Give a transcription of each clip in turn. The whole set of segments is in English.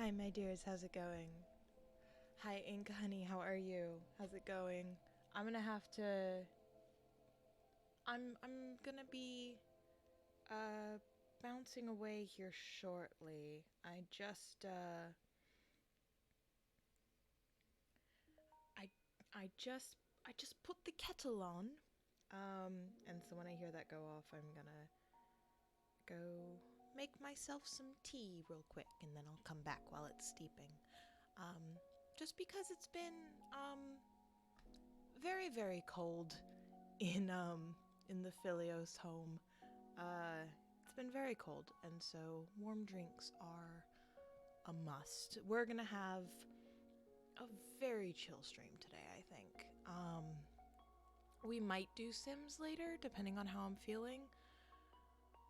Hi, my dears, how's it going? Hi, Ink Honey, how are you? How's it going? I'm gonna have to. I'm gonna be uh bouncing away here shortly. I I just put the kettle on. And so when I hear that go off, I'm gonna go make myself some tea real quick, and then I'll come back while it's steeping. Um, just because it's been very, very cold in the Philios home. It's been very cold, and so warm drinks are a must. We're gonna have a very chill stream today, I think. We might do Sims later, depending on how I'm feeling.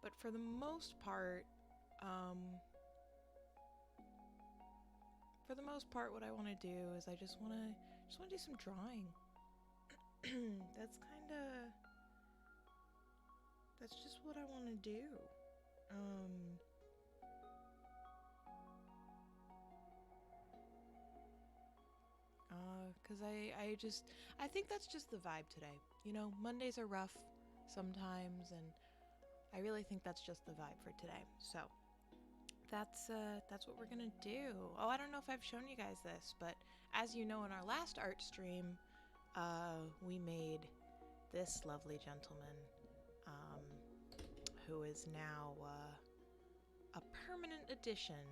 But for the most part, what I want to do is I just want to do some drawing. That's just what I want to do. Um, Cause I think that's just the vibe today. You know, Mondays are rough sometimes, and I really think that's just the vibe for today. So that's what we're gonna do. Oh, I don't know if I've shown you guys this, but as you know, in our last art stream, we made this lovely gentleman, um, who is now a permanent addition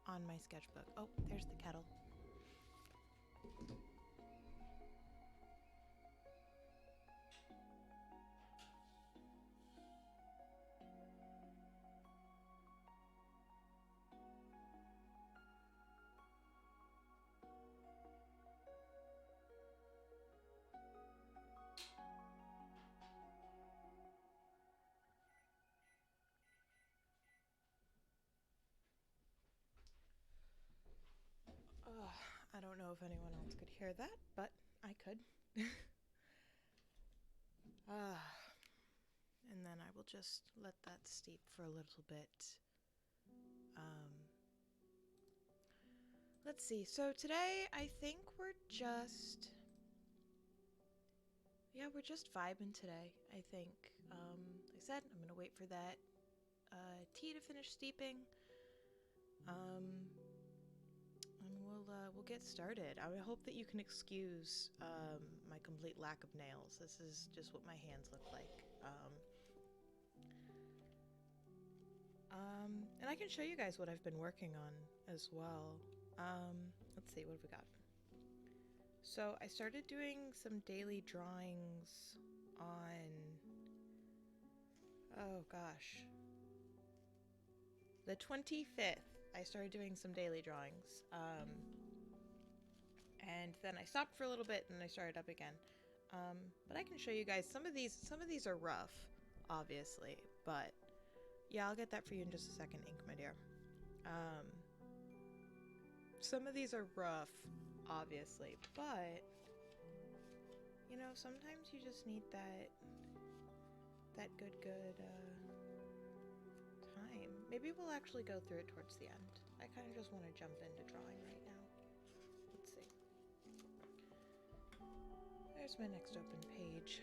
on my sketchbook. Oh, there's the kettle. Oh, I don't know if anyone else could hear that, but I could. Ah, and then I will just let that steep for a little bit. Um, let's see. So today, I think we're just vibing today. I think. Like I said, I'm gonna wait for that tea to finish steeping. Um, and we'll get started. I hope that you can excuse my complete lack of nails. This is just what my hands look like. And I can show you guys what I've been working on as well. Let's see, what have we got? So I started doing some daily drawings on, oh gosh, the 25th. I started doing some daily drawings. And then I stopped for a little bit and I started up again. But I can show you guys some of these are rough, obviously, but yeah, I'll get that for you in just a second, Ink, my dear. Some of these are rough, obviously, but you know, sometimes you just need that good time. Maybe we'll actually go through it towards the end. I kind of just want to jump into drawing right now. Let's see. There's my next open page.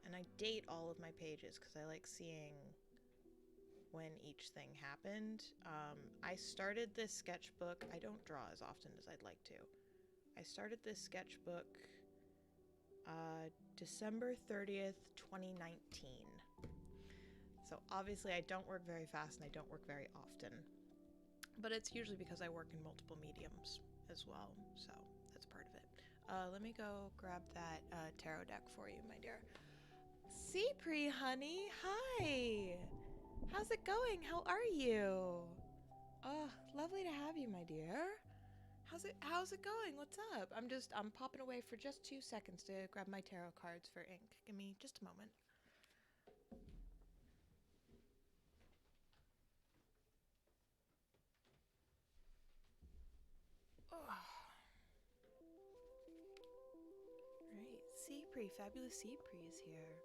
And I date all of my pages because I like seeing when each thing happened. I started this sketchbook. I don't draw as often as I'd like to. I started this sketchbook December 30th, 2019. So obviously I don't work very fast and I don't work very often. But it's usually because I work in multiple mediums as well. So that's part of it. Let me go grab that tarot deck for you, my dear. Seepri, honey, hi! How's it going? How are you? Oh, lovely to have you, my dear. How's it going? What's up? I'm popping away for just 2 seconds to grab my tarot cards for ink. Give me just a moment. Oh. Right, Seepri, fabulous Seepri is here.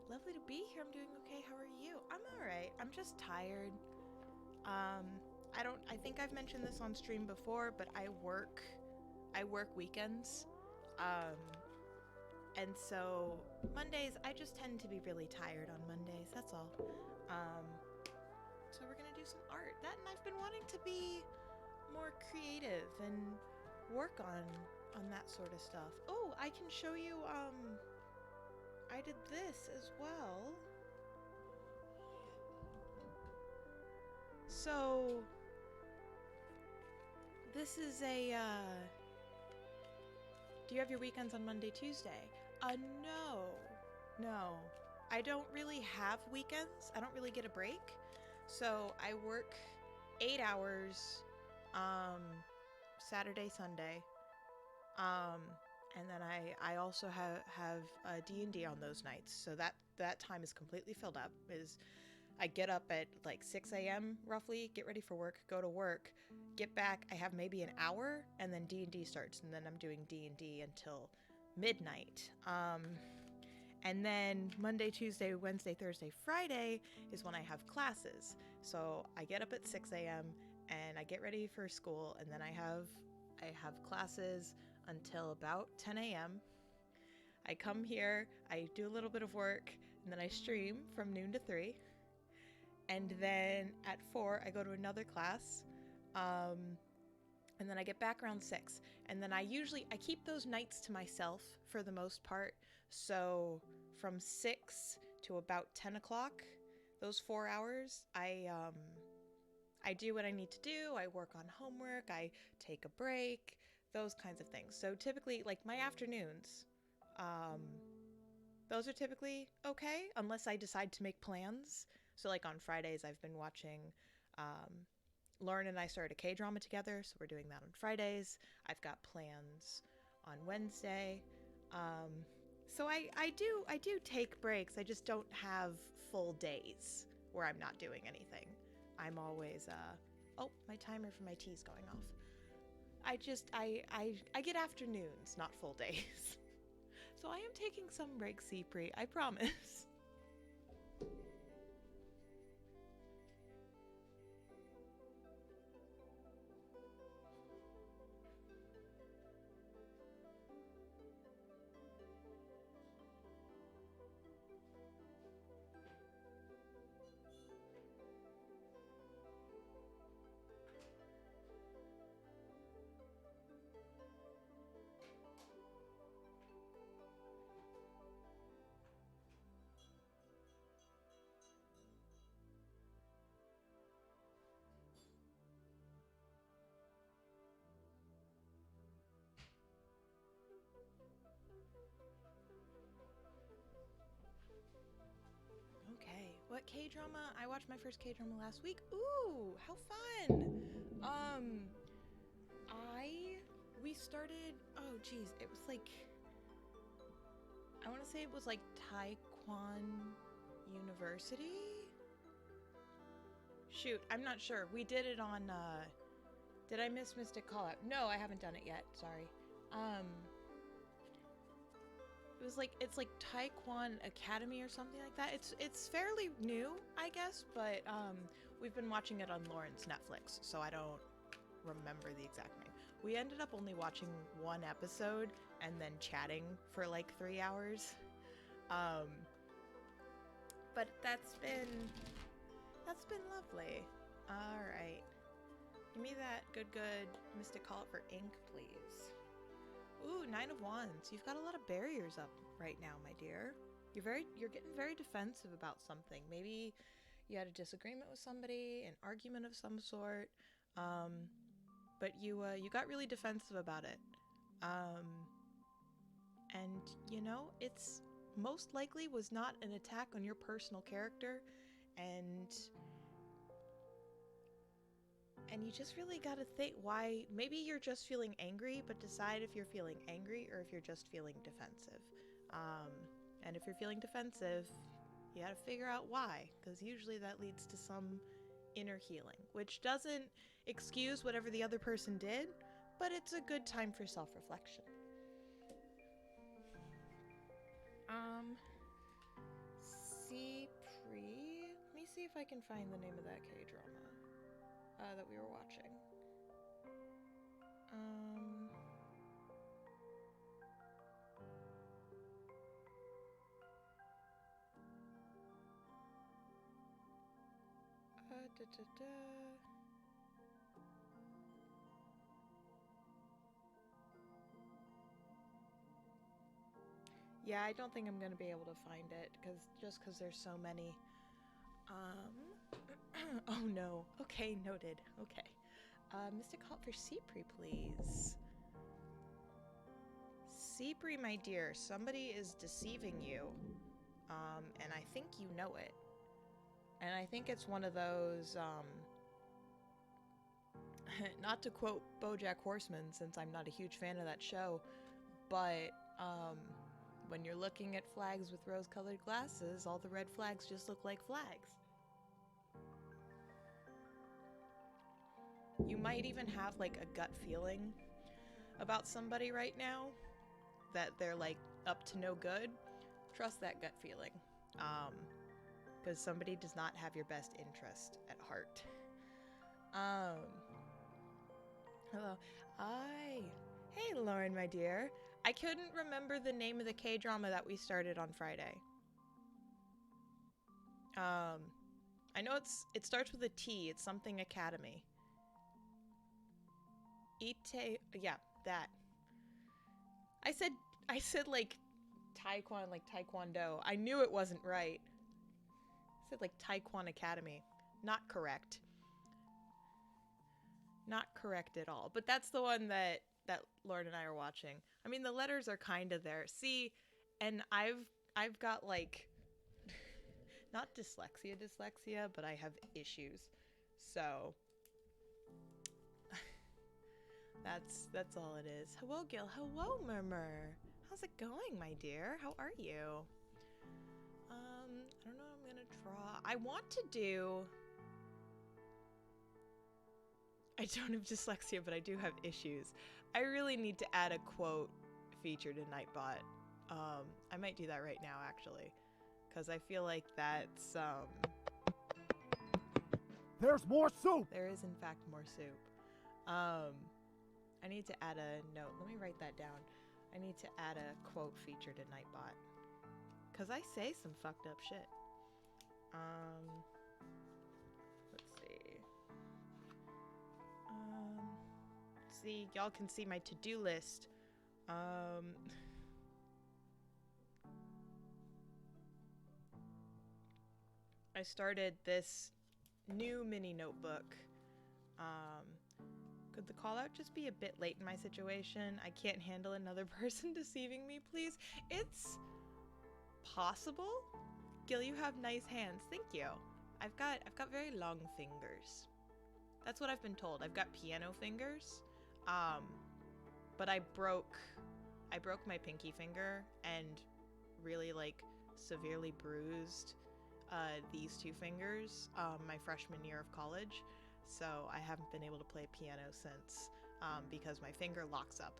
Lovely to be here. I'm doing okay. How are you? I'm all right. I'm just tired. I think I've mentioned this on stream before, but I work weekends. Um, and so Mondays, I just tend to be really tired on Mondays, that's all. Um, so we're gonna do some art. That, and I've been wanting to be more creative and work on that sort of stuff. Oh, I can show you, I did this as well. So this is a, do you have your weekends on Monday, Tuesday? No. No. I don't really have weekends. I don't really get a break. So I work 8 hours, Saturday, Sunday. And then I also have D&D on those nights. So that time is completely filled up. I get up at like 6 a.m. roughly, get ready for work, go to work, get back. I have maybe an hour, and then D&D starts, and then I'm doing D&D until midnight. And then Monday, Tuesday, Wednesday, Thursday, Friday is when I have classes. So I get up at 6 a.m. and I get ready for school, and then I have classes until about 10 a.m. I come here, I do a little bit of work, and then I stream from noon to 3. And then at 4, I go to another class. And then I get back around 6. And then I keep those nights to myself for the most part. So from 6 to about 10 o'clock, those 4 hours, I do what I need to do. I work on homework, I take a break, those kinds of things. So typically, like my afternoons, those are typically okay, unless I decide to make plans. So like on Fridays, I've been watching, Lauren and I started a K-drama together, so we're doing that on Fridays. I've got plans on Wednesday. So I do take breaks. I just don't have full days where I'm not doing anything. I'm always, oh, my timer for my tea's going off. I get afternoons, not full days. So I am taking some breaks, Cipri, I promise. Okay, what K-drama? I watched my first K-drama last week. Ooh, how fun! We started, oh geez, it was like, I want to say it was like Taekwon University? Shoot, I'm not sure. We did it on, did I miss Mystic Call Out? No, I haven't done it yet, sorry. It's like Taekwon Academy or something like that. It's fairly new, I guess, but we've been watching it on Lauren's Netflix, so I don't remember the exact name. We ended up only watching one episode and then chatting for like 3 hours. But that's been lovely. All right. Give me that good Mystic Call It for ink, please. Ooh, 9 of Wands. You've got a lot of barriers up right now, my dear. You're getting very defensive about something. Maybe you had a disagreement with somebody, an argument of some sort, but you got really defensive about it. And you know, it's most likely was not an attack on your personal character, and you just really got to think why. Maybe you're just feeling angry, but decide if you're feeling angry or if you're just feeling defensive. And if you're feeling defensive, you got to figure out why, because usually that leads to some inner healing, which doesn't excuse whatever the other person did, but it's a good time for self-reflection. Cipri. Let me see if I can find the name of that K-drama. that we were watching. Yeah, I don't think I'm gonna be able to find it because there's so many. Oh no. Okay, noted. Okay. Mystic Halt for Cypri, please. Cypri, my dear, somebody is deceiving you. And I think you know it. And I think it's one of those, not to quote BoJack Horseman, since I'm not a huge fan of that show, but, when you're looking at flags with rose-colored glasses, all the red flags just look like flags. You might even have, like, a gut feeling about somebody right now, that they're, like, up to no good. Trust that gut feeling. Because somebody does not have your best interest at heart. Hello. Hi. Hey, Lauren, my dear. I couldn't remember the name of the K-drama that we started on Friday. I know it starts with a T. It's something Academy. Ite, yeah, that. I said like Taekwon, like Taekwondo. I knew it wasn't right. I said like Taekwon Academy. Not correct. Not correct at all. But that's the one that Lauren and I are watching. I mean, the letters are kind of there. See, and I've got like not dyslexia, but I have issues. So that's all it is. Hello, Gil. Hello, Murmur. How's it going, my dear? How are you? I don't know what I'm gonna draw. I want to do... I don't have dyslexia, but I do have issues. I really need to add a quote feature to Nightbot. I might do that right now, actually. Because I feel like that's, There's more soup! There is, in fact, more soup. I need to add a note. Let me write that down. I need to add a quote feature to Nightbot. Because I say some fucked up shit. Let's see. See, y'all can see my to-do list. I started this new mini notebook. Could the call out just be a bit late in my situation? I can't handle another person deceiving me, please. It's possible. Gil, you have nice hands. Thank you. I've got very long fingers. That's what I've been told. I've got piano fingers. But I broke my pinky finger and really like severely bruised these two fingers my freshman year of college. So I haven't been able to play piano since because my finger locks up.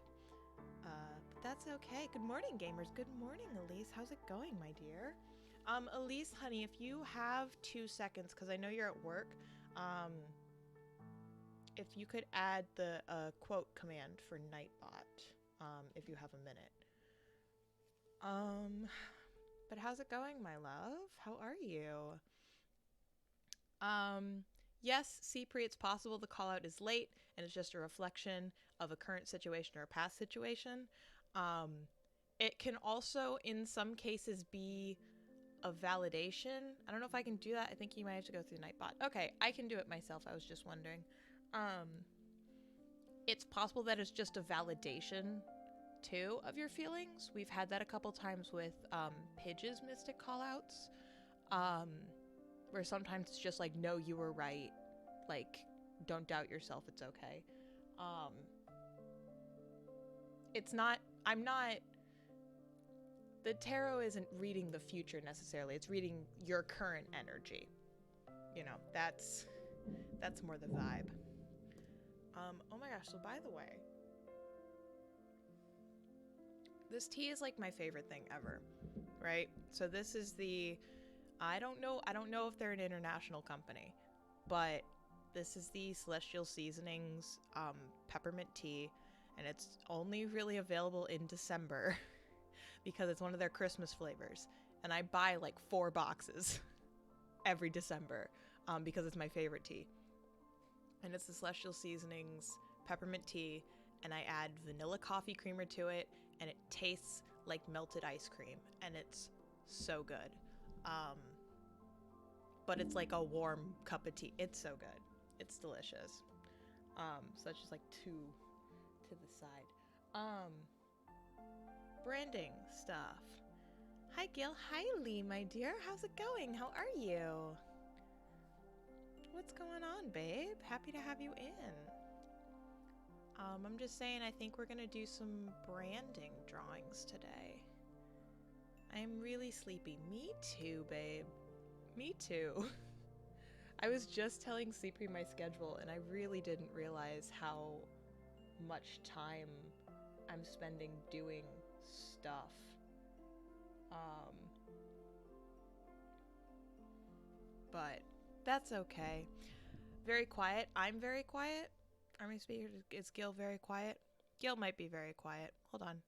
But that's okay. Good morning, gamers. Good morning, Elise. How's it going, my dear? Elise, honey, if you have 2 seconds, because I know you're at work, if you could add the quote command for Nightbot, if you have a minute. But how's it going, my love? How are you? Yes, Cypri, it's possible the call out is late and it's just a reflection of a current situation or a past situation. It can also, in some cases, be a validation. I don't know if I can do that. I think you might have to go through Nightbot. Okay, I can do it myself. I was just wondering. It's possible that it's just a validation, too, of your feelings. We've had that a couple times with Pidge's mystic callouts, where sometimes it's just like, no, you were right. Like, don't doubt yourself. It's okay. It's not. I'm not. The tarot isn't reading the future necessarily. It's reading your current energy. You know, that's more the vibe. Oh my gosh, so by the way, this tea is like my favorite thing ever, right? So this is the, I don't know if they're an international company, but This is the Celestial Seasonings peppermint tea, and it's only really available in December because it's one of their Christmas flavors. And I buy like 4 boxes every December because it's my favorite tea. And it's the Celestial Seasonings peppermint tea, and I add vanilla coffee creamer to it, and it tastes like melted ice cream, and it's so good. But it's like a warm cup of tea. It's so good. It's delicious. So that's just like 2 to the side. Branding stuff. Hi Gil. Hi Lee, my dear. How's it going? How are you? What's going on, babe? Happy to have you in. I'm just saying, I think we're gonna do some branding drawings today. I'm really sleepy. Me too, babe. Me too. I was just telling Sleepy my schedule, and I really didn't realize how much time I'm spending doing stuff. But that's okay. Very quiet. I'm very quiet. Are my speakers? Is Gil very quiet? Gil might be very quiet. Hold on.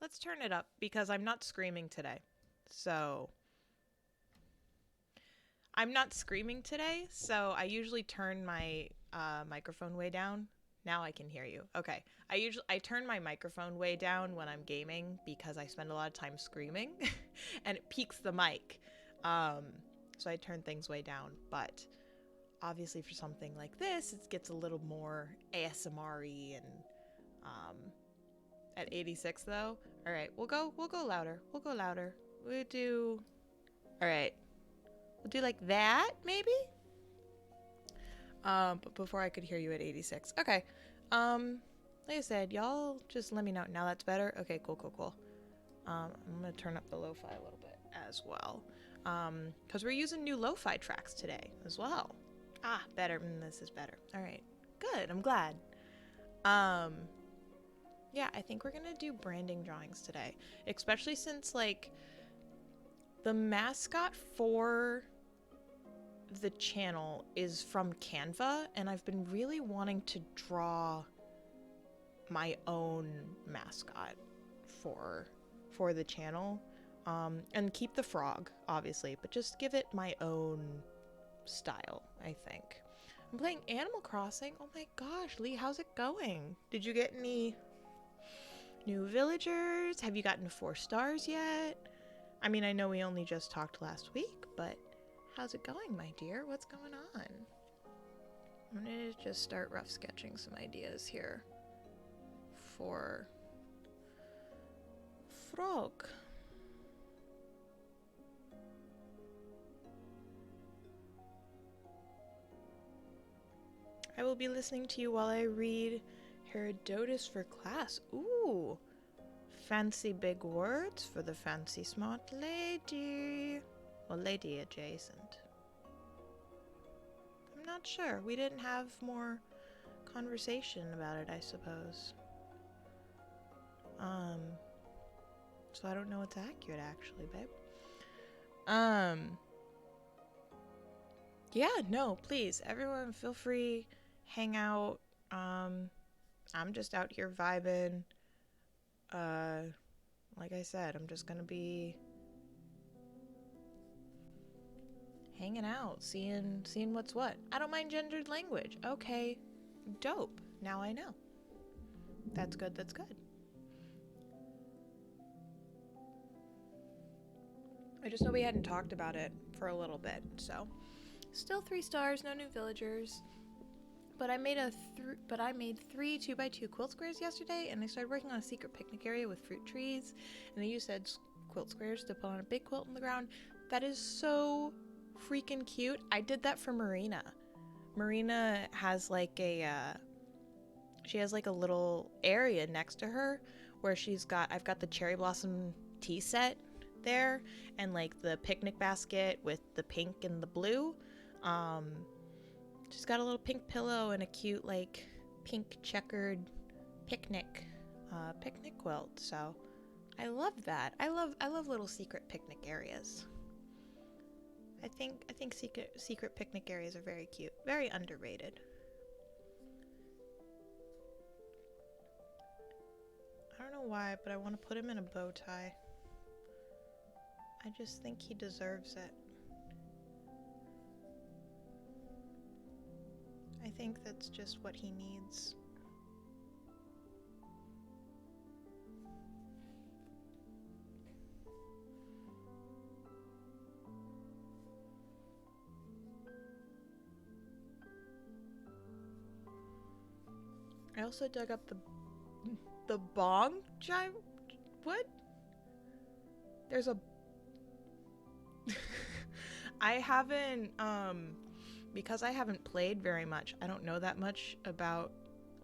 Let's turn it up because I'm not screaming today. So I'm not screaming today, so I usually turn my microphone way down. Now I can hear you. Okay. I turn my microphone way down when I'm gaming because I spend a lot of time screaming and it peaks the mic. So I turn things way down, but obviously for something like this, it gets a little more ASMR-y and at 86 though. All right, we'll go louder. We'll go louder. We'll do all right. We'll do like that, maybe? But before I could hear you at 86. Okay. Like I said, y'all just let me know. Now that's better? Okay, cool. I'm gonna turn up the lo-fi a little bit as well. Because we're using new lo-fi tracks today as well. Ah, better. This is better. All right. Good. I'm glad. Yeah, I think we're gonna do branding drawings today. Especially since, like, the mascot for the channel is from Canva, and I've been really wanting to draw my own mascot for the channel. And keep the frog, obviously, but just give it my own style, I think. I'm playing Animal Crossing. Oh my gosh, Lee, how's it going? Did you get any new villagers? Have you gotten 4 stars yet? I mean, I know we only just talked last week, but how's it going, my dear? What's going on? I'm gonna just start rough sketching some ideas here for frog. I will be listening to you while I read Herodotus for class. Ooh, fancy big words for the fancy smart lady. Well, lady adjacent. I'm not sure. We didn't have more conversation about it, I suppose. So I don't know what's accurate, actually, babe. Yeah, no, please, everyone feel free, hang out. I'm just out here vibing. Like I said, I'm just gonna be hanging out, seeing what's what. I don't mind gendered language. Okay, dope. Now I know. That's good. I just know we hadn't talked about it for a little bit, so still 3 stars, no new villagers. But I made 3 2x2 quilt squares yesterday, and I started working on a secret picnic area with fruit trees, and I used said quilt squares to put on a big quilt on the ground. That is so freaking cute. I did that for Marina. Marina has like she has like a little area next to her where I've got the cherry blossom tea set there, and like the picnic basket with the pink and the blue. She's got a little pink pillow and a cute like pink checkered picnic quilt. So I love that. I love little secret picnic areas. I think secret picnic areas are very cute. Very underrated. I don't know why, but I want to put him in a bow tie. I just think he deserves it. I think that's just what he needs. I also dug up the bong jive. What? There's a. I haven't because I haven't played very much. I don't know that much about.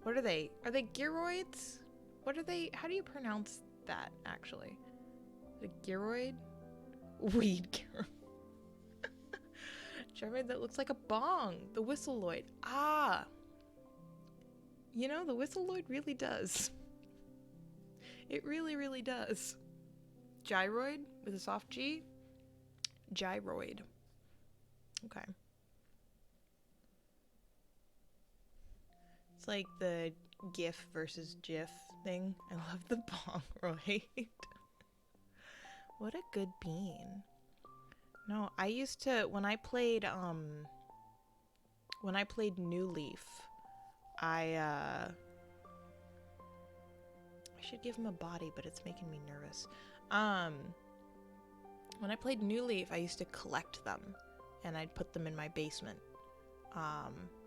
What are they? Are they gyroids? What are they? How do you pronounce that actually? The gyroid? Weed gyroid. Gyroid that looks like a bong. The whistleloid. Ah. You know, the whistleloid really does. It really, really does. Gyroid with a soft G. Gyroid. Okay. It's like the GIF versus GIF thing. I love the bong roid. What a good bean. No, I used to when I played New Leaf, I should give him a body, but it's making me nervous. When I played New Leaf, I used to collect them, and I'd put them in my basement.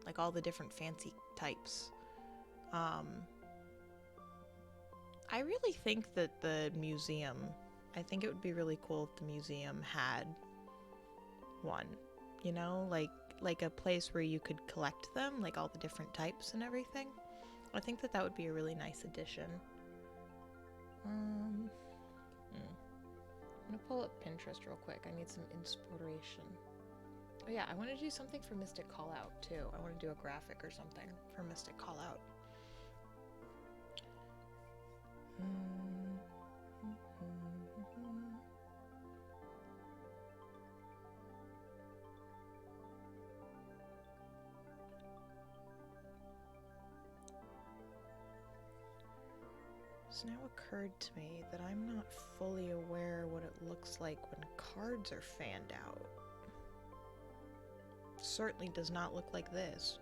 Like all the different fancy types. I really think that the museum, I think it would be really cool if the museum had one, you know, like a place where you could collect them, like all the different types and everything. I think that would be a really nice addition. I'm gonna pull up Pinterest real quick. I need some inspiration. Oh yeah, I want to do something for Mystic Callout too. I want to do a graphic or something for Mystic Callout. It's now occurred to me that I'm not fully aware what it looks like when cards are fanned out. Certainly does not look like this.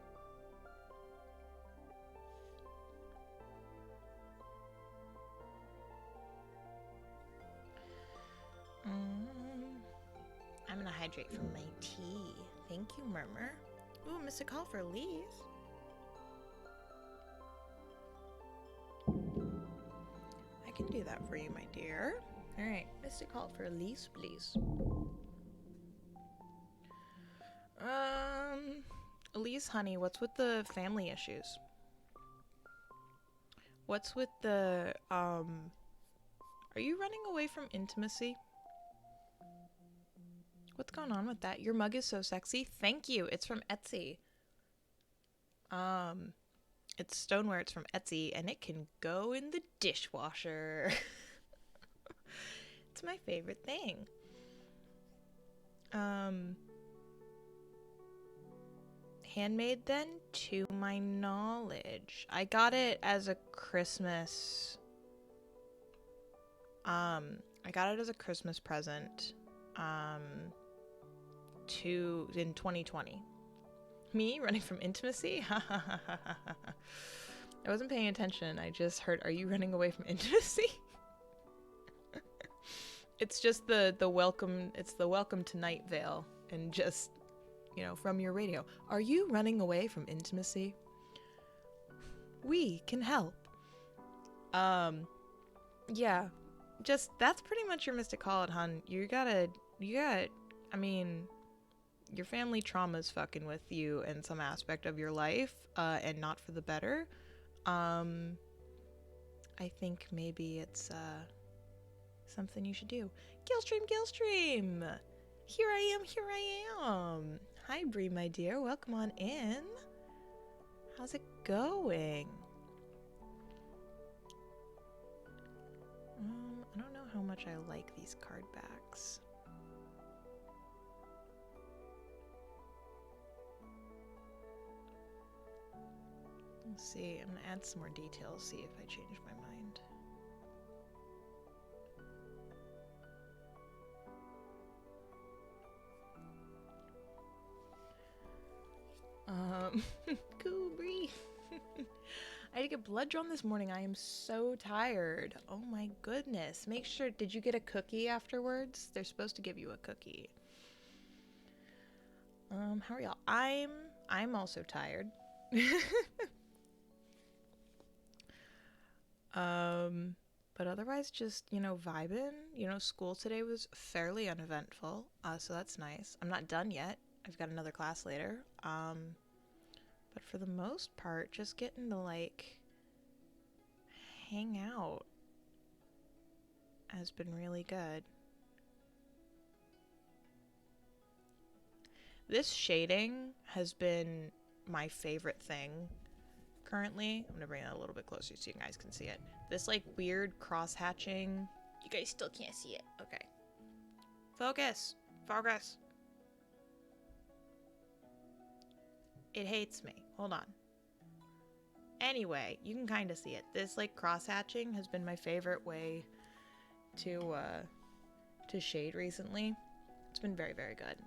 I'm gonna hydrate from my tea. Thank you, Murmur. Ooh, missed a call for Elise. I can do that for you, my dear. Alright, missed a call for Elise, please. Elise, honey, what's with the family issues? What's with the, are you running away from intimacy? What's going on with that? Your mug is so sexy. Thank you. It's from Etsy. It's stoneware. It's from Etsy, and it can go in the dishwasher. It's my favorite thing. Handmade then, to my knowledge. I got it as a Christmas. I got it as a Christmas present. In 2020. Me running from intimacy? I wasn't paying attention. I just heard, are you running away from intimacy? It's just the welcome, it's the welcome to Night Vale, and just, you know, from your radio. Are you running away from intimacy? We can help. Yeah, just, that's pretty much your Mystic Call It, hun. You got, I mean, your family trauma's fucking with you in some aspect of your life, and not for the better. I think maybe it's, something you should do. Gilstream! Here I am! Hi, Bree, my dear. Welcome on in. How's it going? I don't know how much I like these card backs. Let's see, I'm gonna add some more details, see if I change my mind. Cool breeze. I had to get blood drawn this morning. I am so tired. Oh my goodness. Make sure, did you get a cookie afterwards? They're supposed to give you a cookie. How are y'all? I'm also tired. But otherwise just, vibing. School today was fairly uneventful, so that's nice. I'm not done yet. I've got another class later. But for the most part, just getting to, hang out has been really good. This shading has been my favorite thing currently. I'm gonna bring it a little bit closer so you guys can see it. This weird cross-hatching. You guys still can't see it. Okay. Focus. Focus. It hates me. Hold on. Anyway, you can kind of see it. This cross-hatching has been my favorite way to shade recently. It's been very, very good.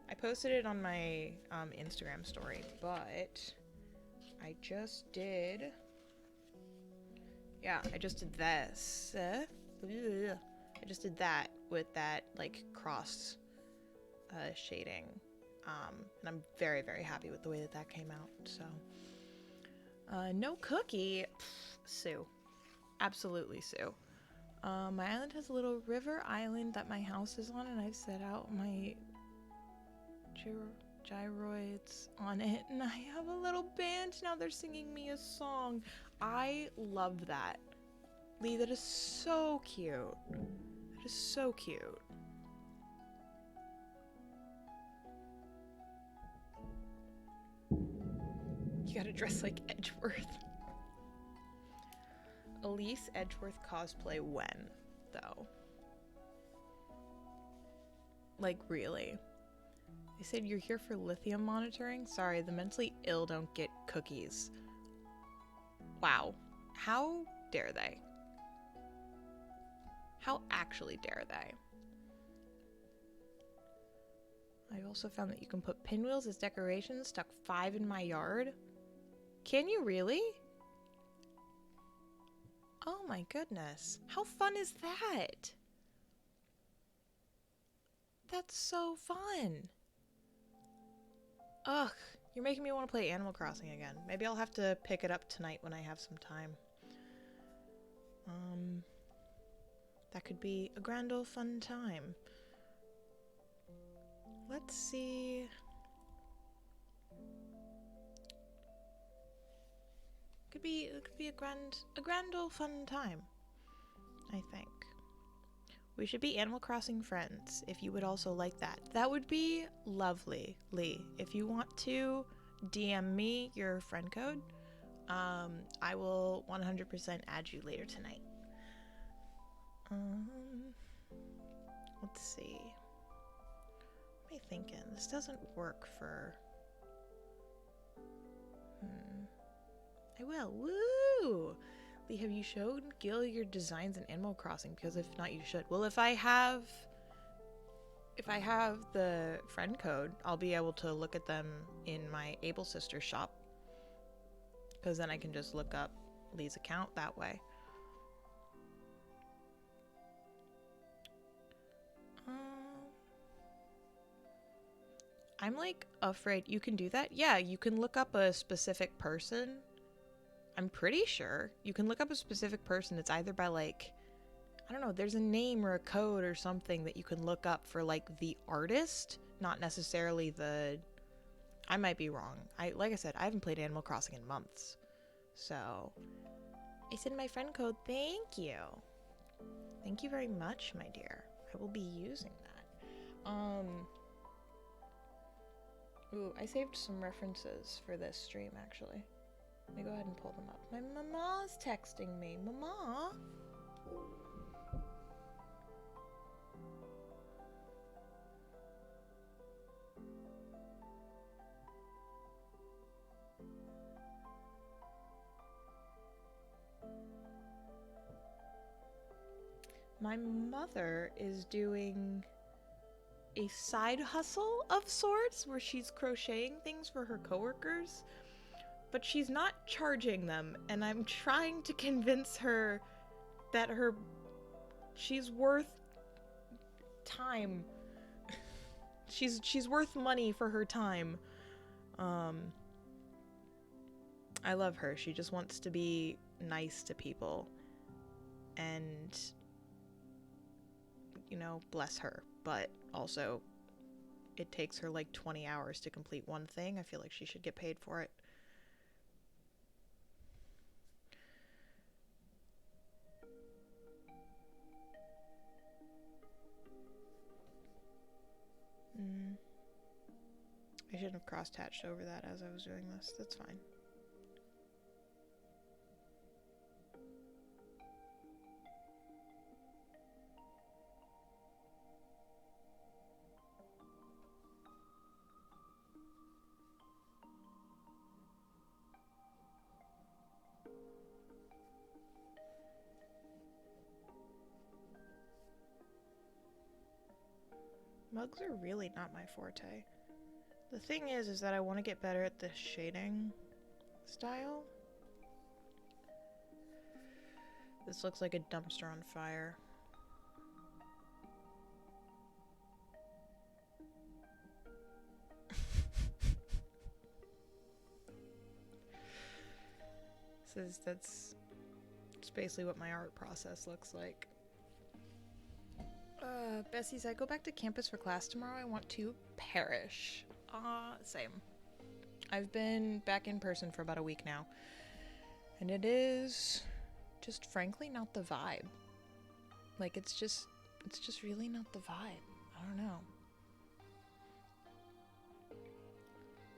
I posted it on my Instagram story, but I just did this. I just did that with that cross shading. And I'm very, very happy with the way that came out. So, no cookie. Sue. Absolutely Sue. My island has a little river island that my house is on, and I've set out my gyroids on it, and I have a little band. Now they're singing me a song. I love that. Lee, that is so cute. That is so cute. You gotta dress like Edgeworth. Elise Edgeworth cosplay when, though? Really? They said you're here for lithium monitoring? Sorry, the mentally ill don't get cookies. Wow. How dare they? How actually dare they? I also found that you can put pinwheels as decorations. Stuck 5 in my yard. Can you really? Oh my goodness. How fun is that? That's so fun. Ugh, you're making me want to play Animal Crossing again. Maybe I'll have to pick it up tonight when I have some time. That could be a grand old fun time. Let's see. It could be a grand old fun time, I think. We should be Animal Crossing friends if you would also like that. That would be lovely, Lee. If you want to DM me your friend code, I will 100% add you later tonight. Let's see. What am I thinking? This doesn't work for... I will. Woo! Lee, have you showed Gil your designs in Animal Crossing? Because if not, you should. Well, if I have the friend code, I'll be able to look at them in my Able Sister shop. Because then I can just look up Lee's account that way. I'm afraid you can do that. Yeah, you can look up a specific person. I'm pretty sure you can look up a specific person. It's either by I don't know, there's a name or a code or something that you can look up for the artist, not necessarily the... I might be wrong. Like I said, I haven't played Animal Crossing in months. So, I said my friend code. Thank you. Thank you very much, my dear. I will be using that. Ooh, I saved some references for this stream, actually. Let me go ahead and pull them up. My mama's texting me. Mama? My mother is doing a side hustle of sorts where she's crocheting things for her coworkers, but she's not charging them, and I'm trying to convince her that she's worth time. She's worth money for her time. I love her. She just wants to be nice to people. And, you know, bless her. But also, it takes her like 20 hours to complete one thing. I feel like she should get paid for it. I shouldn't have cross-hatched over that as I was doing this. That's fine. Mugs are really not my forte. The thing is that I want to get better at the shading style. This looks like a dumpster on fire. That's basically what my art process looks like. Bessie said, I go back to campus for class tomorrow. I want to perish. Same. I've been back in person for about a week now. And it is just frankly not the vibe. Like, it's just really not the vibe. I don't know.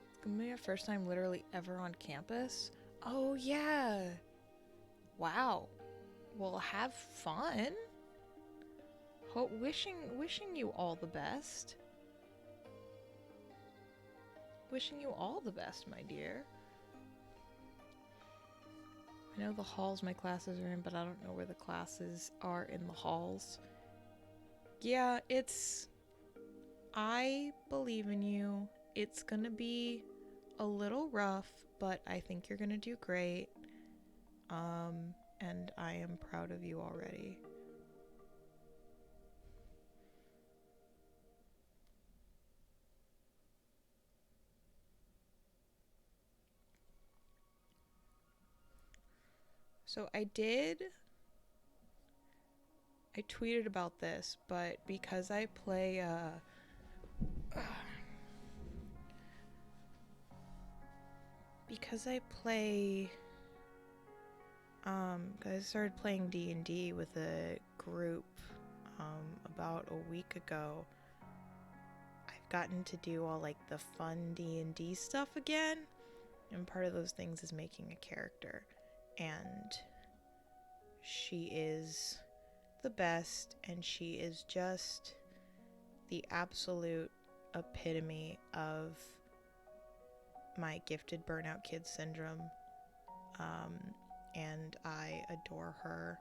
It's gonna be your first time literally ever on campus. Oh, yeah. Wow. Well, have fun. Wishing you all the best. Wishing you all the best, my dear. I know the halls my classes are in, but I don't know where the classes are in the halls. Yeah, I believe in you. It's gonna be a little rough, but I think you're gonna do great. And I am proud of you already. So I tweeted about this, but because I play, I started playing D&D with a group, about a week ago. I've gotten to do all, like, the fun D&D stuff again, and part of those things is making a character. And she is the best, and she is just the absolute epitome of my gifted burnout kid syndrome. And I adore her.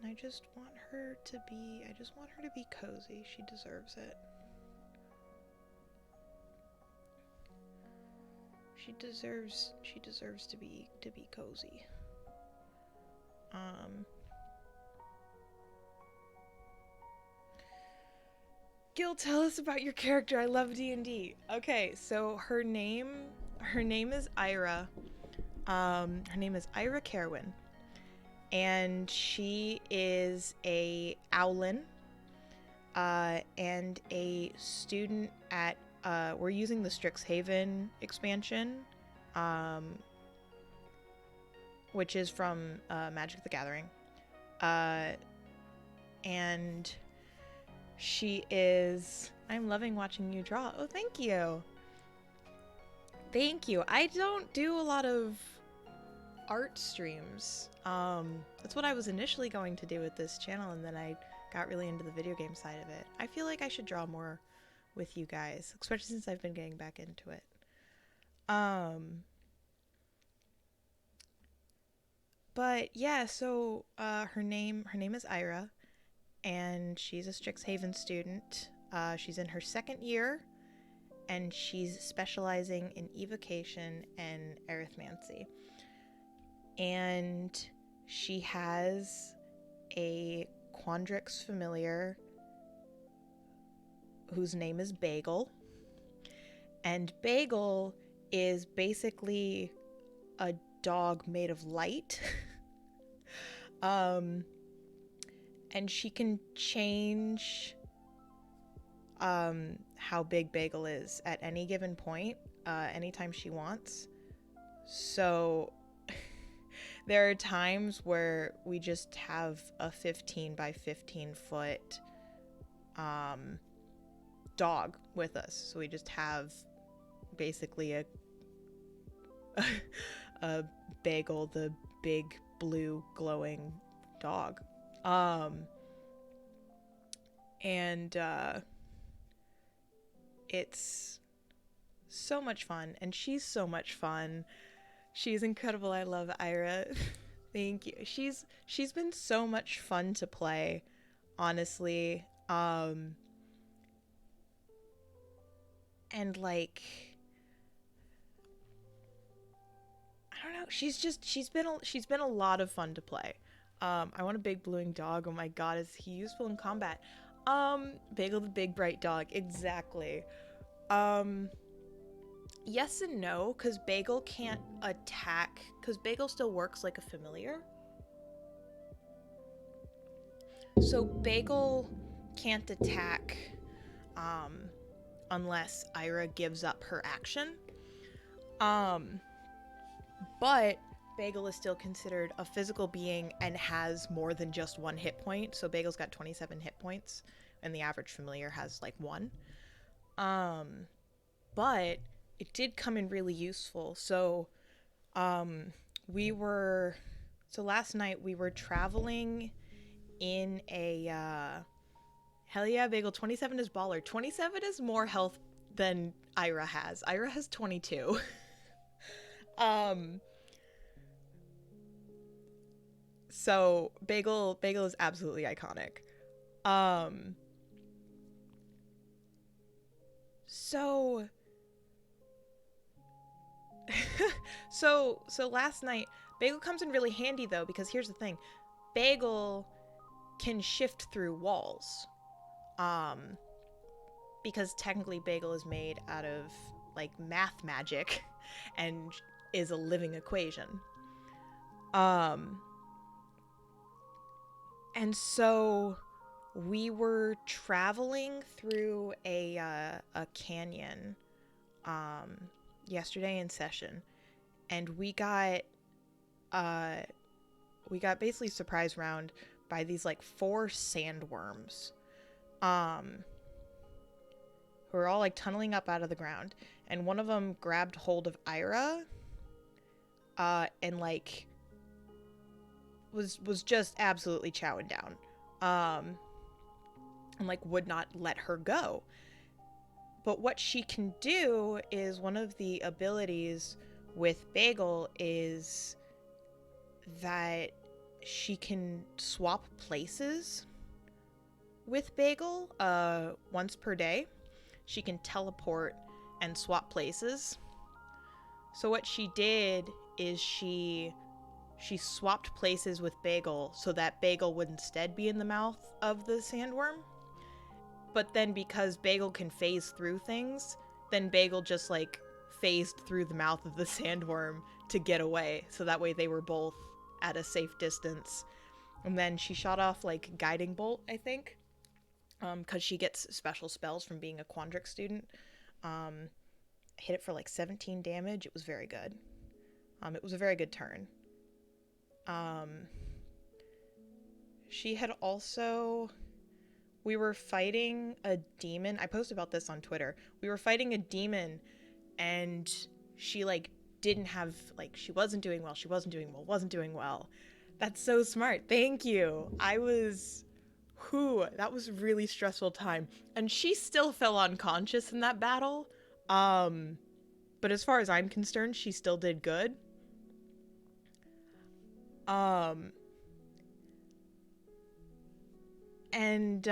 And I just want her to be cozy. She deserves it. She deserves to be cozy. Gil, tell us about your character. I love D&D. Okay, so her name is Ira. Her name is Ira Kerwin. And she is a Owlin. And a student at we're using the Strixhaven expansion, which is from Magic the Gathering. And she is... I'm loving watching you draw. Oh, thank you. Thank you. I don't do a lot of art streams. That's what I was initially going to do with this channel, and then I got really into the video game side of it. I feel like I should draw more with you guys, especially since I've been getting back into it. But yeah, so her name is Ira, and she's a Strixhaven student. She's in her second year, and she's specializing in evocation and arithmancy. And she has a Quandrix familiar whose name is Bagel. And Bagel is basically a dog made of light. And she can change how big Bagel is at any given point, anytime she wants. So there are times where we just have a 15 by 15 foot dog with us. So we just have basically a Bagel, the big blue glowing dog. And it's so much fun, and she's so much fun. She's incredible. I love Ira. Thank you. She's been so much fun to play, honestly. And like, I don't know. She's been a lot of fun to play. I want a big bluing dog. Oh my god, is he useful in combat? Bagel the big bright dog. Exactly. Yes and no, because Bagel can't attack, because Bagel still works like a familiar. So Bagel can't attack unless Ira gives up her action. But Bagel is still considered a physical being and has more than just one hit point. So Bagel's got 27 hit points, and the average familiar has like 1. But it did come in really useful. So last night we were traveling in a hell yeah, Bagel, 27 is baller. 27 is more health than Ira has. Ira has 22. So Bagel is absolutely iconic. So last night Bagel comes in really handy though, because here's the thing. Bagel can shift through walls. Because technically Bagel is made out of like math magic and is a living equation. And so we were traveling through a canyon yesterday in session, and we got basically surprise round by these like 4 sandworms who are all like tunneling up out of the ground, and one of them grabbed hold of Ira and like was just absolutely chowing down, and like would not let her go. But what she can do is, one of the abilities with Bagel is that she can swap places with Bagel once per day. She can teleport and swap places. So what she did is she swapped places with Bagel so that Bagel would instead be in the mouth of the sandworm. But then because Bagel can phase through things, then Bagel just like phased through the mouth of the sandworm to get away. So that way they were both at a safe distance. And then she shot off like Guiding Bolt, I think, because she gets special spells from being a Quandrix student. Hit it for like 17 damage. It was very good. It was a very good turn. She had also... We were fighting a demon. I posted about this on Twitter. We were fighting a demon, and she, like, didn't have, like, she wasn't doing well. That's so smart. Thank you. That was a really stressful time. And she still fell unconscious in that battle. But as far as I'm concerned, she still did good. Um, and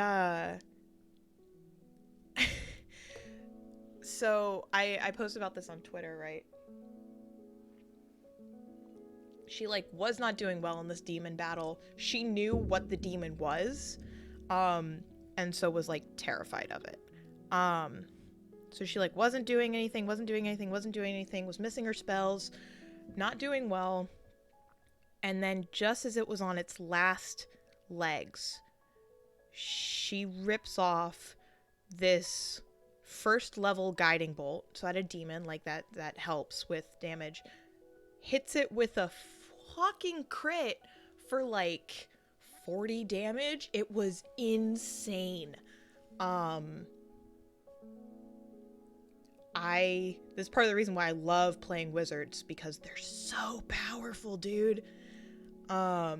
so I posted about this on Twitter, right? She like was not doing well in this demon battle. She knew what the demon was, and so was like terrified of it. So she like wasn't doing anything, was missing her spells, not doing well. And then just as it was on its last legs, she rips off this first level guiding bolt. So I had a demon like that helps with damage. Hits it with a fucking crit for like 40 damage. It was insane. This is part of the reason why I love playing wizards, because they're so powerful, dude. They're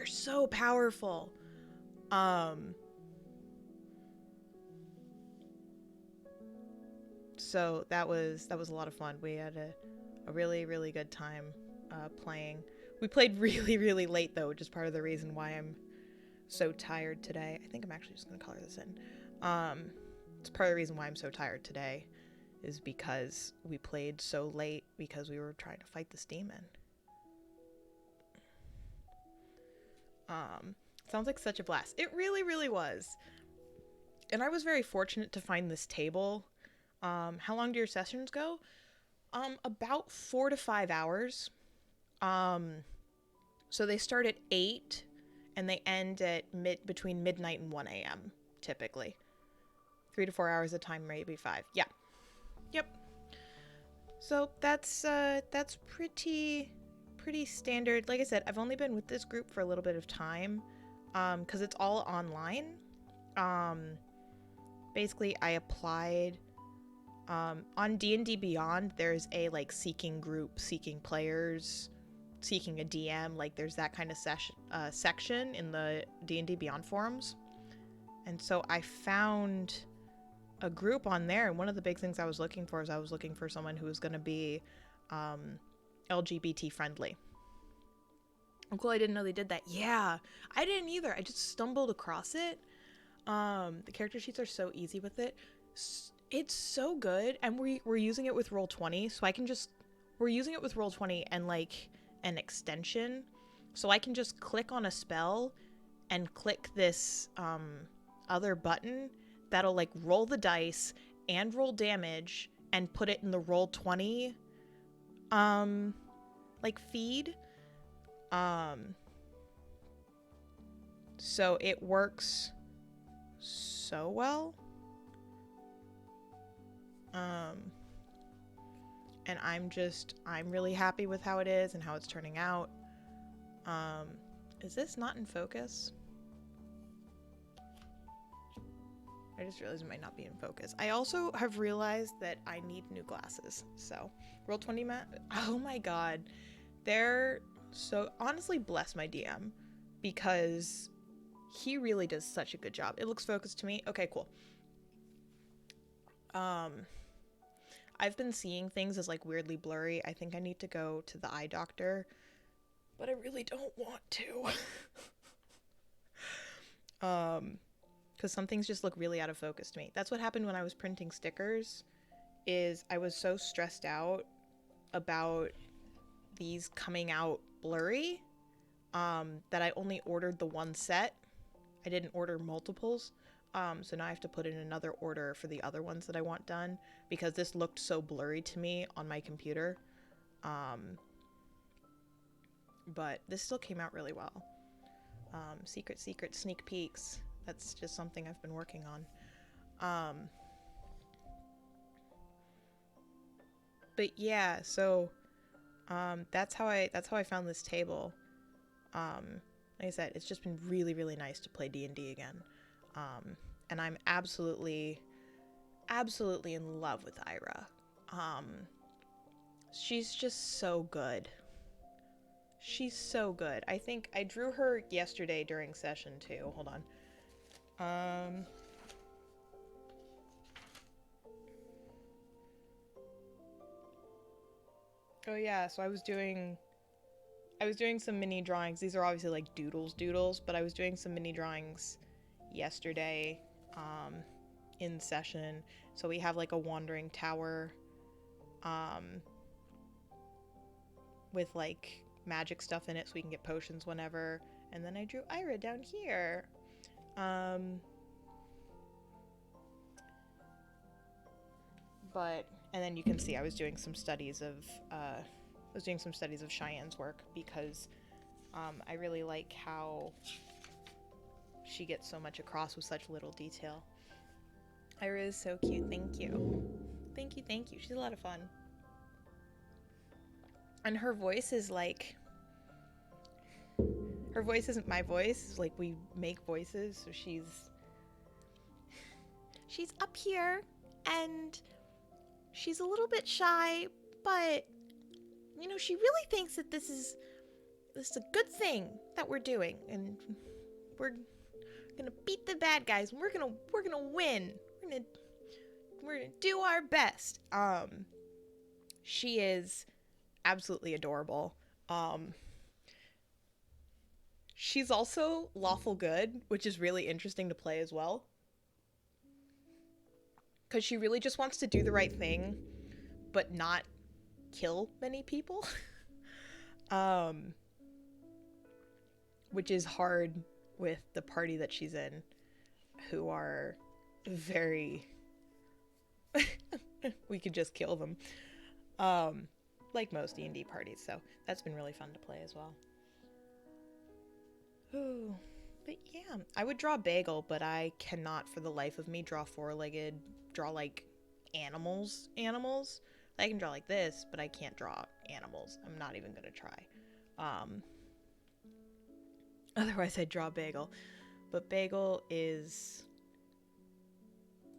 so powerful. So that was a lot of fun. We had a really, really good time playing. We played really, really late though, which is part of the reason why I'm so tired today. I think I'm actually just gonna color this in. It's part of the reason why I'm so tired today, is because we played so late because we were trying to fight this demon. Sounds like such a blast. It really, really was. And I was very fortunate to find this table. How long do your sessions go? About 4 to 5 hours. So they start at 8 and they end at between midnight and 1 a.m. typically. 3 to 4 hours a time, maybe 5. Yeah. Yep. So that's pretty standard. Like I said, I've only been with this group for a little bit of time, because it's all online. Basically, I applied on D&D Beyond. There's a like seeking group, seeking players, seeking a DM. Like there's that kind of section in the D&D Beyond forums, and so I found a group on there. And one of the big things I was looking for is I was looking for someone who was going to be LGBT friendly. Oh, cool. I didn't know they did that. Yeah, I didn't either. I just stumbled across it. The character sheets are so easy with it. It's so good. And we're using it with Roll20, so I can just, we're using it with Roll20 and like an extension. So I can just click on a spell and click this other button that'll like roll the dice and roll damage and put it in the Roll20 like feed. So it works so well. And I'm really happy with how it is and how it's turning out. Is this not in focus? I just realized it might not be in focus. I also have realized that I need new glasses. So, Roll20 mat. Oh my god. They're so, honestly, bless my DM, because he really does such a good job. It looks focused to me. Okay, cool. I've been seeing things as like weirdly blurry. I think I need to go to the eye doctor, but I really don't want to. Because some things just look really out of focus to me. That's what happened when I was printing stickers, is I was so stressed out about these coming out blurry, that I only ordered the one set. I didn't order multiples. So now I have to put in another order for the other ones that I want done, because this looked so blurry to me on my computer. But this still came out really well. Secret sneak peeks. That's just something I've been working on. But yeah, so that's how I found this table. Like I said, it's just been really, really nice to play D&D again. And I'm absolutely in love with Ira. She's just so good. She's so good. I think I drew her yesterday during session 2. Hold on. Oh yeah, so I was doing I was doing some mini drawings. These are obviously like doodles, but I was doing some mini drawings yesterday in session. So we have like a wandering tower with like magic stuff in it so we can get potions whenever. And then I drew Ira down here. And then you can see I was doing some studies of Cheyenne's work because I really like how she gets so much across with such little detail. Ira is so cute. Thank you. Thank you. She's a lot of fun. And her voice is like... Her voice isn't my voice. Like, we make voices, so she's up here, and she's a little bit shy, but, you know, she really thinks that this is a good thing that we're doing, and we're gonna beat the bad guys, and we're gonna win. We're gonna do our best. She is absolutely adorable. She's also lawful good, which is really interesting to play as well. Because she really just wants to do the right thing, but not kill many people. Which is hard with the party that she's in, who are very... we could just kill them. Like most D&D parties, so that's been really fun to play as well. Ooh, but yeah, I would draw Bagel, but I cannot for the life of me draw four-legged, like animals. I can draw like this, but I can't draw animals. I'm not even gonna try. Otherwise I'd draw Bagel, but Bagel is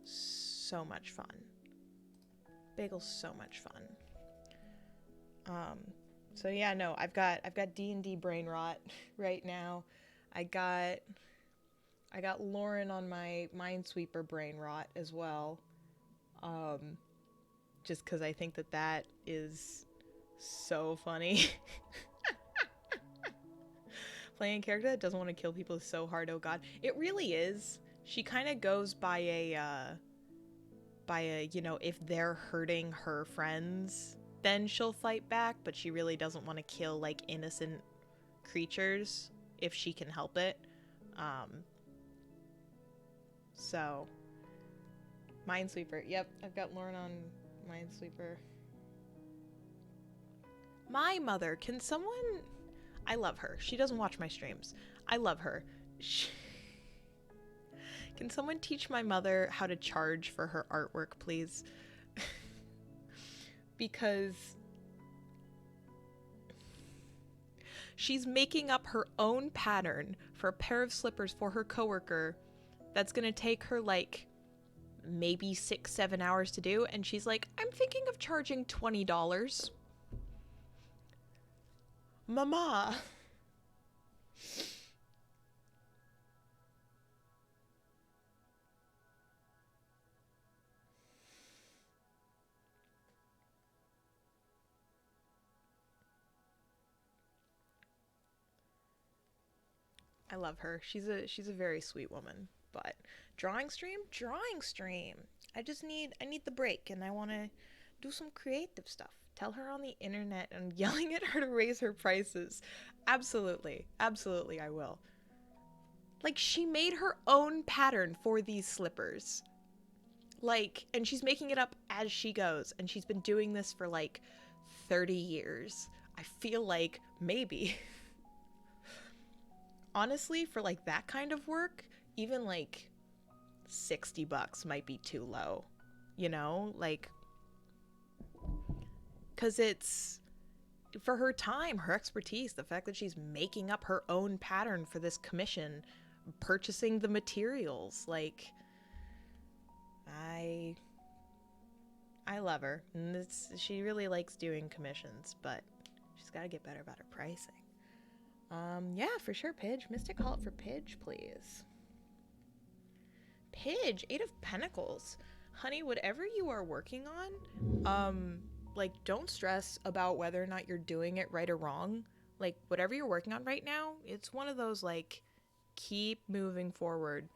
so much fun. Bagel's so much fun. So yeah, no, I've got D&D brain rot right now. I got Lauren on my Minesweeper brain rot as well. Just because I think that is so funny. Playing a character that doesn't want to kill people is so hard, oh god. It really is. She kind of goes by a, you know, if they're hurting her friends, then she'll fight back, but she really doesn't want to kill, like, innocent creatures if she can help it. So, Minesweeper. Yep, I've got Lauren on Minesweeper. My mother, can someone... I love her. She doesn't watch my streams. I love her. Can someone teach my mother how to charge for her artwork, please? Because she's making up her own pattern for a pair of slippers for her coworker that's gonna take her like maybe 6-7 hours to do, and she's like, I'm thinking of charging $20. Mama. I love her. She's a very sweet woman. But drawing stream. I need the break, and I want to do some creative stuff. Tell her on the internet and yelling at her to raise her prices. Absolutely. Absolutely I will. Like, she made her own pattern for these slippers. Like, and she's making it up as she goes, and she's been doing this for like 30 years. I feel like maybe honestly, for like that kind of work, even like $60 might be too low, you know, like, because it's for her time, her expertise, the fact that she's making up her own pattern for this commission, purchasing the materials, like, I love her, and she really likes doing commissions, but she's got to get better about her pricing. Yeah, for sure, Pidge. Mystic Halt for Pidge, please. Pidge, 8 of Pentacles. Honey, whatever you are working on, like, don't stress about whether or not you're doing it right or wrong. Like, whatever you're working on right now, it's one of those, like, keep moving forward.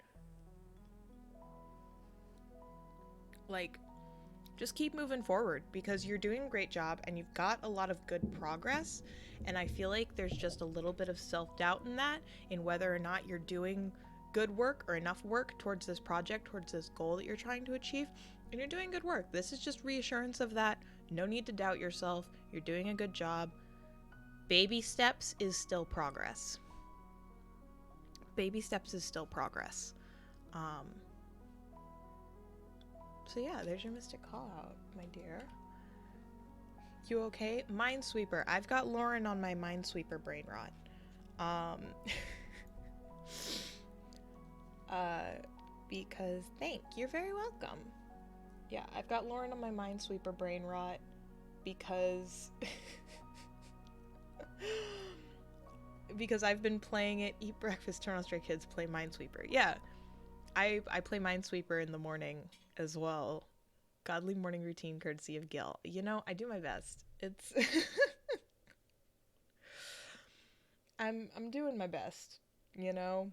Like, just keep moving forward because you're doing a great job and you've got a lot of good progress. And I feel like there's just a little bit of self-doubt in that, in whether or not you're doing good work or enough work towards this project, towards this goal that you're trying to achieve. And you're doing good work. This is just reassurance of that. No need to doubt yourself. You're doing a good job. Baby steps is still progress. Baby steps is still progress. So yeah, there's your mystic call out, my dear. You okay? Minesweeper. I've got Lauren on my Minesweeper brain rot. Because you're very welcome. Yeah, I've got Lauren on my Minesweeper brain rot because because I've been playing it, eat breakfast, turn on stray kids, play Minesweeper. Yeah, I play Minesweeper in the morning as well. Godly morning routine courtesy of Gil. You know, I do my best. It's I'm doing my best, you know.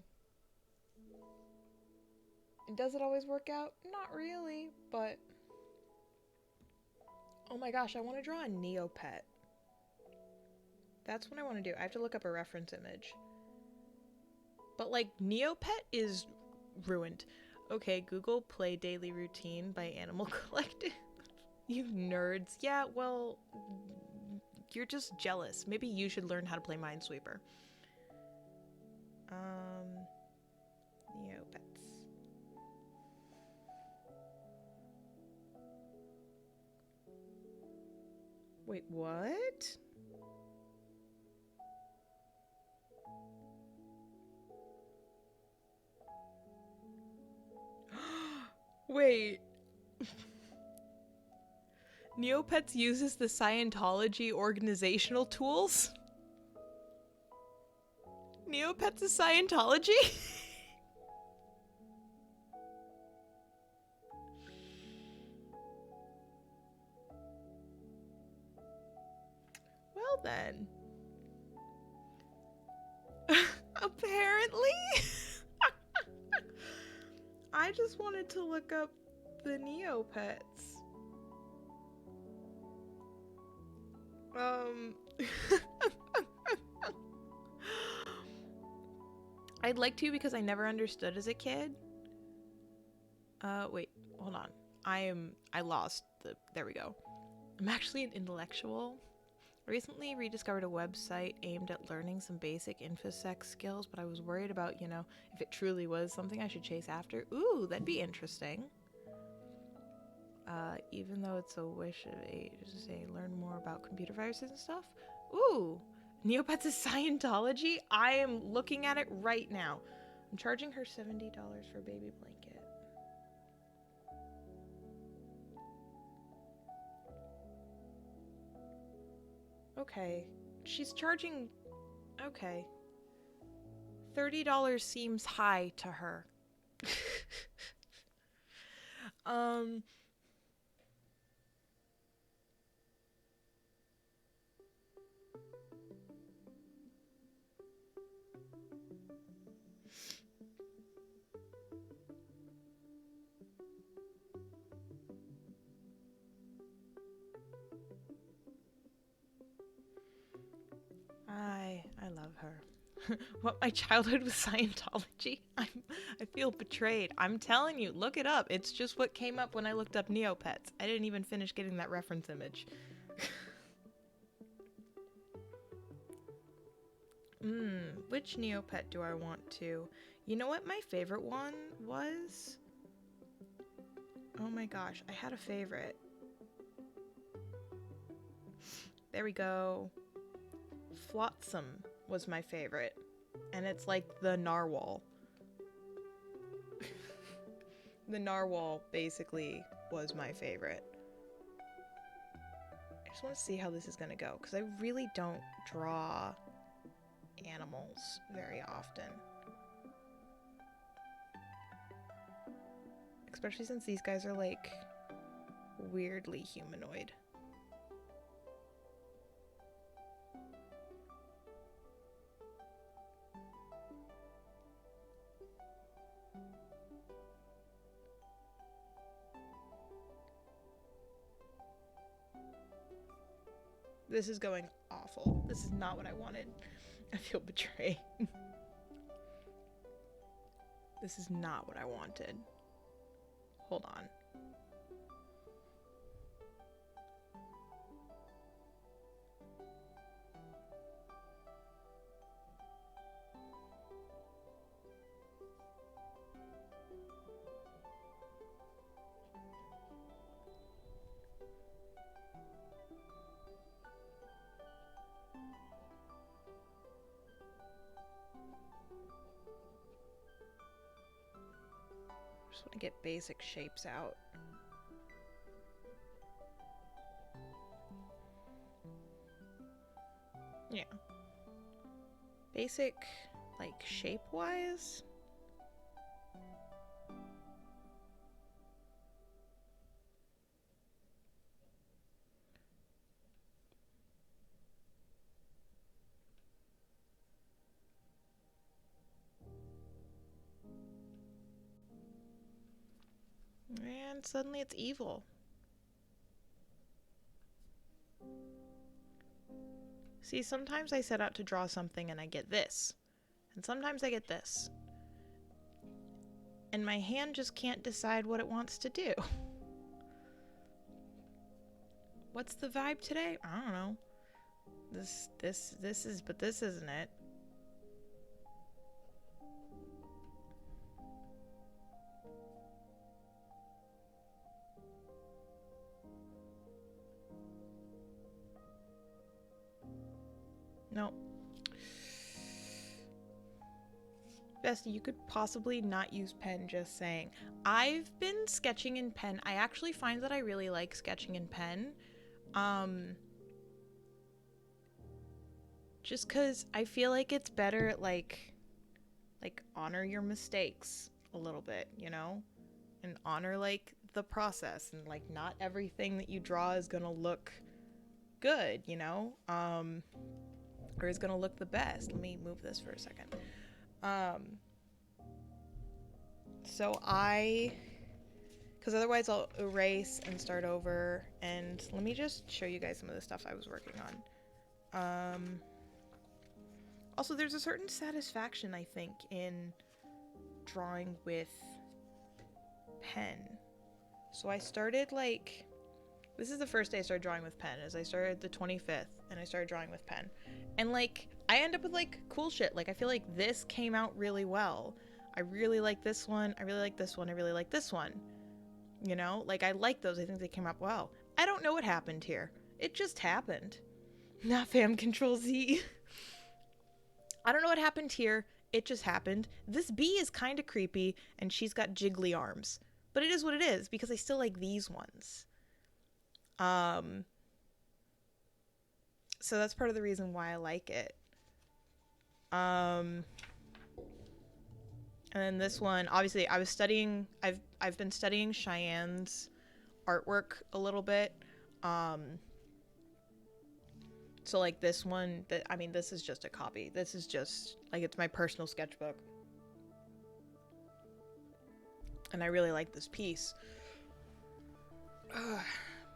Does it always work out? Not really, but oh my gosh, I want to draw a Neopet. That's what I want to do. I have to look up a reference image. But like, Neopet is ruined. Okay, Google play daily routine by Animal Collective. You nerds. Yeah, well, you're just jealous. Maybe you should learn how to play Minesweeper. Neopets. Wait, what? Wait. Neopets uses the Scientology organizational tools? Neopets is Scientology? Well then. Apparently. I just wanted to look up the Neopets. I'd like to because I never understood as a kid. Wait, hold on. I lost there we go. I'm actually an intellectual. Recently rediscovered a website aimed at learning some basic infosec skills, but I was worried about, you know, if it truly was something I should chase after. Ooh, that'd be interesting. Even though it's a wish of age to say learn more about computer viruses and stuff. Ooh, Neopets is Scientology? I am looking at it right now. I'm charging her $70 for a baby blanket. Okay. She's charging... Okay. $30 seems high to her. I love her. What, my childhood was Scientology? I feel betrayed. I'm telling you, look it up. It's just what came up when I looked up Neopets. I didn't even finish getting that reference image. Which Neopet do I want to? You know what my favorite one was? Oh my gosh, I had a favorite. There we go. Flotsam was my favorite. And it's like the narwhal. The narwhal basically was my favorite. I just want to see how this is going to go, because I really don't draw animals very often. Especially since these guys are like weirdly humanoid. This is going awful. This is not what I wanted. I feel betrayed. This is not what I wanted. Hold on. Just want to get basic shapes out. Yeah. Basic, like, shape-wise. And suddenly it's evil. See, sometimes I set out to draw something and I get this. And sometimes I get this. And my hand just can't decide what it wants to do. What's the vibe today? I don't know. This is, but this isn't it. No. Bestie, you could possibly not use pen, just saying. I've been sketching in pen. I actually find that I really like sketching in pen. Just because I feel like it's better at, like, honor your mistakes a little bit, you know? And honor, like, the process. And, like, not everything that you draw is gonna look good, you know? Or is gonna look the best. Let me move this for a second. So because otherwise I'll erase and start over, and let me just show you guys some of the stuff I was working on. Also, there's a certain satisfaction, I think, in drawing with pen. So I started, like, this is the first day I started drawing with pen, as I started the 25th, and I started drawing with pen. And, like, I end up with, like, cool shit. Like, I feel like this came out really well. I really like this one. I really like this one. I really like this one. You know? Like, I like those. I think they came out well. I don't know what happened here. It just happened. Not fam control Z. I don't know what happened here. It just happened. This bee is kind of creepy, and she's got jiggly arms. But it is what it is, because I still like these ones. So that's part of the reason why I like it. And then this one, obviously, I've been studying Cheyenne's artwork a little bit. So, like, this one, this is just a copy. This is just, like, it's my personal sketchbook. And I really like this piece.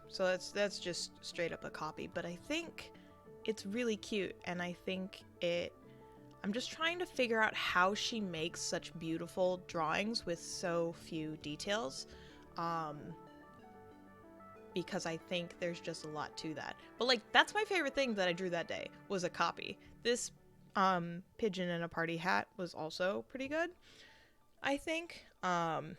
So that's just straight up a copy. But I think it's really cute. And I think I'm just trying to figure out how she makes such beautiful drawings with so few details. Because I think there's just a lot to that. But, like, that's my favorite thing that I drew that day, was a copy. This pigeon in a party hat was also pretty good, I think. And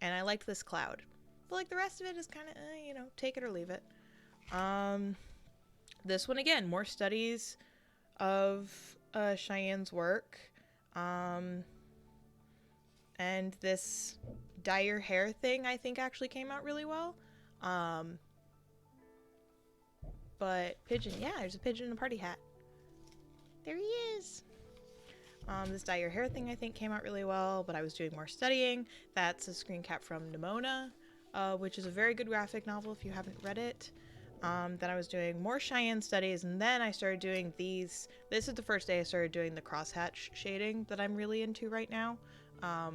I liked this cloud. But, like, the rest of it is kind of, you know, take it or leave it. This one, again, more studies of Cheyenne's work. And this dye your hair thing, I think, actually came out really well. But pigeon, yeah, there's a pigeon in a party hat. There he is. This dye your hair thing, I think, came out really well, but I was doing more studying. That's a screen cap from Nimona, which is a very good graphic novel if you haven't read it. Then I was doing more Cheyenne studies, and then I started doing these. This is the first day I started doing the crosshatch shading that I'm really into right now. So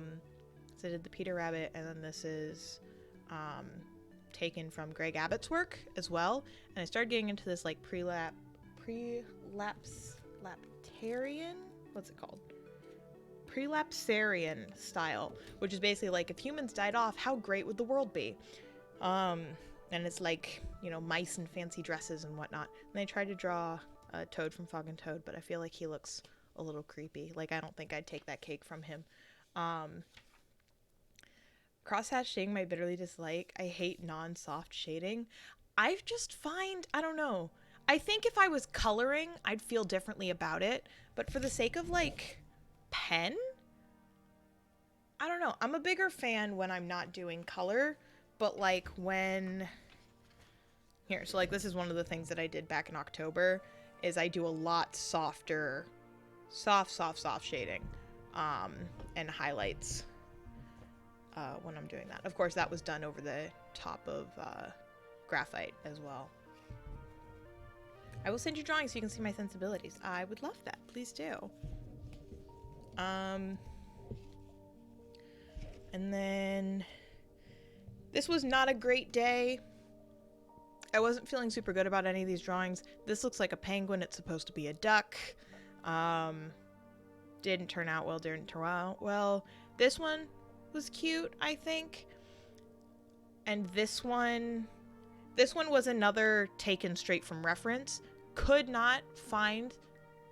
I did the Peter Rabbit, and then this is taken from Greg Abbott's work as well. And I started getting into this like prelapsarian, what's it called? Prelapsarian style, which is basically like if humans died off, how great would the world be? And it's like, you know, mice in fancy dresses and whatnot. And I tried to draw Toad from Fog and Toad, but I feel like he looks a little creepy. Like, I don't think I'd take that cake from him. Crosshatch shading I bitterly dislike. I hate non-soft shading. I just find, I don't know. I think if I was coloring, I'd feel differently about it. But for the sake of, like, pen, I don't know. I'm a bigger fan when I'm not doing color. But, like, when... Here, so, like, this is one of the things that I did back in October, is I do a lot softer, soft shading, and highlights, when I'm doing that. Of course, that was done over the top of, graphite as well. I will send you drawings so you can see my sensibilities. I would love that. Please do. And then... This was not a great day. I wasn't feeling super good about any of these drawings. This looks like a penguin. It's supposed to be a duck. Didn't turn out well. Didn't turn out well. This one was cute, I think. And this one was another taken straight from reference. Could not find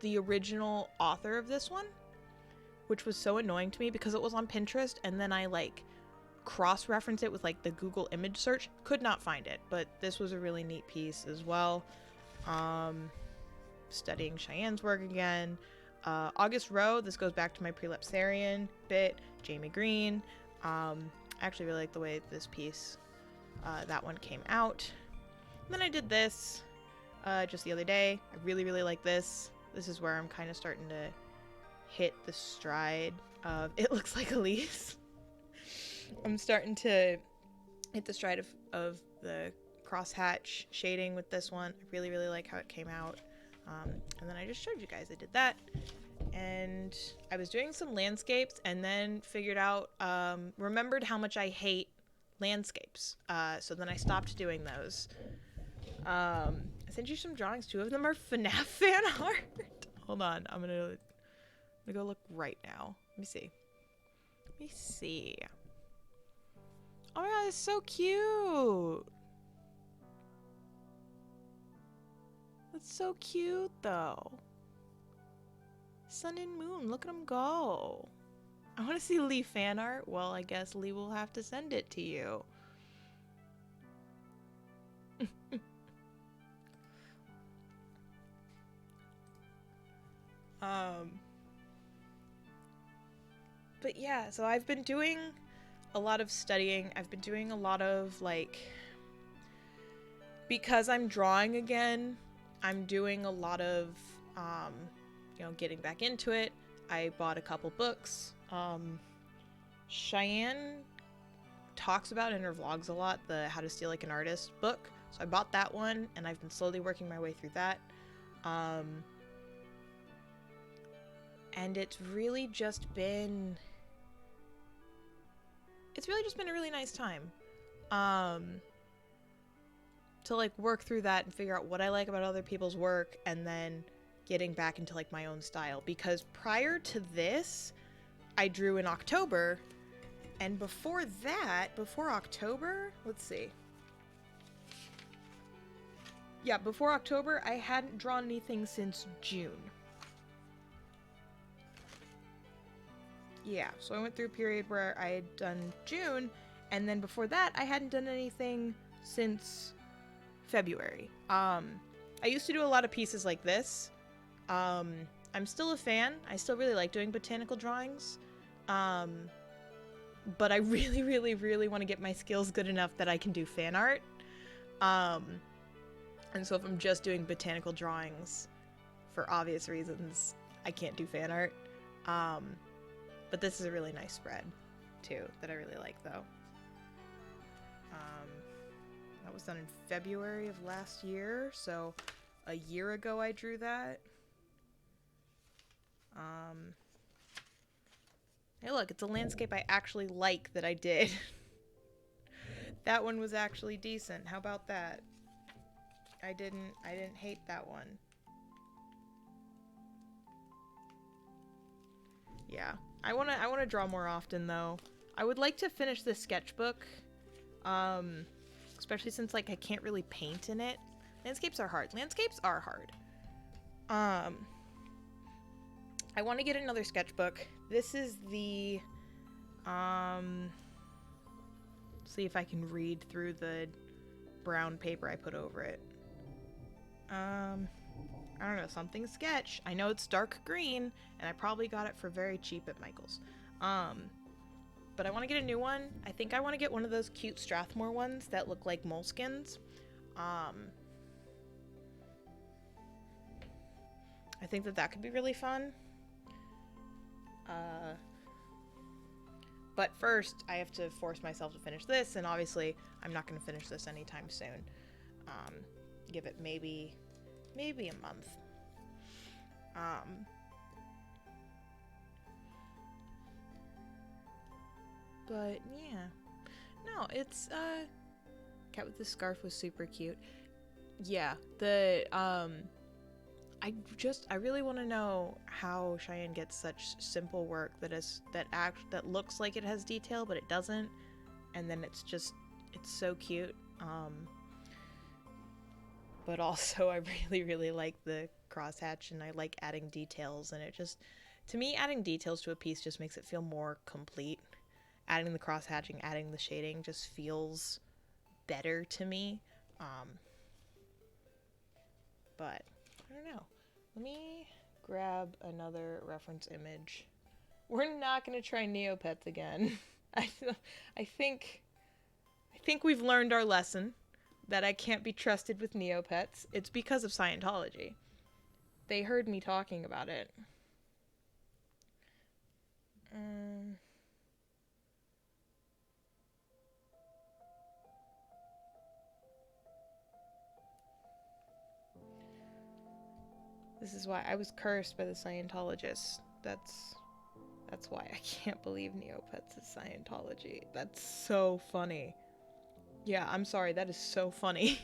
the original author of this one, which was so annoying to me because it was on Pinterest, and then I, like, cross-reference it with like the Google image search. Could not find it, but this was a really neat piece as well. Studying Cheyenne's work again. August Rowe, this goes back to my prelapsarian bit. Jamie Green. I actually really like the way this piece, that one came out. And then I did this just the other day. I really like this. This is where I'm kind of starting to hit the stride of it looks like Elise. I'm starting to hit the stride of the crosshatch shading with this one. I really like how it came out. And then I just showed you guys I did that. And I was doing some landscapes and then figured out, remembered how much I hate landscapes. So then I stopped doing those. I sent you some drawings. 2 of them are FNAF fan art. Hold on. I'm gonna go look right now. Let me see. Oh my god, it's so cute. That's so cute, though. Sun and Moon, look at them go. I want to see Lee fan art. Well, I guess Lee will have to send it to you. But yeah, so I've been doing a lot of studying. I've been doing a lot of, like, because I'm drawing again, I'm doing a lot of, you know, getting back into it. I bought a couple books. Cheyenne talks about in her vlogs a lot the How to Steal Like an Artist book. So I bought that one, and I've been slowly working my way through that. And it's really just been a really nice time. To, like, work through that and figure out what I like about other people's work, and then getting back into, like, my own style. Because prior to this, I drew in October, and before October, let's see. Yeah, before October, I hadn't drawn anything since June. Yeah, so I went through a period where I had done June, and then before that, I hadn't done anything since February. I used to do a lot of pieces like this. I'm still a fan. I still really like doing botanical drawings. But I really want to get my skills good enough that I can do fan art. And so if I'm just doing botanical drawings, for obvious reasons, I can't do fan art. But this is a really nice spread, too, that I really like, though. That was done in February of last year, so a year ago I drew that. Hey, look, it's a landscape I actually like that I did. That one was actually decent. How about that? I didn't hate that one. Yeah. I wanna draw more often though. I would like to finish this sketchbook. Especially since like I can't really paint in it. Landscapes are hard. I want to get another sketchbook. This is the see if I can read through the brown paper I put over it. I don't know, something sketch. I know it's dark green, and I probably got it for very cheap at Michael's. But I want to get a new one. I think I want to get one of those cute Strathmore ones that look like moleskins. I think that could be really fun. But first, I have to force myself to finish this, and obviously, I'm not going to finish this anytime soon. Give it maybe a month. But yeah, no, it's cat with the scarf was super cute. Yeah, I really want to know how Cheyenne gets such simple work that looks like it has detail but it doesn't, and then it's so cute. But also I really like the crosshatch, and I like adding details, and to me, adding details to a piece just makes it feel more complete. Adding the crosshatching, adding the shading just feels better to me. But I don't know. Let me grab another reference image. We're not gonna try Neopets again. I think we've learned our lesson that I can't be trusted with Neopets. It's because of Scientology. They heard me talking about it. This is why I was cursed by the Scientologists. That's why I can't believe Neopets is Scientology. That's so funny. Yeah, I'm sorry, that is so funny.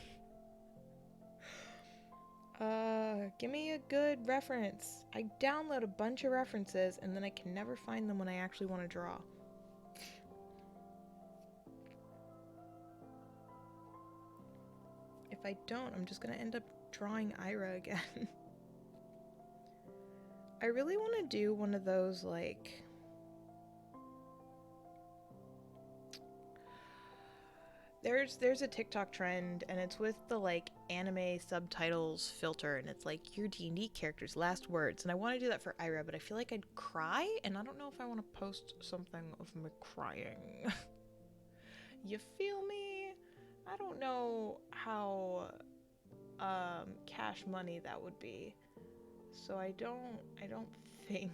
Give me a good reference. I download a bunch of references and then I can never find them when I actually want to draw. If I don't, I'm just gonna end up drawing Ira again. I really want to do one of those, like, there's a TikTok trend, and it's with the, like, anime subtitles filter, and it's like your D&D character's last words, and I want to do that for Ira, but I feel like I'd cry, and I don't know if I want to post something of me crying. You feel me? I don't know how cash money that would be. So I don't think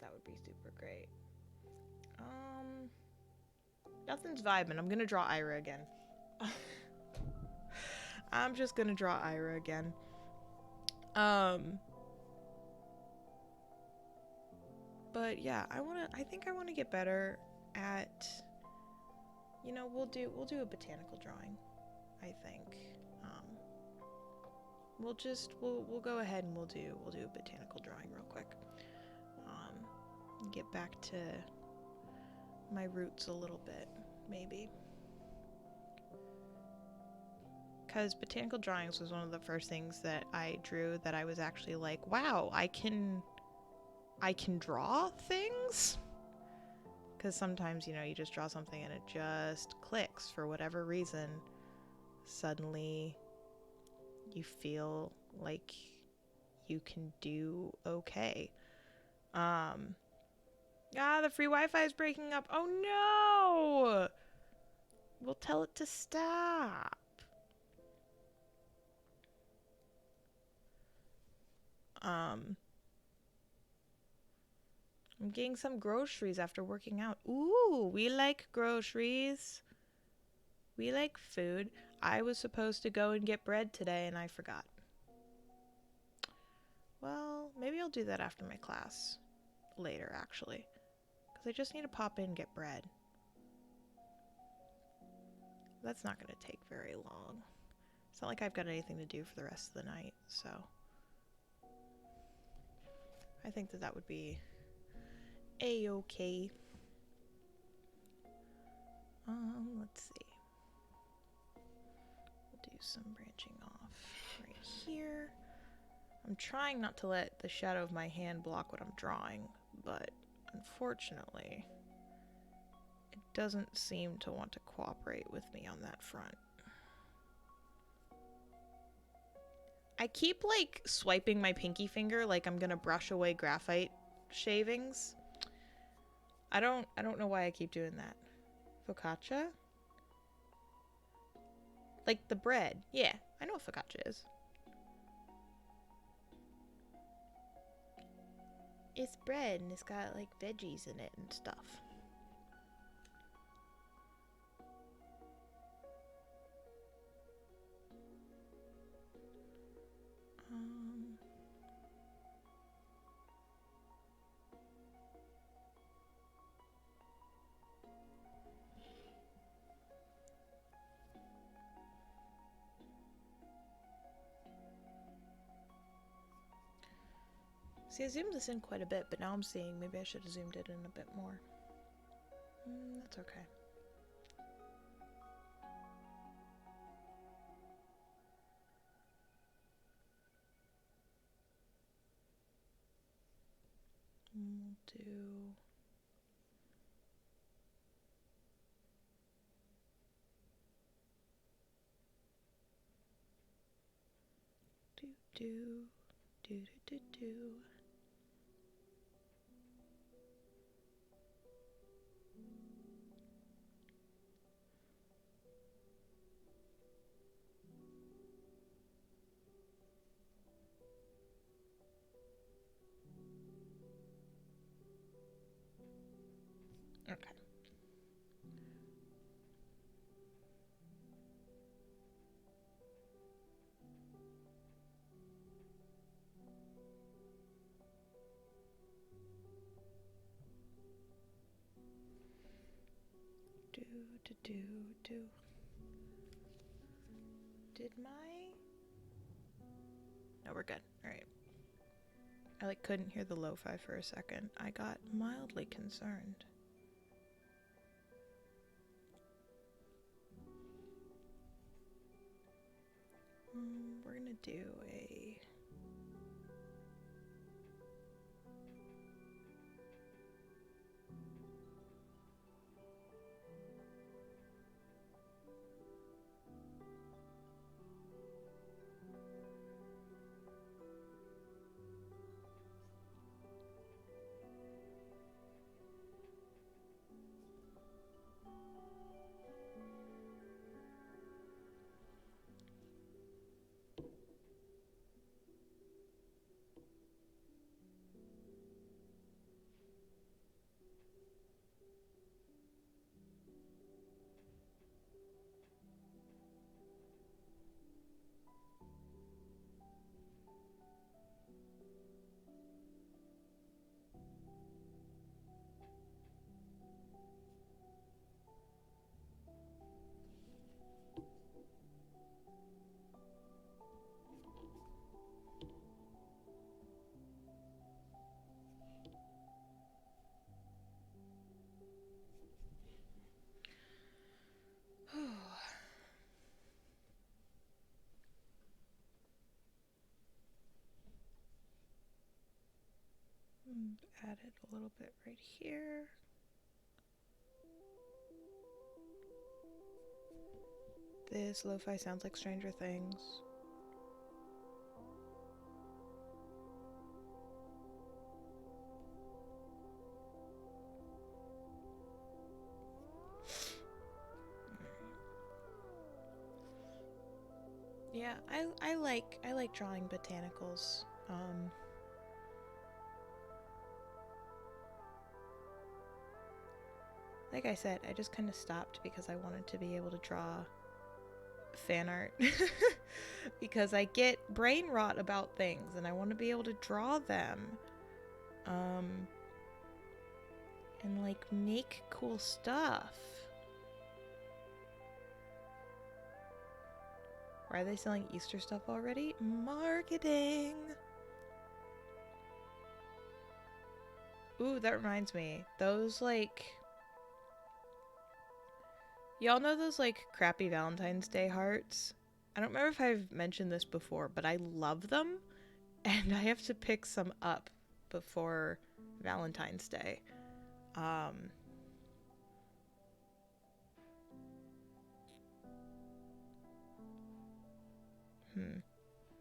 that would be super great. Nothing's vibing. I'm gonna draw Ira again. I'm just gonna draw Ira again. But yeah, I think I wanna get better at, we'll do a botanical drawing, I think. We'll go ahead and we'll do a botanical drawing real quick. Get back to my roots a little bit, maybe. Because botanical drawings was one of the first things that I drew that I was actually like, wow, I can draw things? Because sometimes, you just draw something and it just clicks for whatever reason. Suddenly you feel like you can do okay. The free Wi-Fi is breaking up. Oh no! We'll tell it to stop. I'm getting some groceries after working out. Ooh, we like groceries. We like food. I was supposed to go and get bread today and I forgot. Well, maybe I'll do that after my class. Later, actually. Because I just need to pop in and get bread. That's not going to take very long. It's not like I've got anything to do for the rest of the night, so I think that would be a-okay. Let's see. We'll do some branching off right here. I'm trying not to let the shadow of my hand block what I'm drawing, but unfortunately, it doesn't seem to want to cooperate with me on that front. I keep, like, swiping my pinky finger like I'm gonna brush away graphite shavings. I don't know why I keep doing that. Focaccia? Like the bread. Yeah, I know what focaccia is. It's bread and it's got like veggies in it and stuff. See, I zoomed this in quite a bit, but now I'm seeing maybe I should have zoomed it in a bit more. That's okay. We'll do. Okay. Do. Did my... No, we're good. Alright. I like couldn't hear the lo-fi for a second. I got mildly concerned. We're gonna do a... Add it a little bit right here. This lo-fi sounds like Stranger Things. Yeah, I like drawing botanicals. Like I said, I just kind of stopped because I wanted to be able to draw fan art. Because I get brain rot about things and I want to be able to draw them. And like make cool stuff. Why are they selling Easter stuff already? Marketing! Ooh, that reminds me. Those, like... Y'all know those, like, crappy Valentine's Day hearts? I don't remember if I've mentioned this before, but I love them. And I have to pick some up before Valentine's Day.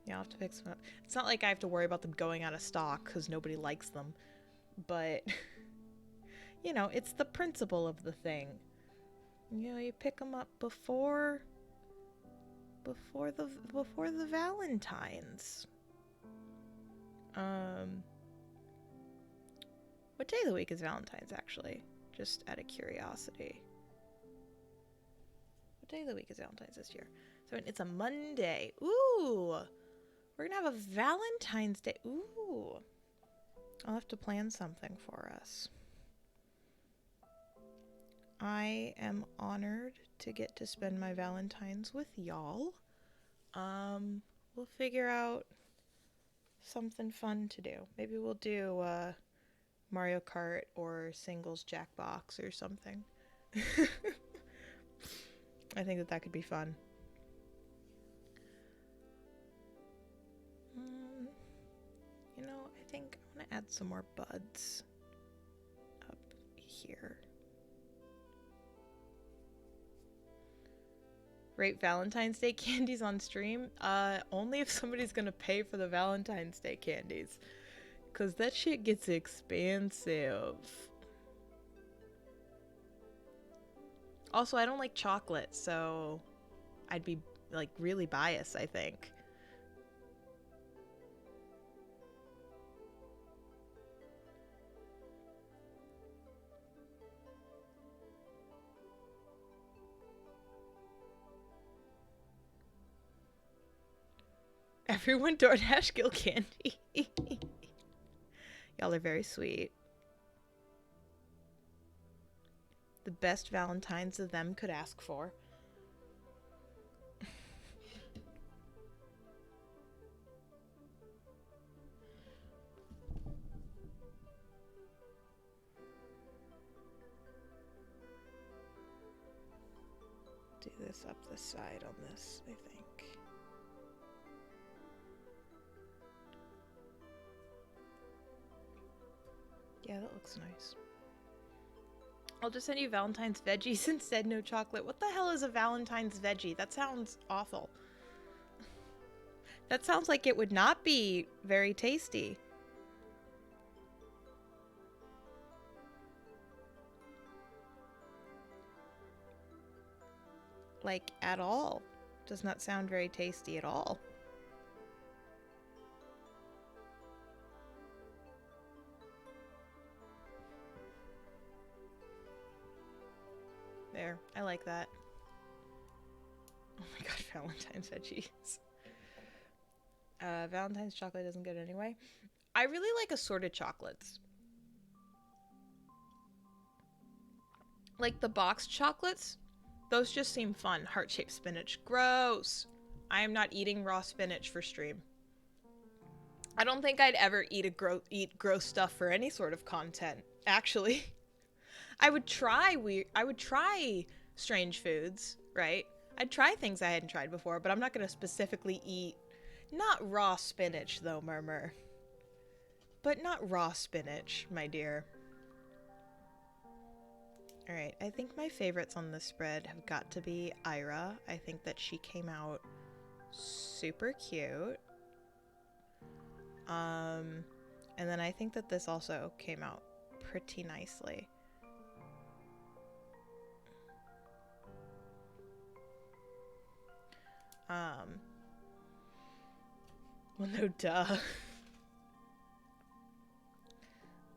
Yeah, I'll have to pick some up. It's not like I have to worry about them going out of stock because nobody likes them. But, you know, it's the principle of the thing. You know, you pick them up before the Valentines. What day of the week is Valentine's, actually? Just out of curiosity. What day of the week is Valentine's this year? So it's a Monday. Ooh! We're gonna have a Valentine's Day. Ooh! I'll have to plan something for us. I am honored to get to spend my Valentine's with y'all. We'll figure out something fun to do. Maybe we'll do Mario Kart or singles Jackbox or something. I think that could be fun. You know, I think I want to add some more buds up here. Rate Valentine's Day candies on stream? Only if somebody's gonna pay for the Valentine's Day candies. Cause that shit gets expensive. Also, I don't like chocolate, so I'd be, like, really biased, I think. Everyone DoorDash Gill candy. Y'all are very sweet. The best Valentine's of them could ask for. Do this up the side on this, I think. Yeah, that looks nice. I'll just send you Valentine's veggies instead, no chocolate. What the hell is a Valentine's veggie? That sounds awful. That sounds like it would not be very tasty. Like, at all. Does not sound very tasty at all. There, I like that. Oh my god, Valentine's veggies. Valentine's chocolate doesn't get it anyway. I really like assorted chocolates. Like the boxed chocolates, those just seem fun. Heart-shaped spinach, gross. I am not eating raw spinach for stream. I don't think I'd ever eat gross stuff for any sort of content, actually. I would try strange foods, right? I'd try things I hadn't tried before, but I'm not gonna specifically eat, not raw spinach though, Murmur. But not raw spinach, my dear. Alright, I think my favorites on this spread have got to be Ira. I think that she came out super cute. And then I think that this also came out pretty nicely. Well, no, duh.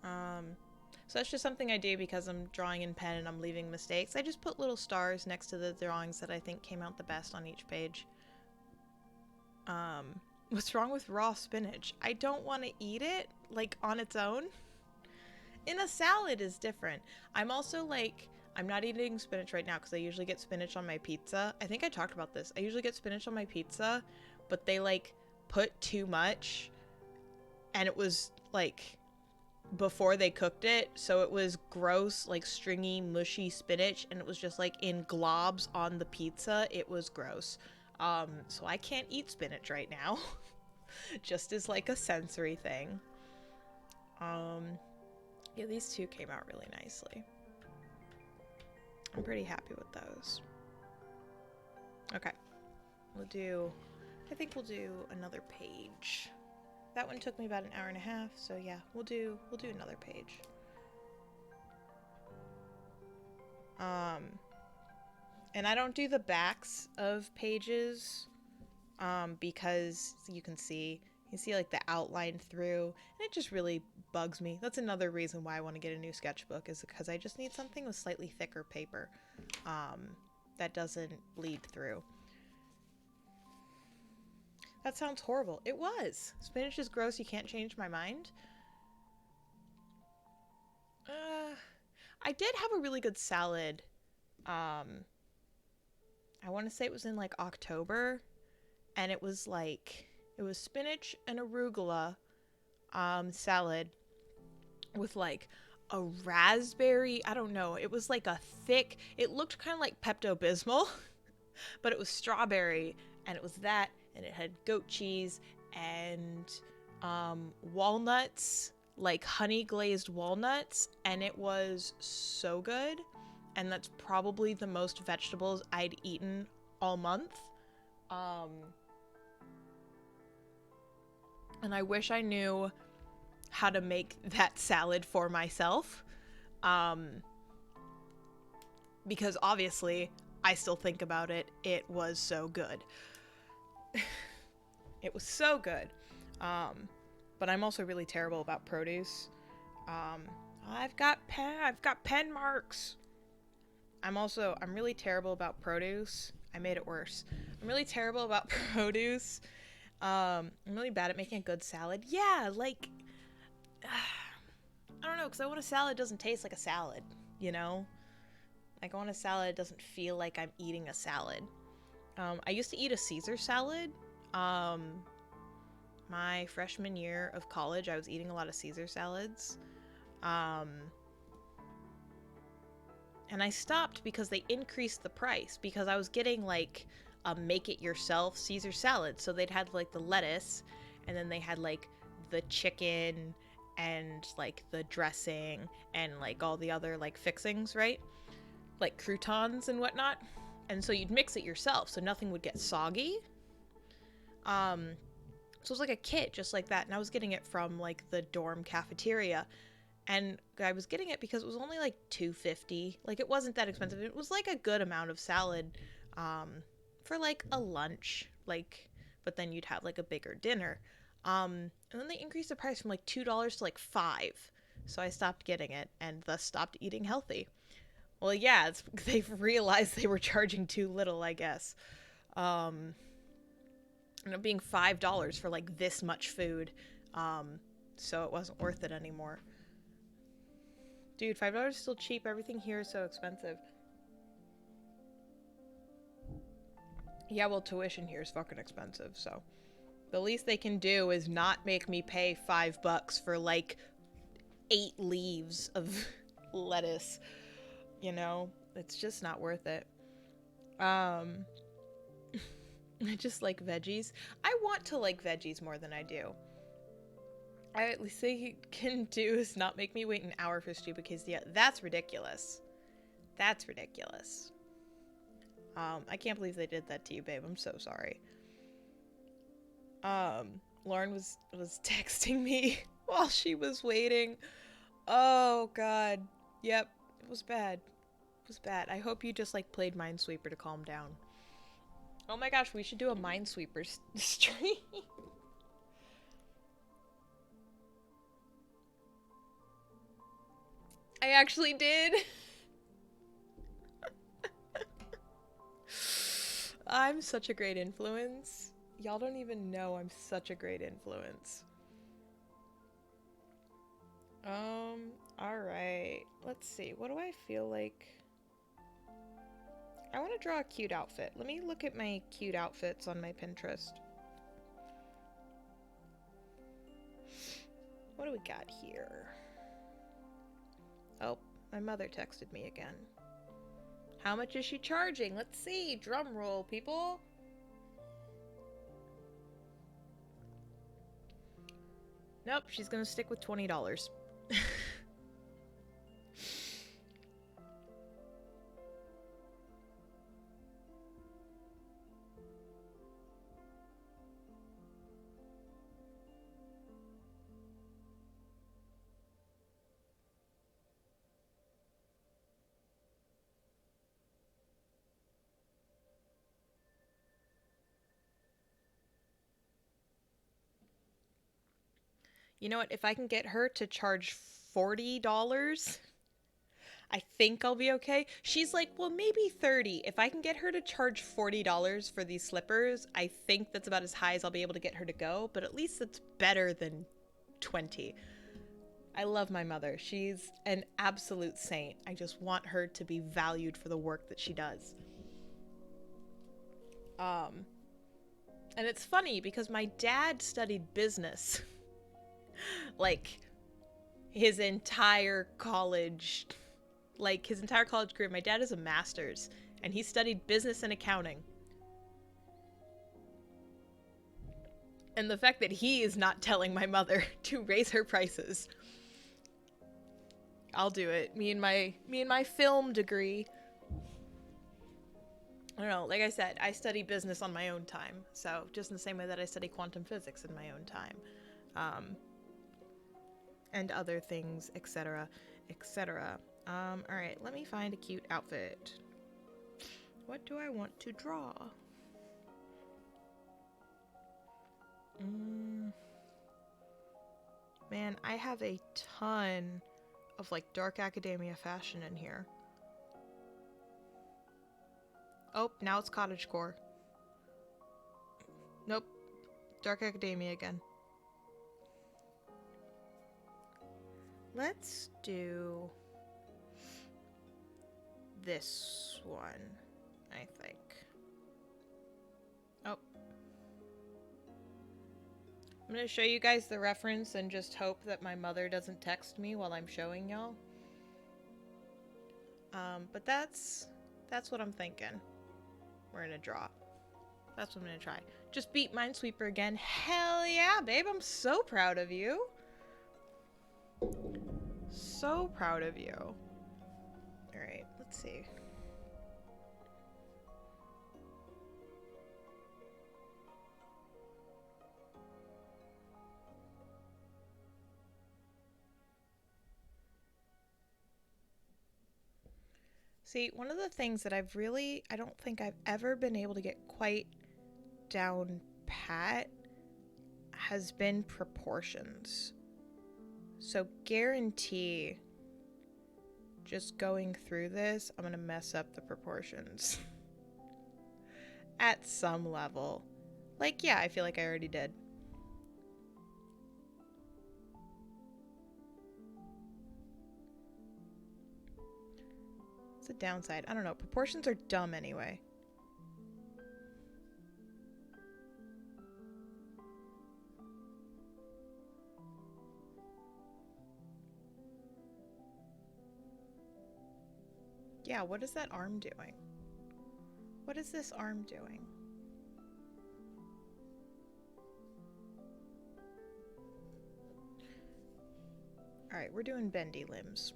So that's just something I do because I'm drawing in pen and I'm leaving mistakes. I just put little stars next to the drawings that I think came out the best on each page. What's wrong with raw spinach? I don't want to eat it, like, on its own. In a salad is different. I'm also, like, I'm not eating spinach right now because I usually get spinach on my pizza. I think I talked about this. I usually get spinach on my pizza, but they like put too much, and it was like before they cooked it, so it was gross, like stringy, mushy spinach, and it was just like in globs on the pizza. It was gross. So I can't eat spinach right now. Just as like a sensory thing. Yeah, these two came out really nicely. I'm pretty happy with those. Okay. I think we'll do another page. That one took me about an hour and a half, so yeah, we'll do another page. And I don't do the backs of pages, because you can see like the outline through, and it just really bugs me. That's another reason why I want to get a new sketchbook, is because I just need something with slightly thicker paper, that doesn't bleed through. That sounds horrible. It was. Spinach is gross. You can't change my mind. I did have a really good salad. I want to say it was in like October, and it was spinach and arugula salad with like a raspberry, I don't know, it was like a thick, it looked kind of like Pepto-Bismol, but it was strawberry, and it was that, and it had goat cheese and walnuts, like honey glazed walnuts, and it was so good. And that's probably the most vegetables I'd eaten all month. And I wish I knew how to make that salad for myself. Because obviously I still think about it. It was so good. It was so good. But I'm also really terrible about produce. I've got pen marks. I'm really terrible about produce. I made it worse. I'm really terrible about produce. I'm really bad at making a good salad. Yeah, like, I don't know, because I want a salad that doesn't taste like a salad, you know? Like, I want a salad that doesn't feel like I'm eating a salad. I used to eat a Caesar salad. My freshman year of college, I was eating a lot of Caesar salads. And I stopped because they increased the price, because I was getting like a make-it-yourself Caesar salad. So they'd had like the lettuce, and then they had like the chicken and like the dressing and like all the other like fixings, right? Like croutons and whatnot. And so you'd mix it yourself so nothing would get soggy. So it was like a kit just like that. And I was getting it from like the dorm cafeteria. And I was getting it because it was only like $2.50. Like, it wasn't that expensive. It was like a good amount of salad for like a lunch. Like, but then you'd have like a bigger dinner. And then they increased the price from like $2 to like $5. So I stopped getting it and thus stopped eating healthy. Well, yeah, they've realized they were charging too little, I guess. And it being $5 for like this much food. So it wasn't worth it anymore. Dude, $5 is still cheap. Everything here is so expensive. Yeah, well, tuition here is fucking expensive, so the least they can do is not make me pay $5 for like 8 leaves of lettuce. You know, it's just not worth it. I just like veggies. I want to like veggies more than I do. At least they can do is not make me wait an hour for stupid quesadilla. That's ridiculous. That's ridiculous. I can't believe they did that to you, babe. I'm so sorry. Lauren was texting me while she was waiting. Oh god. Yep, it was bad. It was bad. I hope you just like played Minesweeper to calm down. Oh my gosh, we should do a Minesweeper stream. I actually did. I'm such a great influence. Y'all don't even know I'm such a great influence. Alright. Let's see. What do I feel like? I want to draw a cute outfit. Let me look at my cute outfits on my Pinterest. What do we got here? Oh, my mother texted me again. How much is she charging? Let's see. Drum roll, people. Nope, she's gonna stick with $20. You know what? If I can get her to charge $40, I think I'll be okay. She's like, well, maybe 30. If I can get her to charge $40 for these slippers, I think that's about as high as I'll be able to get her to go, but at least it's better than 20. I love my mother. She's an absolute saint. I just want her to be valued for the work that she does. And it's funny because my dad studied business. Like his entire college career. My dad is a master's and he studied business and accounting. And the fact that he is not telling my mother to raise her prices. I'll do it. Me and my film degree. I don't know, like I said, I study business on my own time. So just in the same way that I study quantum physics in my own time. And other things, etc., etc. Alright, let me find a cute outfit. What do I want to draw? Man, I have a ton of, like, dark academia fashion in here. Oh, now it's cottagecore. Nope. Dark academia again. Let's do this one, I think. Oh. I'm gonna show you guys the reference and just hope that my mother doesn't text me while I'm showing y'all. But that's what I'm thinking. We're gonna draw. That's what I'm gonna try. Just beat Minesweeper again. Hell yeah, babe. I'm so proud of you. So proud of you. Alright, let's see. See, one of the things that I don't think I've ever been able to get quite down pat has been proportions. So guarantee just going through this, I'm gonna mess up the proportions. At some level. Like, yeah, I feel like I already did. It's a downside. I don't know. Proportions are dumb anyway. Yeah, what is that arm doing? What is this arm doing? Alright, we're doing bendy limbs.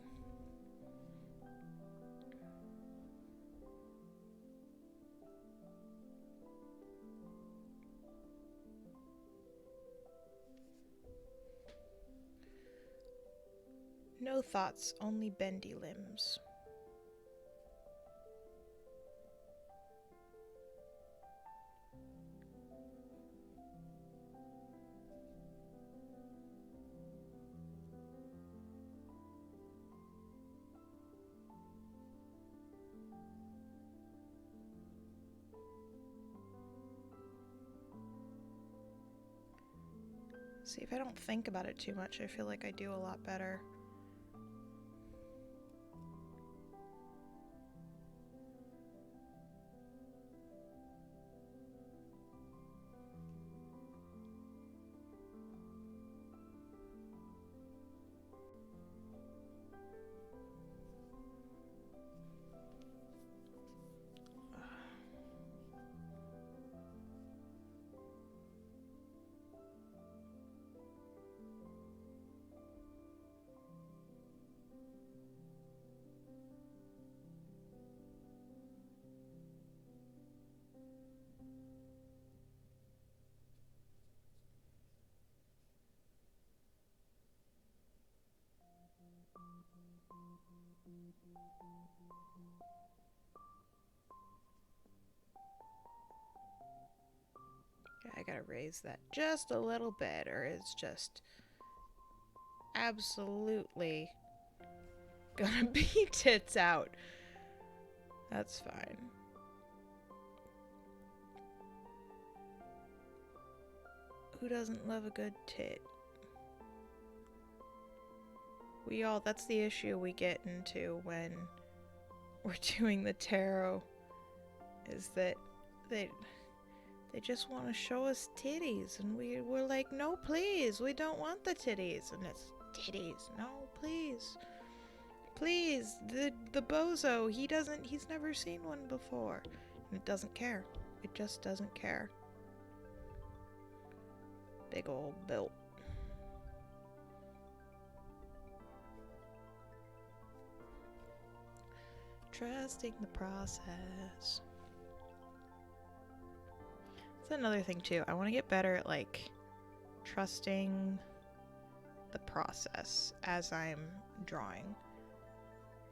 No thoughts, only bendy limbs. See, if I don't think about it too much, I feel like I do a lot better. I gotta raise that just a little bit, or it's just absolutely gonna be tits out. That's fine. Who doesn't love a good tit? That's the issue we get into when we're doing the tarot, is that they just want to show us titties, and we're like, no, please, we don't want the titties. And it's titties, no, please, please. The bozo, he's never seen one before, and it doesn't care. It just doesn't care. Big old built. Trusting the process. That's another thing too. I want to get better at like trusting the process as I'm drawing.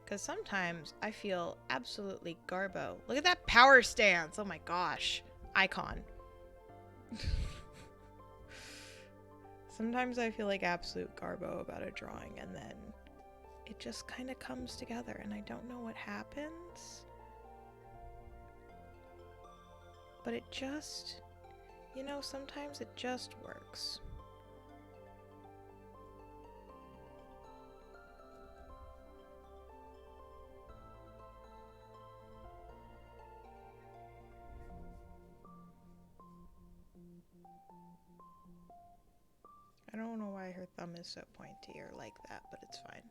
Because sometimes I feel absolutely garbo. Look at that power stance. Oh my gosh. Icon. Sometimes I feel like absolute garbo about a drawing, and then it just kind of comes together and I don't know what happens. But it just, sometimes it just works. I don't know why her thumb is so pointy or like that, but it's fine.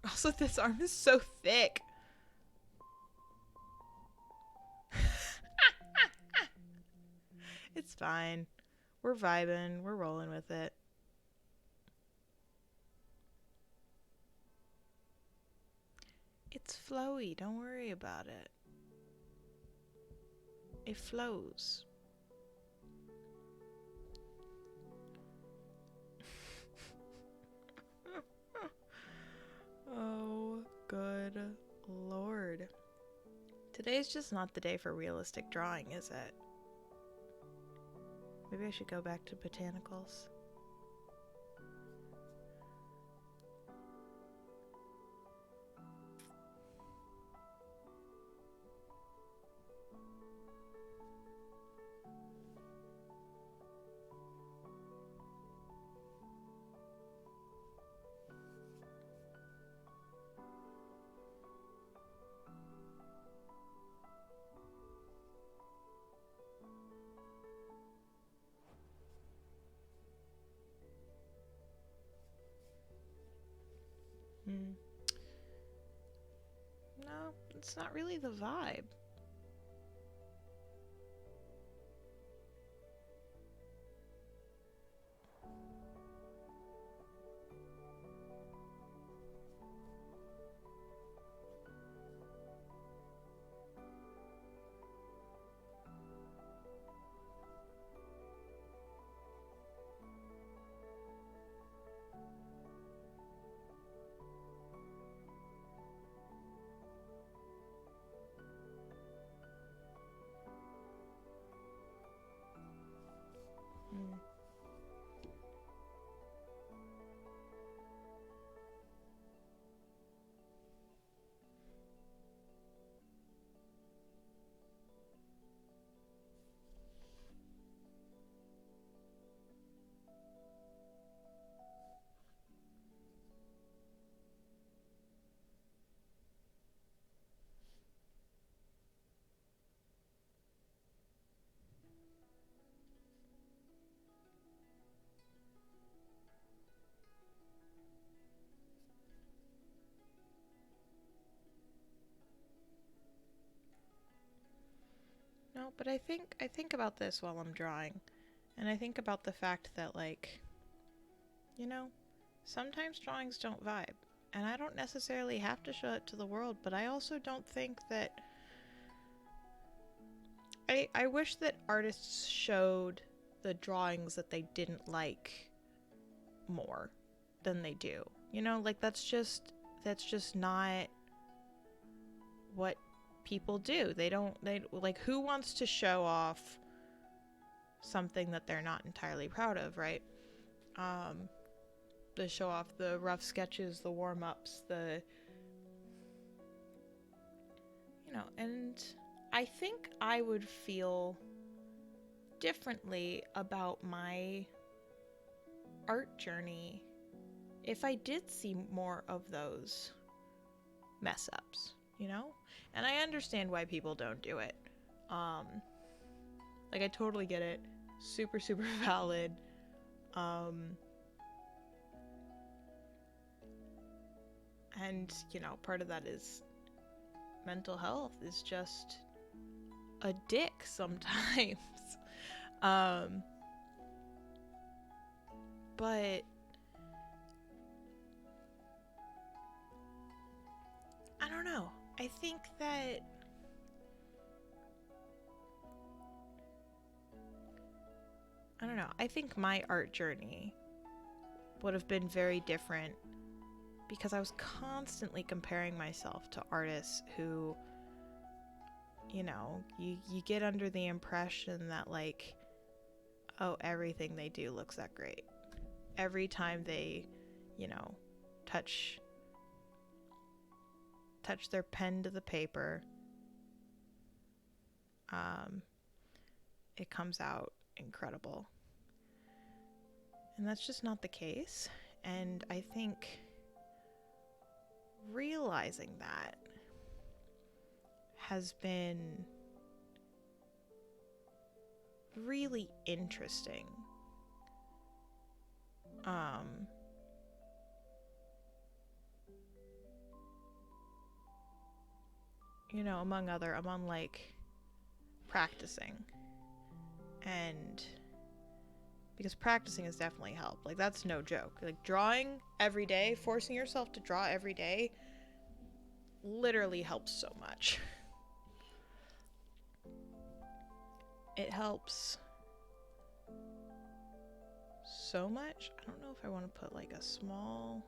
Also, this arm is so thick. It's fine. We're vibing. We're rolling with it. It's flowy. Don't worry about it. It flows. Oh, good Lord. Today's just not the day for realistic drawing, is it? Maybe I should go back to botanicals. No, it's not really the vibe. No, but I think about this while I'm drawing. And I think about the fact that, like, sometimes drawings don't vibe. And I don't necessarily have to show it to the world, but I also don't think that... I wish that artists showed the drawings that they didn't like more than they do. Like, that's just that's just not what people do. They like, who wants to show off something that they're not entirely proud of, right? To show off the rough sketches, the warm-ups, and I think I would feel differently about my art journey if I did see more of those mess ups, And I understand why people don't do it. Like, I totally get it. Super, super valid. And, part of that is mental health is just a dick sometimes. But I don't know. I think that I think my art journey would have been very different because I was constantly comparing myself to artists who, you get under the impression that, like, oh, everything they do looks that great. Every time they, touch their pen to the paper, it comes out incredible. And that's just not the case. And I think realizing that has been really interesting. Among like practicing, and because practicing has definitely helped. Like, that's no joke. Like, drawing every day, forcing yourself to draw every day literally helps so much. It helps so much. I don't know if I want to put like a small...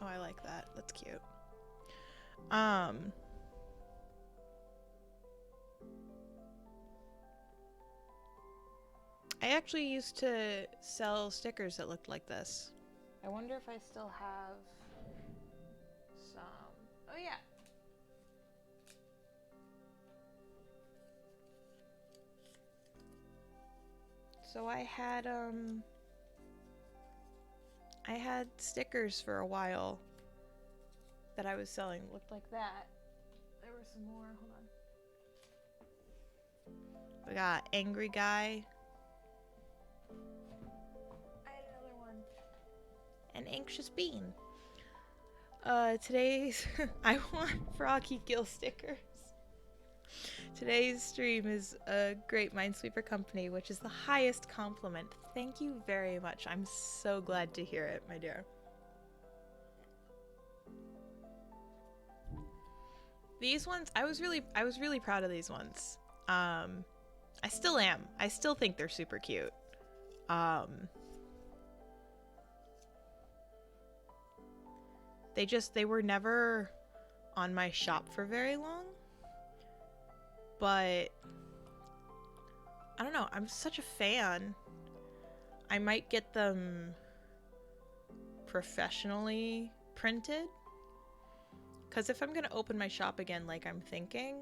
Oh, I like that. That's cute. I actually used to sell stickers that looked like this. I wonder if I still have some. Oh, yeah. So I had stickers for a while that I was selling. Looked like that. There were some more. Hold on. We got Angry Guy. I had another one. An Anxious Bean. Today's... I want Froggy Gill stickers. Today's stream is a great Minesweeper company, which is the highest compliment. Thank you very much. I'm so glad to hear it, my dear. These ones, I was really proud of these ones. I still am. I still think they're super cute. They were never on my shop for very long. But I don't know, I'm such a fan. I might get them professionally printed. Because if I'm going to open my shop again like I'm thinking,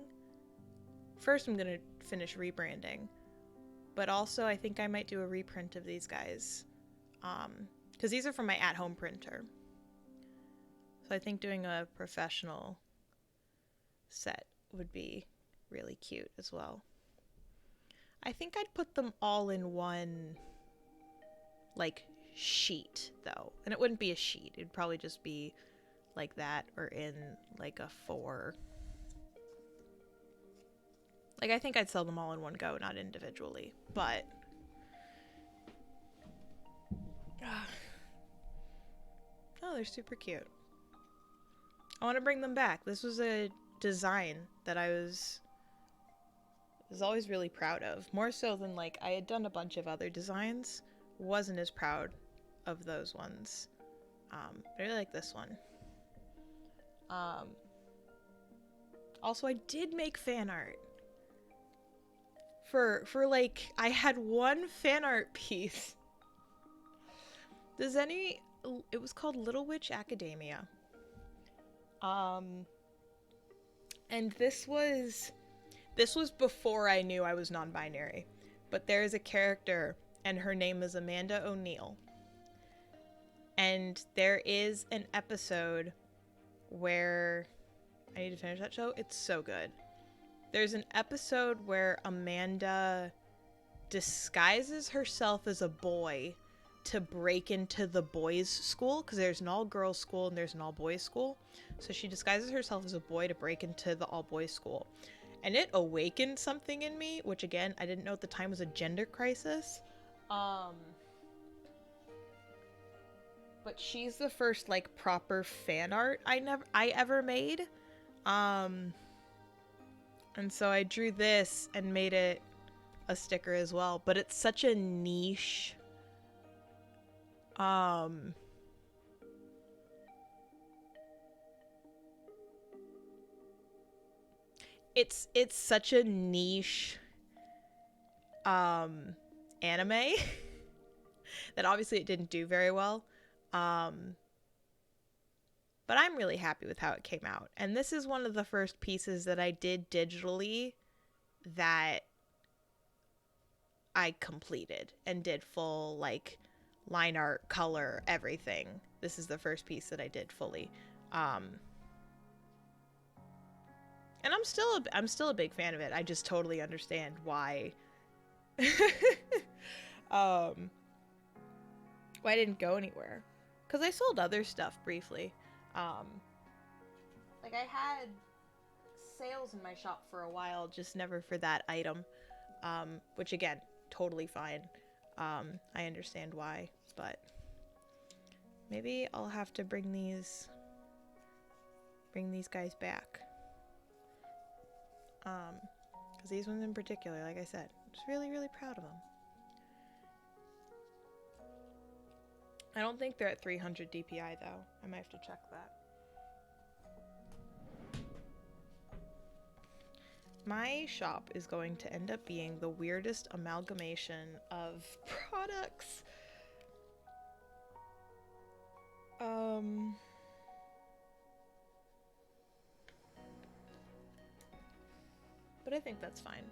first I'm going to finish rebranding. But also I think I might do a reprint of these guys. Because these are from my at-home printer. So I think doing a professional set would be really cute as well. I think I'd put them all in one, like, sheet, though. And it wouldn't be a sheet. It'd probably just be like that, or in, like, a 4. Like, I think I'd sell them all in one go, not individually. But... oh, they're super cute. I want to bring them back. This was a design that I was was always really proud of. More so than, like, I had done a bunch of other designs. Wasn't as proud of those ones. I really like this one. Also, I did make fan art. For like, I had one fan art piece. It was called Little Witch Academia. And this was before I knew I was non-binary. But there is a character, and her name is Amanda O'Neill. And there is an episode where I need to finish that show. It's so good. There's an episode where Amanda disguises herself as a boy to break into the boys' school, because there's an all-girls school and there's an all-boys school. So she disguises herself as a boy to break into the all-boys school. And it awakened something in me, which again, I didn't know at the time was a gender crisis. But she's the first, like, proper fan art I ever made. And so I drew this and made it a sticker as well. But it's such a niche. It's such a niche anime that obviously it didn't do very well. But I'm really happy with how it came out. And this is one of the first pieces that I did digitally that I completed and did full, like, line art, color, everything. This is the first piece that I did fully. And I'm still a big fan of it. I just totally understand why why I didn't go anywhere. Because I sold other stuff briefly. Like, I had sales in my shop for a while, just never for that item. Which, again, totally fine. I understand why, but maybe I'll have to bring these guys back. Because these ones in particular, like I said, I'm just really, really proud of them. I don't think they're at 300 DPI, though. I might have to check that. My shop is going to end up being the weirdest amalgamation of products. But I think that's fine.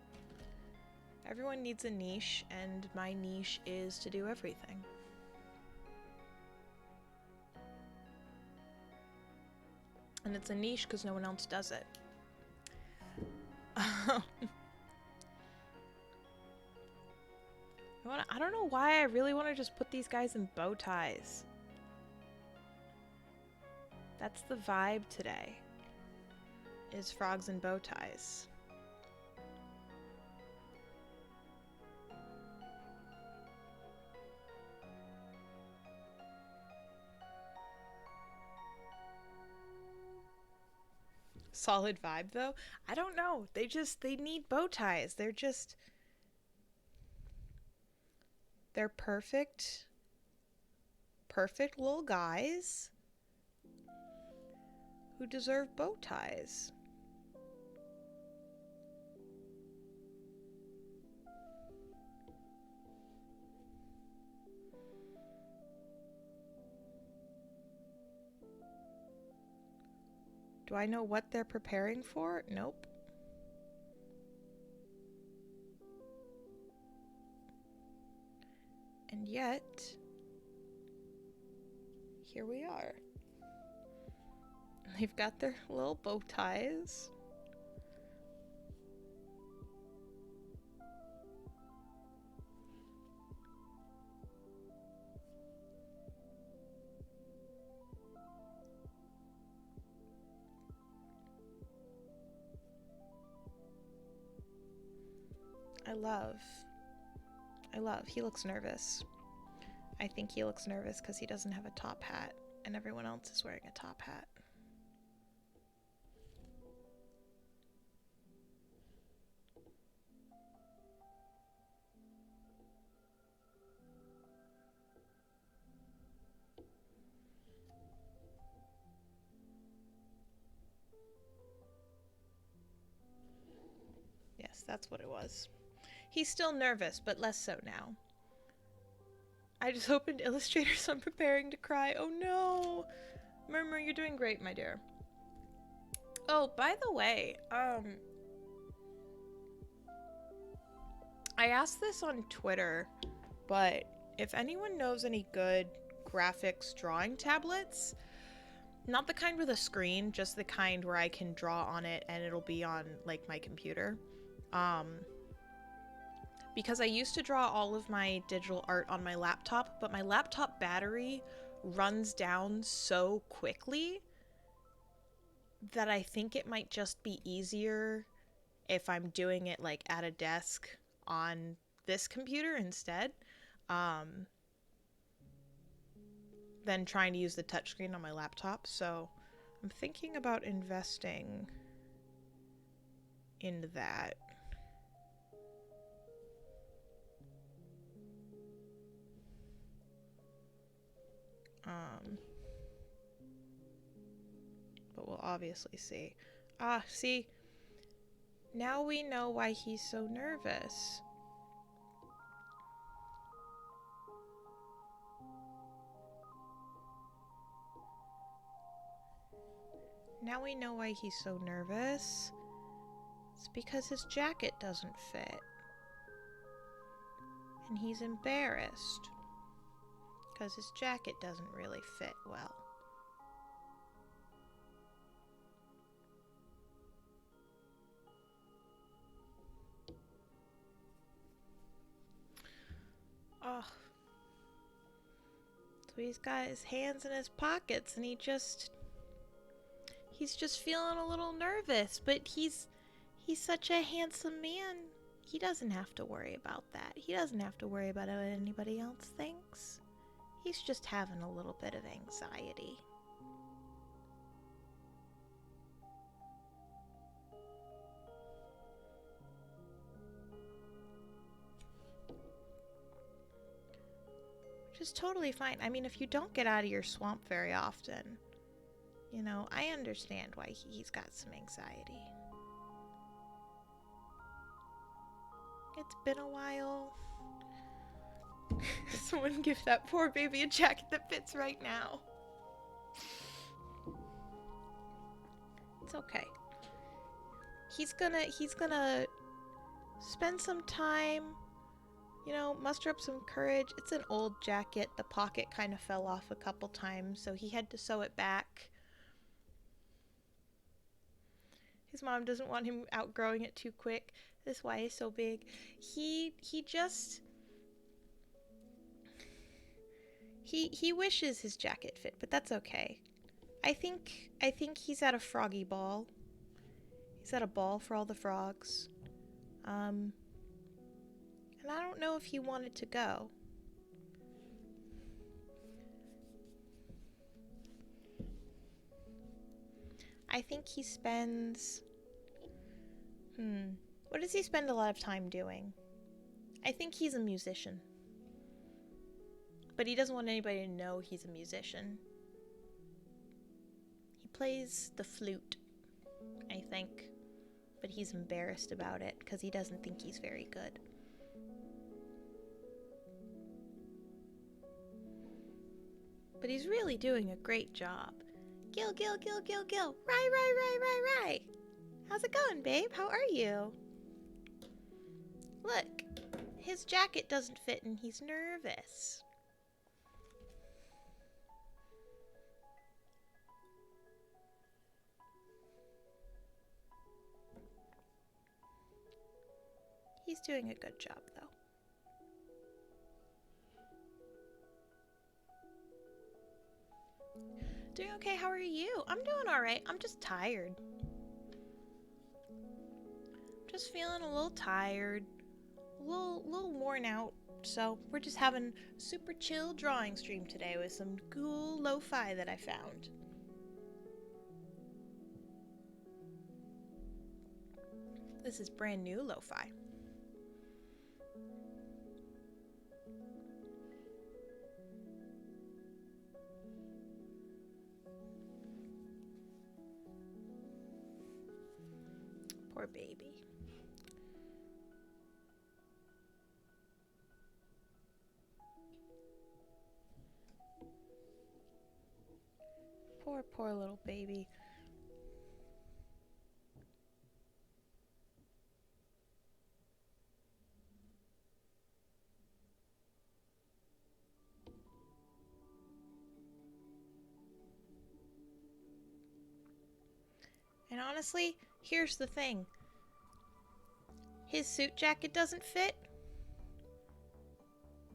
Everyone needs a niche, and my niche is to do everything. And it's a niche because no one else does it. I don't know why I really want to just put these guys in bow ties. That's the vibe today. Is frogs and bow ties. Solid vibe, though. I don't know. They need bow ties. They're perfect little guys who deserve bow ties. Do I know what they're preparing for? Nope. And yet, here we are. They've got their little bow ties. I love. He looks nervous. I think he looks nervous because he doesn't have a top hat and everyone else is wearing a top hat. That's what it was. He's still nervous, but less so now. I just opened Illustrator, so I'm preparing to cry. Oh no! Murmur, you're doing great, my dear. Oh, by the way, I asked this on Twitter, but if anyone knows any good graphics drawing tablets, not the kind with a screen, just the kind where I can draw on it and it'll be on, like, my computer. Because I used to draw all of my digital art on my laptop, but my laptop battery runs down so quickly that I think it might just be easier if I'm doing it, like, at a desk on this computer instead, than trying to use the touchscreen on my laptop. So I'm thinking about investing in that. But we'll obviously see. See, now we know why he's so nervous. Now we know why he's so nervous. It's because his jacket doesn't fit. And he's embarrassed because his jacket doesn't really fit well. Oh. So he's got his hands in his pockets and he's just feeling a little nervous, but he's such a handsome man. He doesn't have to worry about that. He doesn't have to worry about what anybody else thinks. He's just having a little bit of anxiety. Which is totally fine. I mean, if you don't get out of your swamp very often, you know, I understand why he's got some anxiety. It's been a while. Someone give that poor baby a jacket that fits right now. It's okay. He's gonna spend some time, you know, muster up some courage. It's an old jacket. The pocket kind of fell off a couple times, so he had to sew it back. His mom doesn't want him outgrowing it too quick. That's why he's so big. He wishes his jacket fit, but that's okay. I think he's at a froggy ball. He's at a ball for all the frogs. And I don't know if he wanted to go. I think he spends... What does he spend a lot of time doing? I think he's a musician. But he doesn't want anybody to know he's a musician. He plays the flute, I think. But he's embarrassed about it because he doesn't think he's very good. But he's really doing a great job. Gil, Gil, Gil, Gil, Gil. Right. How's it going, babe? How are you? Look, his jacket doesn't fit and he's nervous. He's doing a good job, though. Doing okay, how are you? I'm doing alright. I'm just tired. Just feeling a little tired. A little worn out. So we're just having a super chill drawing stream today with some cool lo-fi that I found. This is brand new lo-fi. Poor baby. Poor little baby. And honestly, here's the thing. His suit jacket doesn't fit,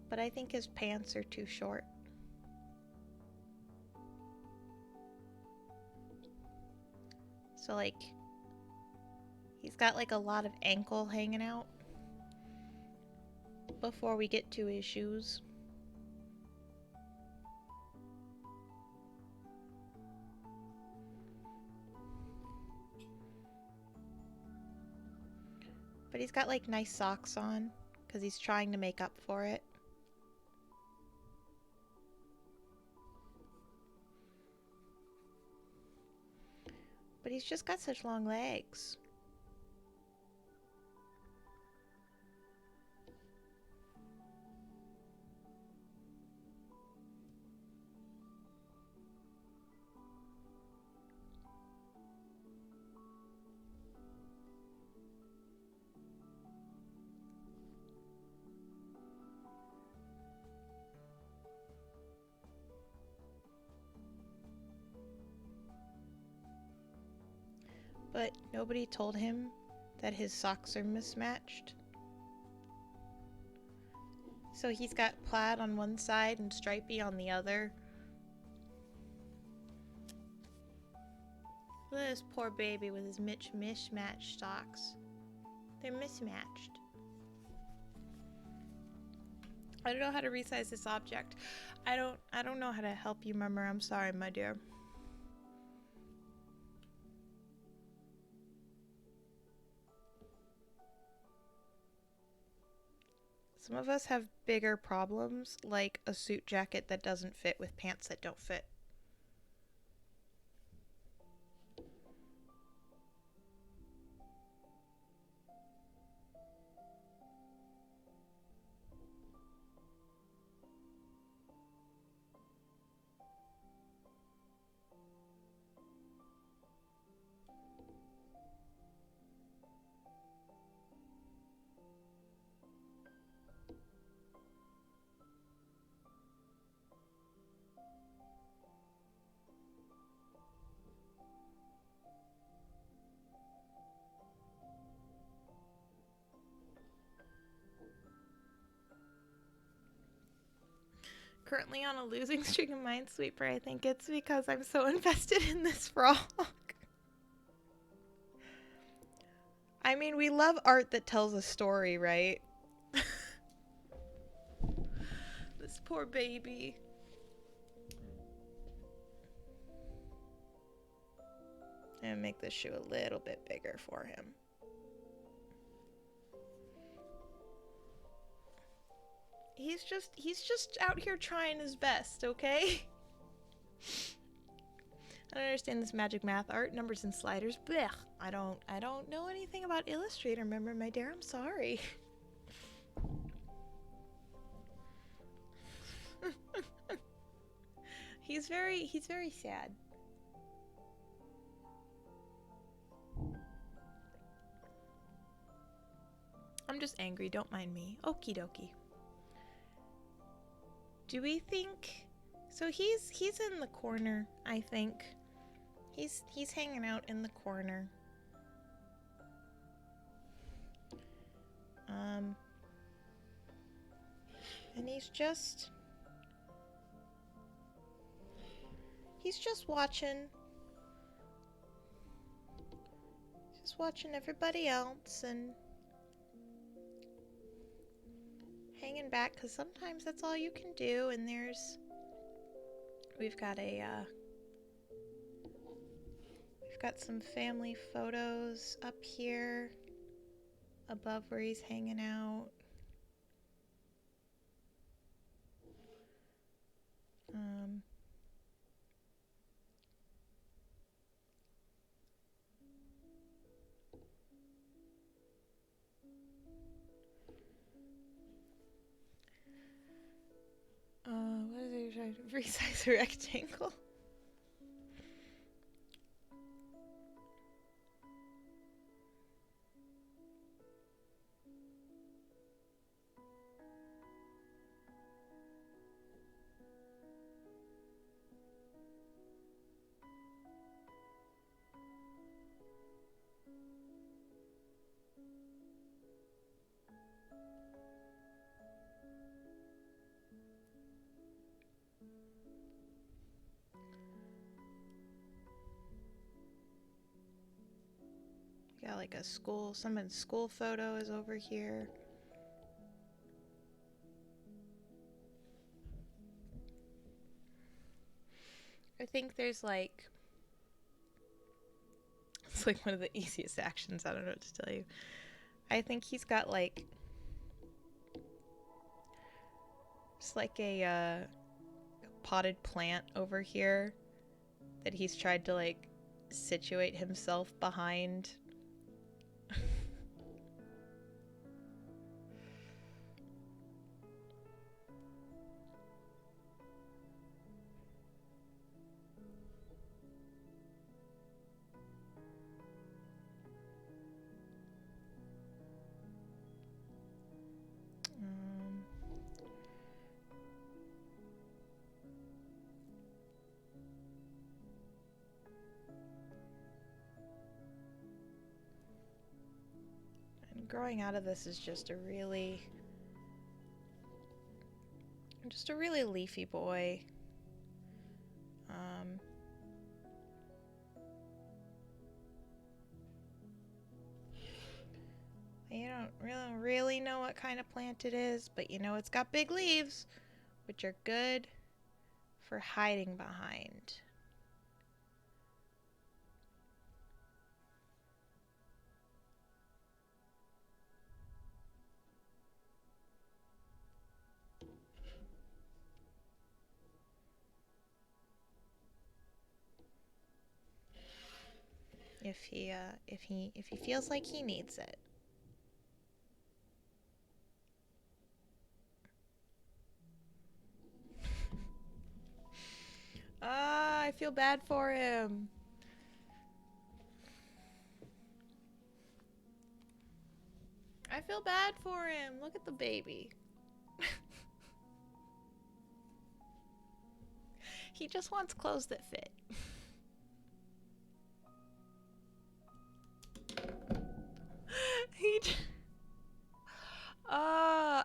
but I think his pants are too short. So, like, he's got, like, a lot of ankle hanging out before we get to his shoes. But he's got, like, nice socks on because he's trying to make up for it. But he's just got such long legs. But nobody told him that his socks are mismatched. So he's got plaid on one side and stripy on the other. Look at this poor baby with his mismatched socks. They're mismatched. I don't know how to resize this object. I don't know how to help you, Murmur. I'm sorry, my dear. Some of us have bigger problems, like a suit jacket that doesn't fit with pants that don't fit. Currently on a losing streak of Minesweeper. I think it's because I'm so invested in this frog. I mean, we love art that tells a story, right? This poor baby. I'm gonna make this shoe a little bit bigger for him. He's just out here trying his best, okay? I don't understand this magic math art, numbers and sliders. Blech. I don't know anything about Illustrator, remember, my dear. I'm sorry. He's very sad. I'm just angry, don't mind me. Okie dokie. Do we think so he's in the corner, I think. He's hanging out in the corner. And he's just watching. Just watching everybody else and hanging back, because sometimes that's all you can do. And we've got some family photos up here above where he's hanging out. What is it? Resize a rectangle. like a school, someone's school photo is over here. I think there's like, it's like one of the easiest actions, I don't know what to tell you. I think he's got like, it's like a potted plant over here that he's tried to like situate himself behind. And growing out of this is just a really leafy boy. You don't really know what kind of plant it is, but you know it's got big leaves, which are good for hiding behind. If he feels like he needs it. Ah, I feel bad for him. I feel bad for him. Look at the baby. He just wants clothes that fit.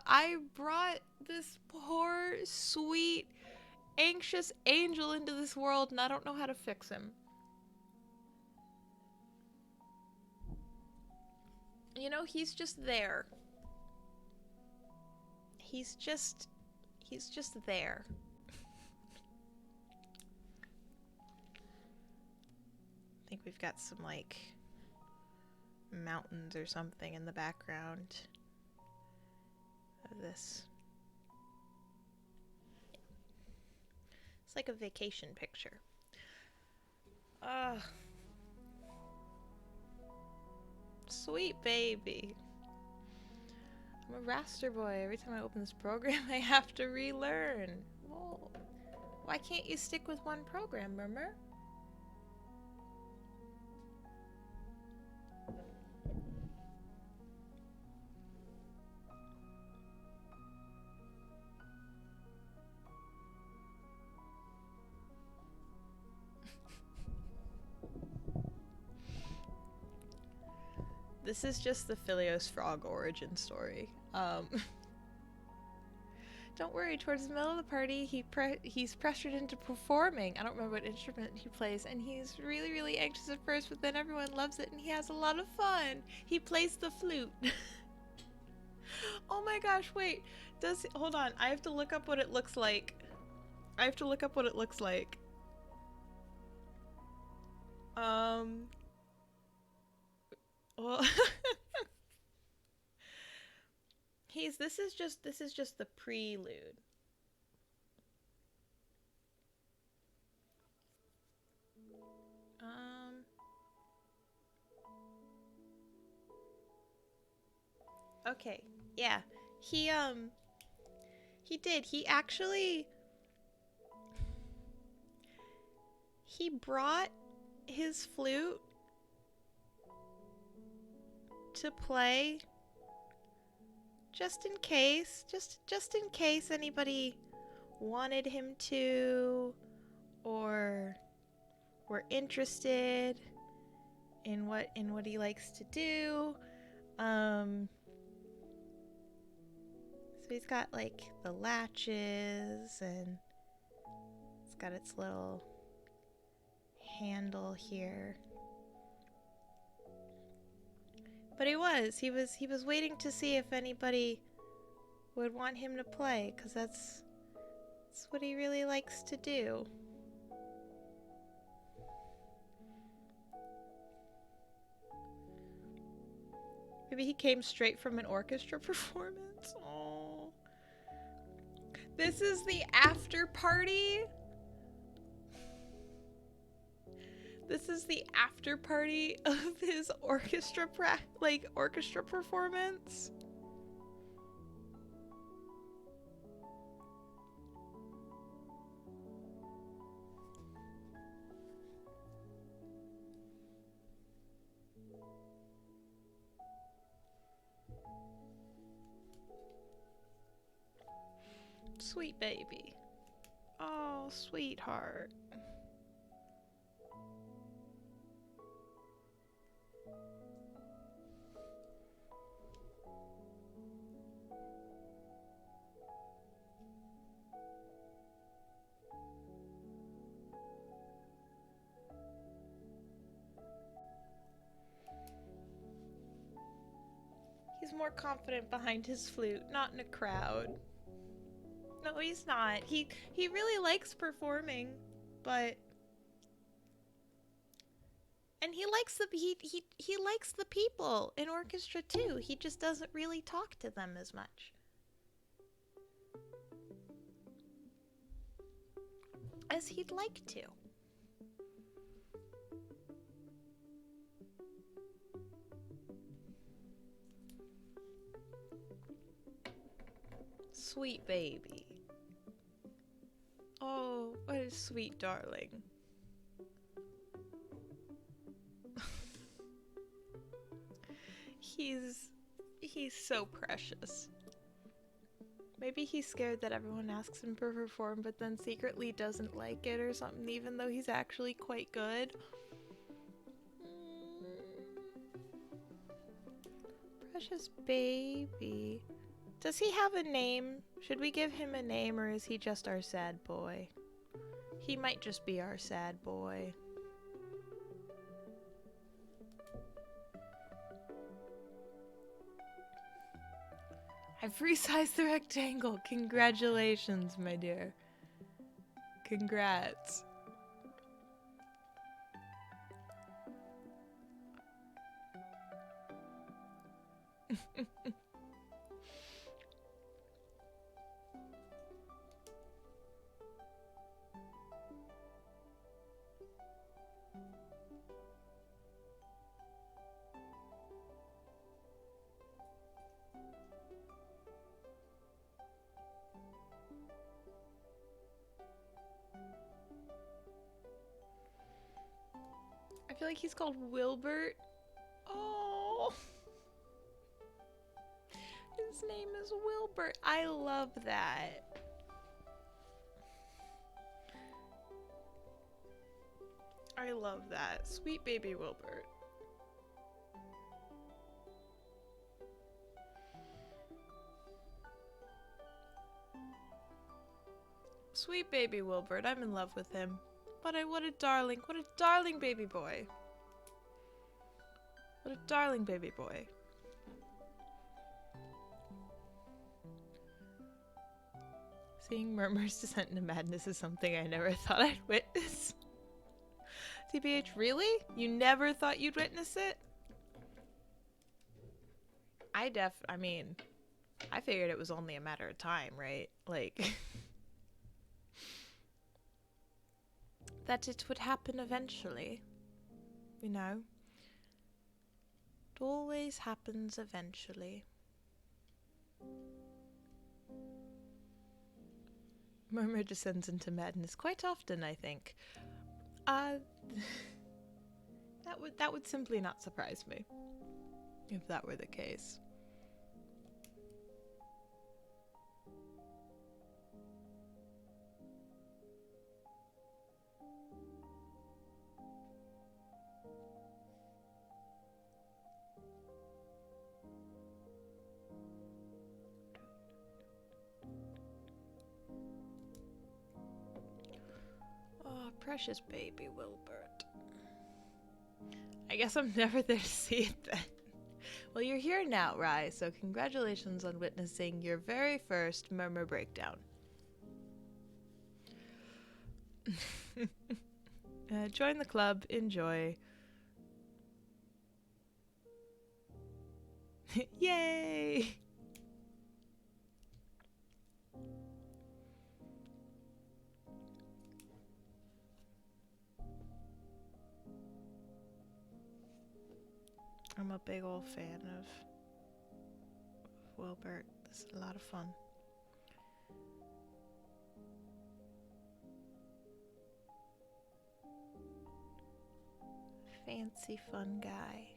I brought this poor, sweet, anxious angel into this world, and I don't know how to fix him. You know, he's just there. He's just there. I think we've got some, like, mountains or something in the background of this. It's like a vacation picture. Sweet baby. I'm a raster boy. Every time I open this program, I have to relearn. Well, why can't you stick with one program, Murmur? This is just the Philios frog origin story. Don't worry, towards the middle of the party, he's pressured into performing. I don't remember what instrument he plays, and he's really, really anxious at first, but then everyone loves it, and he has a lot of fun. He plays the flute. Oh my gosh, wait. Hold on, I have to look up what it looks like. Well, this is just the prelude. Okay. Yeah. He brought his flute to play just in case anybody wanted him to or were interested in what he likes to do. So he's got like the latches, and it's got its little handle here. But he was waiting to see if anybody would want him to play, because that's what he really likes to do. Maybe he came straight from an orchestra performance. Oh. This is the after party. This is the after party of his orchestra performance. Sweet baby. Oh, sweetheart. He's more confident behind his flute, not in a crowd. No, he's not. He really likes performing, but and he likes the people in orchestra too. He just doesn't really talk to them as much. As he'd like to. Sweet baby. Oh, what a sweet darling. He's so precious. Maybe he's scared that everyone asks him to perform, but then secretly doesn't like it or something, even though he's actually quite good. Precious baby. Does he have a name? Should we give him a name, or is he just our sad boy? He might just be our sad boy. I've resized the rectangle. Congratulations, my dear. Congrats. I feel like he's called Wilbert. Oh. His name is Wilbert. I love that. I love that. Sweet baby Wilbert. Sweet baby Wilbert. I'm in love with him. What a darling baby boy. What a darling baby boy. Seeing Murmur's descent into madness is something I never thought I'd witness. TBH, really? You never thought you'd witness it? I mean, I figured it was only a matter of time, right? Like, that it would happen eventually. You know? It always happens eventually. Murmur descends into madness quite often, I think. That would simply not surprise me if that were the case. Oh, precious baby Wilbert. I guess I'm never there to see it then. Well, you're here now, Rai, so congratulations on witnessing your very first murmur breakdown. Join the club. Enjoy. Yay! I'm a big old fan of Wilbert. This is a lot of fun. Fancy fun guy.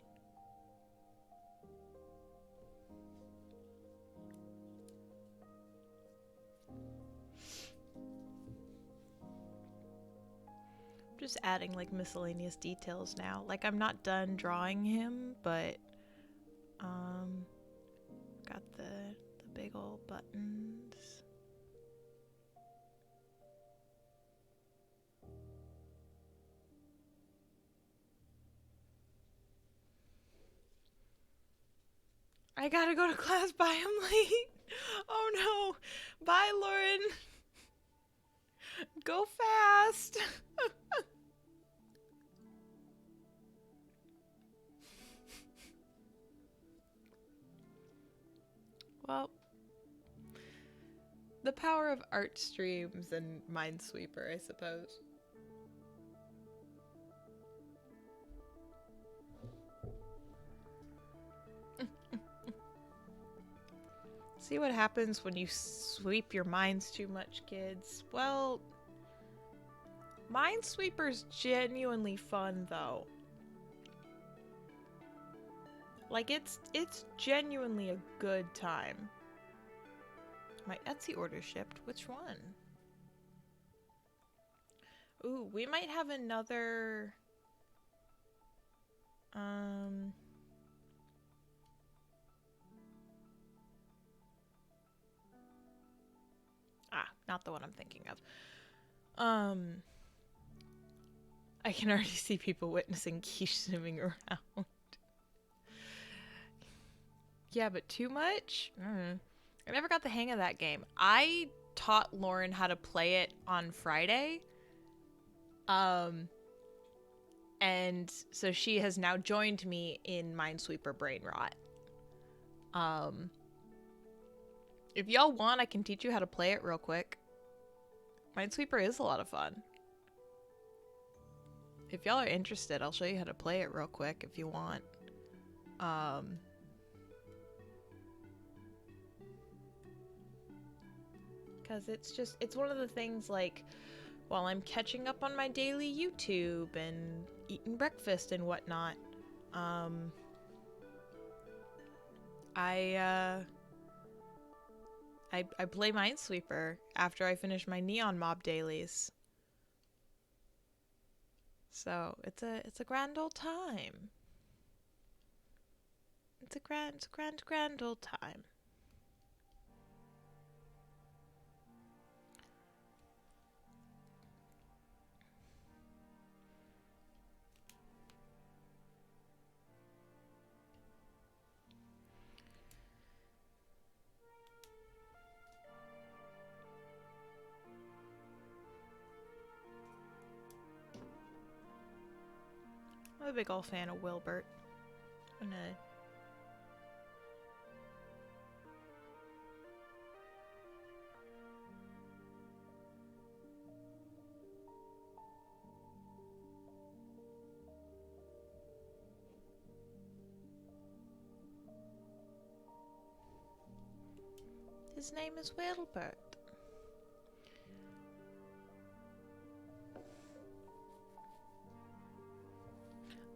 Just adding like miscellaneous details now. Like I'm not done drawing him, but got the big old buttons. I gotta go to class. Bye, I'm late. Oh no. Bye, Lauren. Go fast. Well, the power of art streams and Minesweeper, I suppose. See what happens when you sweep your minds too much, kids. Well, Minesweeper's genuinely fun, though. Like, it's genuinely a good time. My Etsy order shipped. Which one? Ooh, we might have another... not the one I'm thinking of. I can already see people witnessing Quiche swimming around. Yeah, but too much? I never got the hang of that game. I taught Lauren how to play it on Friday. And so she has now joined me in Minesweeper Brain Rot. If y'all want, I can teach you how to play it real quick. Minesweeper is a lot of fun. If y'all are interested, I'll show you how to play it real quick if you want. Because it's one of the things, like, while I'm catching up on my daily YouTube and eating breakfast and whatnot, I play Minesweeper after I finish my Neon Mob dailies. So it's a grand old time. It's a grand old time. I'm a big old fan of Wilbert. I'm gonna... His name is Wilbert.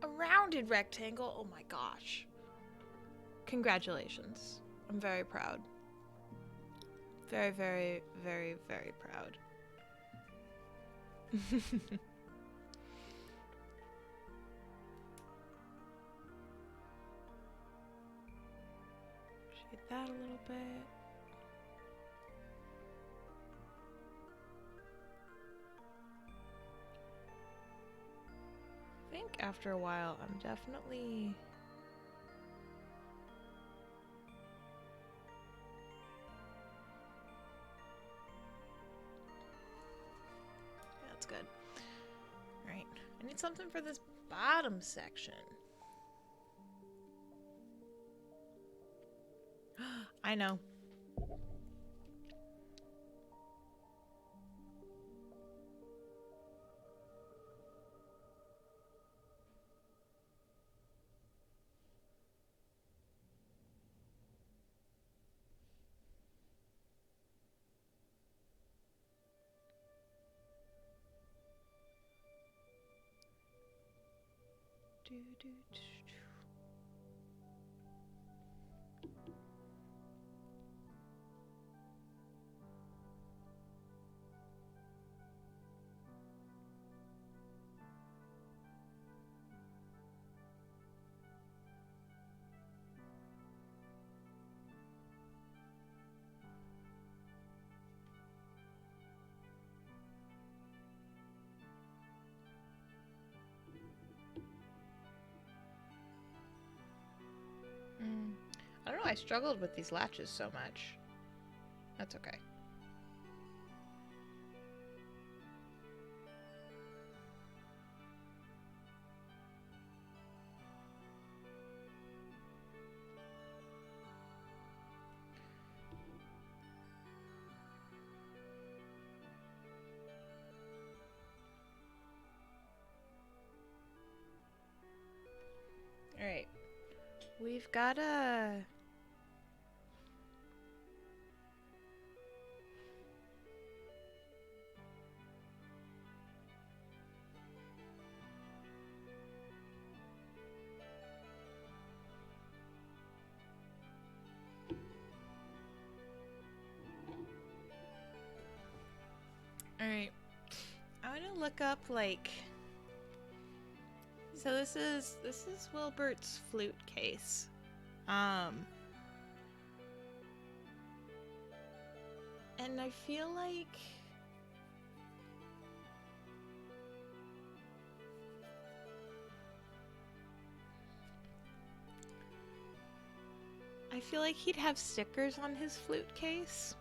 A rounded rectangle? Oh my gosh. Congratulations. I'm very proud. Very, very, very, very proud. Shade that a little bit. I think after a while, I'm definitely good. Alright. I need something for this bottom section. I know. I don't know, I struggled with these latches so much. That's okay. Alright. We've got a... Alright. I want to look up, like... So this is Wilbert's flute case. And I feel like... I feel like he'd have stickers on his flute case.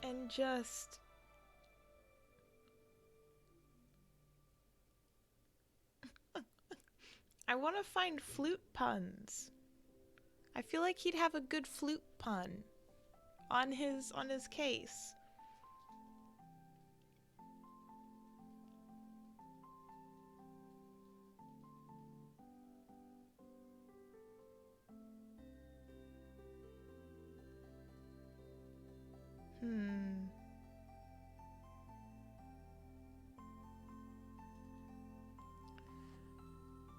And just... I want to find flute puns. I feel like he'd have a good flute pun on his case.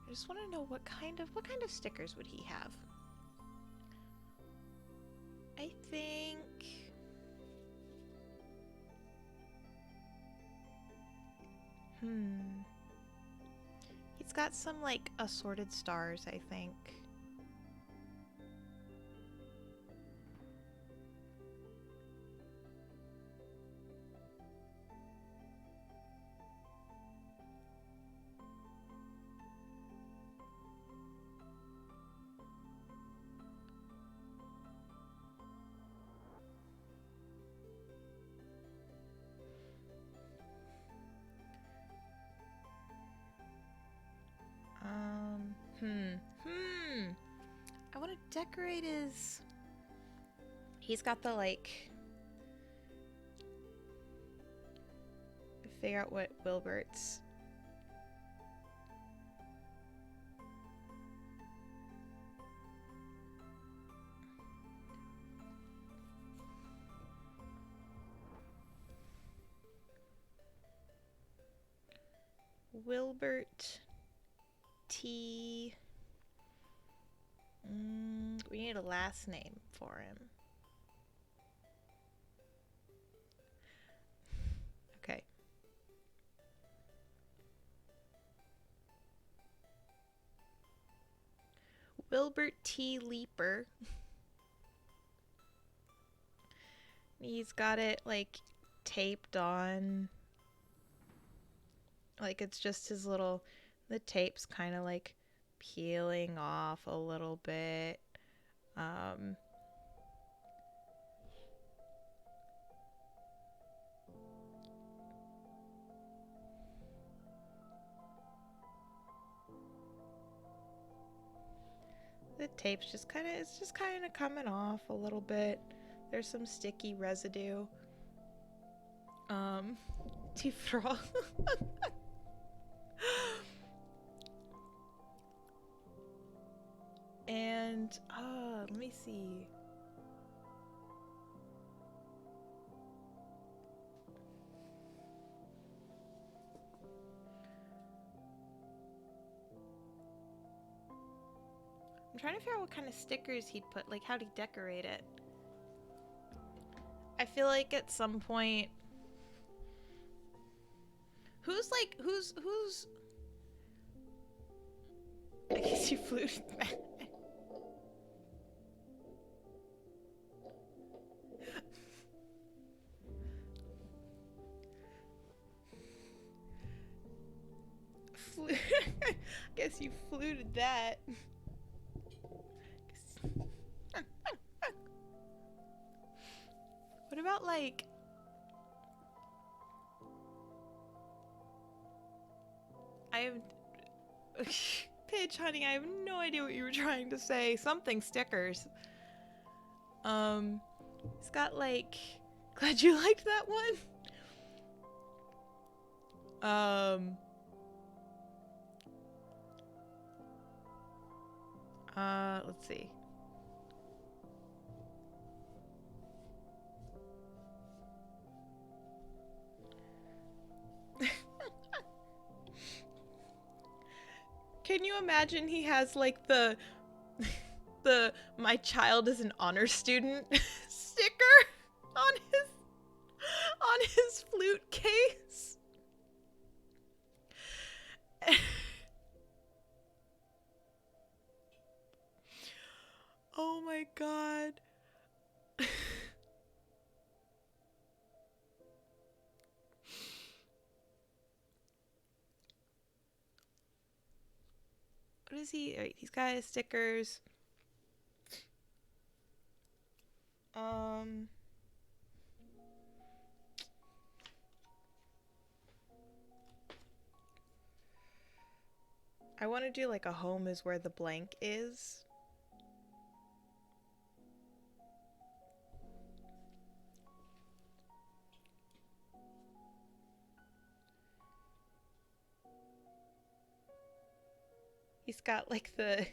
I just want to know what kind of stickers would he have? I think... He's got some, like, assorted stars, I think. I want to decorate his... He's got the, like... Figure out what Wilbert's... Wilbert T... we need a last name for him. Okay. Wilbert T. Leaper. He's got it, like, taped on. Like, it's just his little The tape's kind of like peeling off a little bit. The tape's just kind of coming off a little bit. There's some sticky residue. Teeth throw. And let me see. I'm trying to figure out what kind of stickers he'd put, like how'd he decorate it. I feel like at some point, who's I guess you fluted back. I guess you fluted that. What about like I have Pitch, honey, I have no idea what you were trying to say. Something stickers. It's got like glad you liked that one. Let's see. Can you imagine he has like the my child is an honor student sticker on his flute case? Oh my god. What is he? Alright, he's got his stickers. I want to do like a home is where the blank is. He's got like the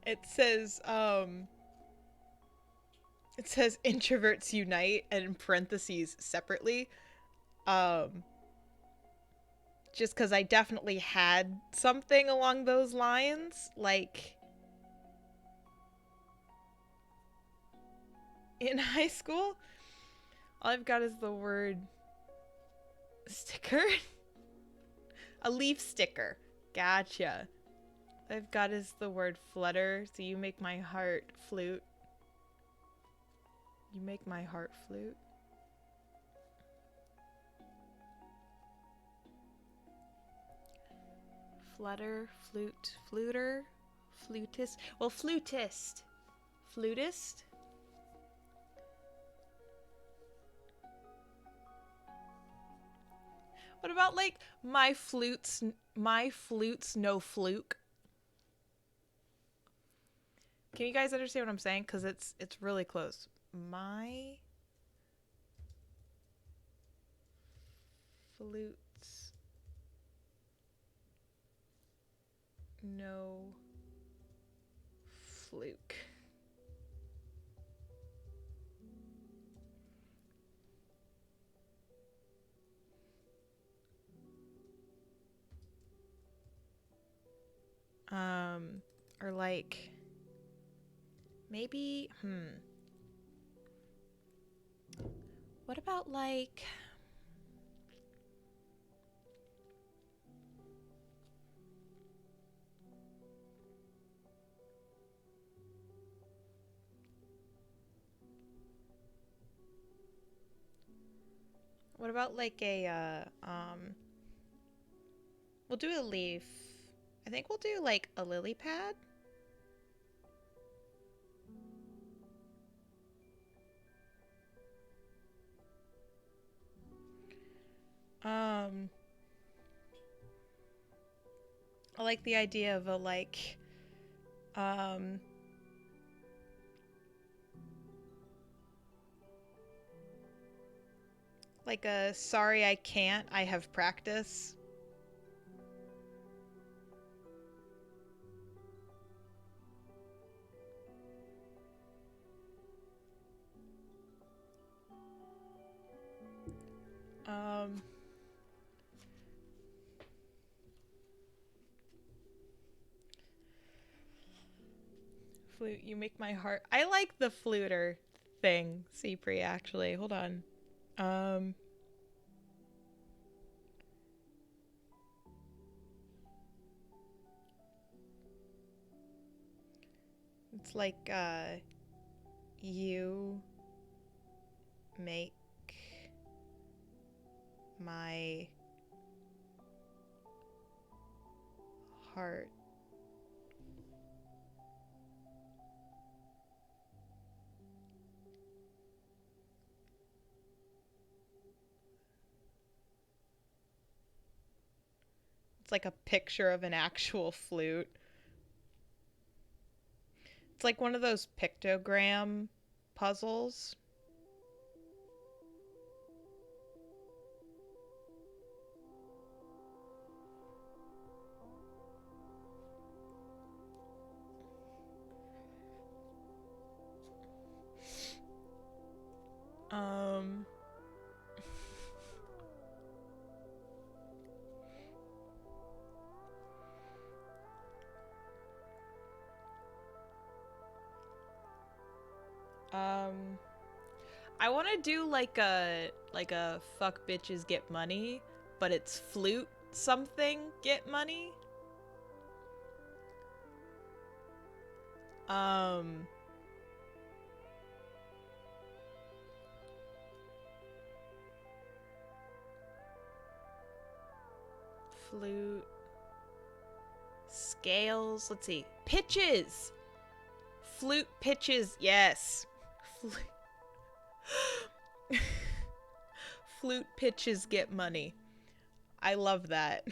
it says introverts unite and in parentheses separately. Just because I definitely had something along those lines, like in high school. All I've got is the word sticker. A leaf sticker. Gotcha. I've got is the word flutter, so you make my heart flute. You make my heart flute. Flutter, flute, fluter, flutist. Well, flutist. Flutist? What about like my flutes no fluke? Can you guys understand what I'm saying? Because it's really close. My flutes no fluke. Or like, maybe, what about like, what about like a, we'll do a leaf. I think we'll do like a lily pad. I like the idea of a um, like a sorry I can't, I have practice. Um, Flute, you make my heart. I like the fluter thing, Cypri, actually. Hold on. It's like, you make my heart. It's like a picture of an actual flute. It's like one of those pictogram puzzles. Um, um, I want to do like a fuck bitches get money, but it's flute something get money. Um, Flute scales. Let's see. Pitches. Flute pitches. Yes. Flute pitches get money. I love that.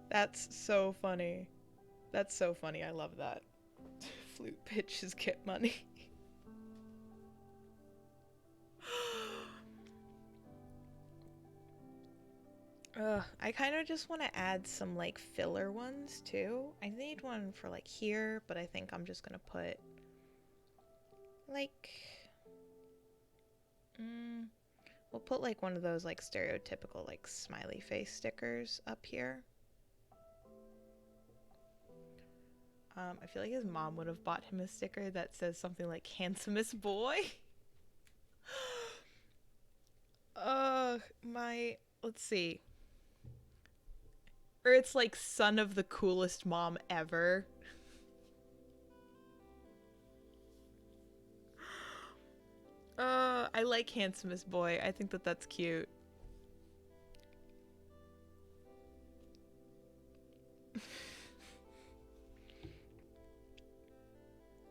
That's so funny. That's so funny. I love that. Flute pitches get money. I kind of just want to add some like filler ones too. I need one for like here, but I think I'm just gonna put like, we'll put like one of those like stereotypical like smiley face stickers up here. I feel like his mom would have bought him a sticker that says something like handsomest boy. Let's see. Or it's like son of the coolest mom ever. I like handsomest boy. I think that that's cute.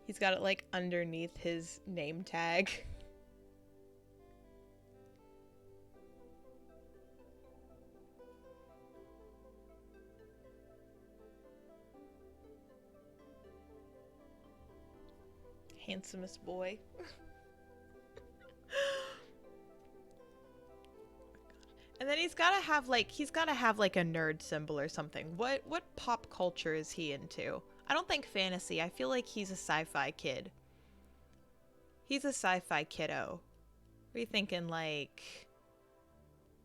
He's got it like underneath his name tag. Handsomest boy. And then he's gotta have like a nerd symbol or something. What pop culture is he into? I don't think fantasy. I feel like he's a sci-fi kid. He's a sci-fi kiddo. Are you thinking like...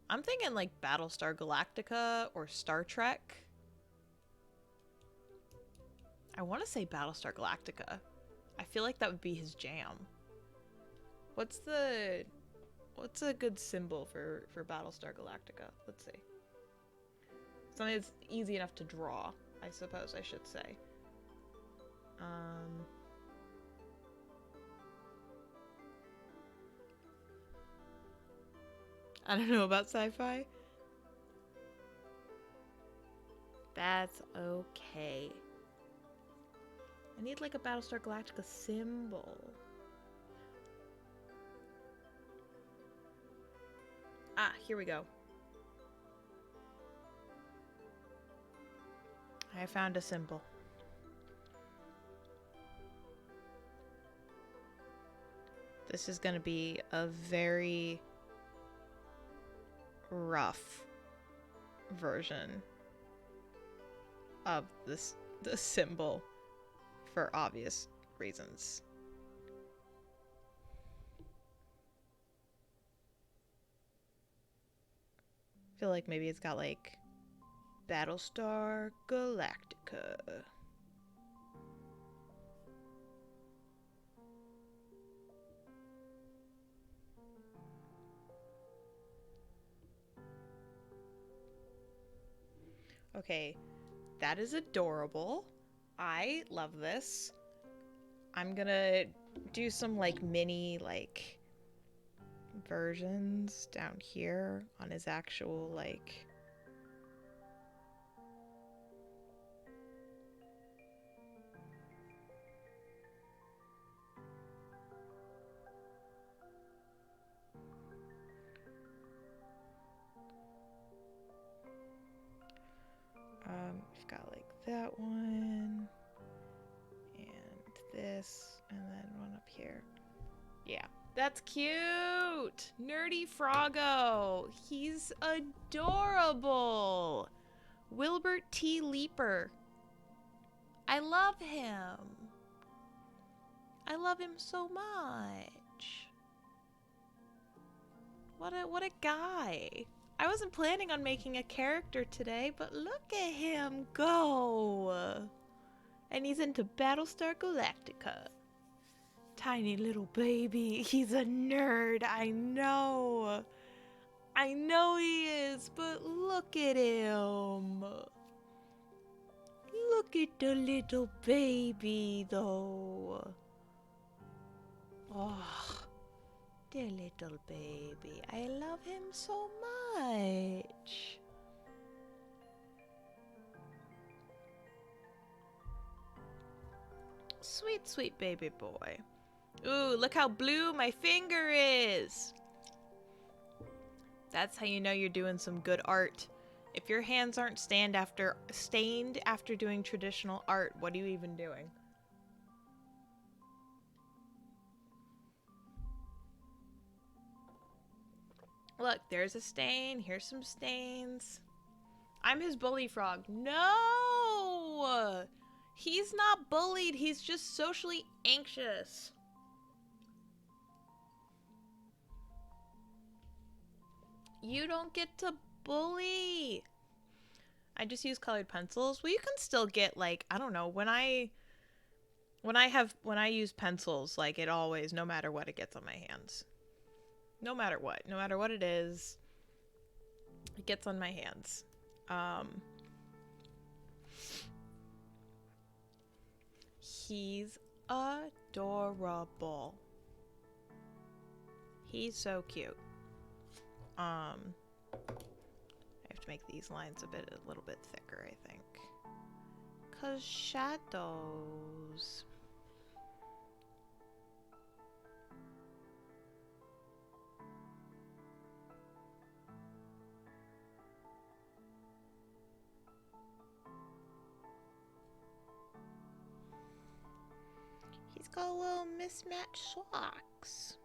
I'm thinking like Battlestar Galactica or Star Trek. I want to say Battlestar Galactica. I feel like that would be his jam. What's a good symbol for Battlestar Galactica? Let's see. Something that's easy enough to draw, I suppose I should say. I don't know about sci-fi. That's okay. I need like a Battlestar Galactica symbol. Ah, here we go. I found a symbol. This is going to be a very rough version of the symbol for obvious reasons. I feel like maybe it's got like Battlestar Galactica. Okay, that is adorable. I love this. I'm gonna do some like mini like versions down here on his actual like we've got like that one and this and then one up here. Yeah, that's cute. Nerdy Froggo. He's adorable. Wilbert T. Leaper. I love him. I love him so much. What a guy. I wasn't planning on making a character today, but look at him go. And he's into Battlestar Galactica. Tiny little baby. He's a nerd. I know. I know he is, but look at him. Look at the little baby, though. Oh, the little baby. I love him so much. Sweet, sweet baby boy. Ooh, look how blue my finger is. That's how you know you're doing some good art. If your hands aren't stained after doing traditional art, what are you even doing? Look, there's a stain. Here's some stains. I'm his bully frog. No! He's not bullied. He's just socially anxious. You don't get to bully. I just use colored pencils. Well, you can still get like, I don't know, when I use pencils, like it always, no matter what, it gets on my hands. No matter what it is, it gets on my hands. He's adorable. He's so cute. I have to make these lines a little bit thicker, I think. 'Cause shadows. He's got a little mismatched socks.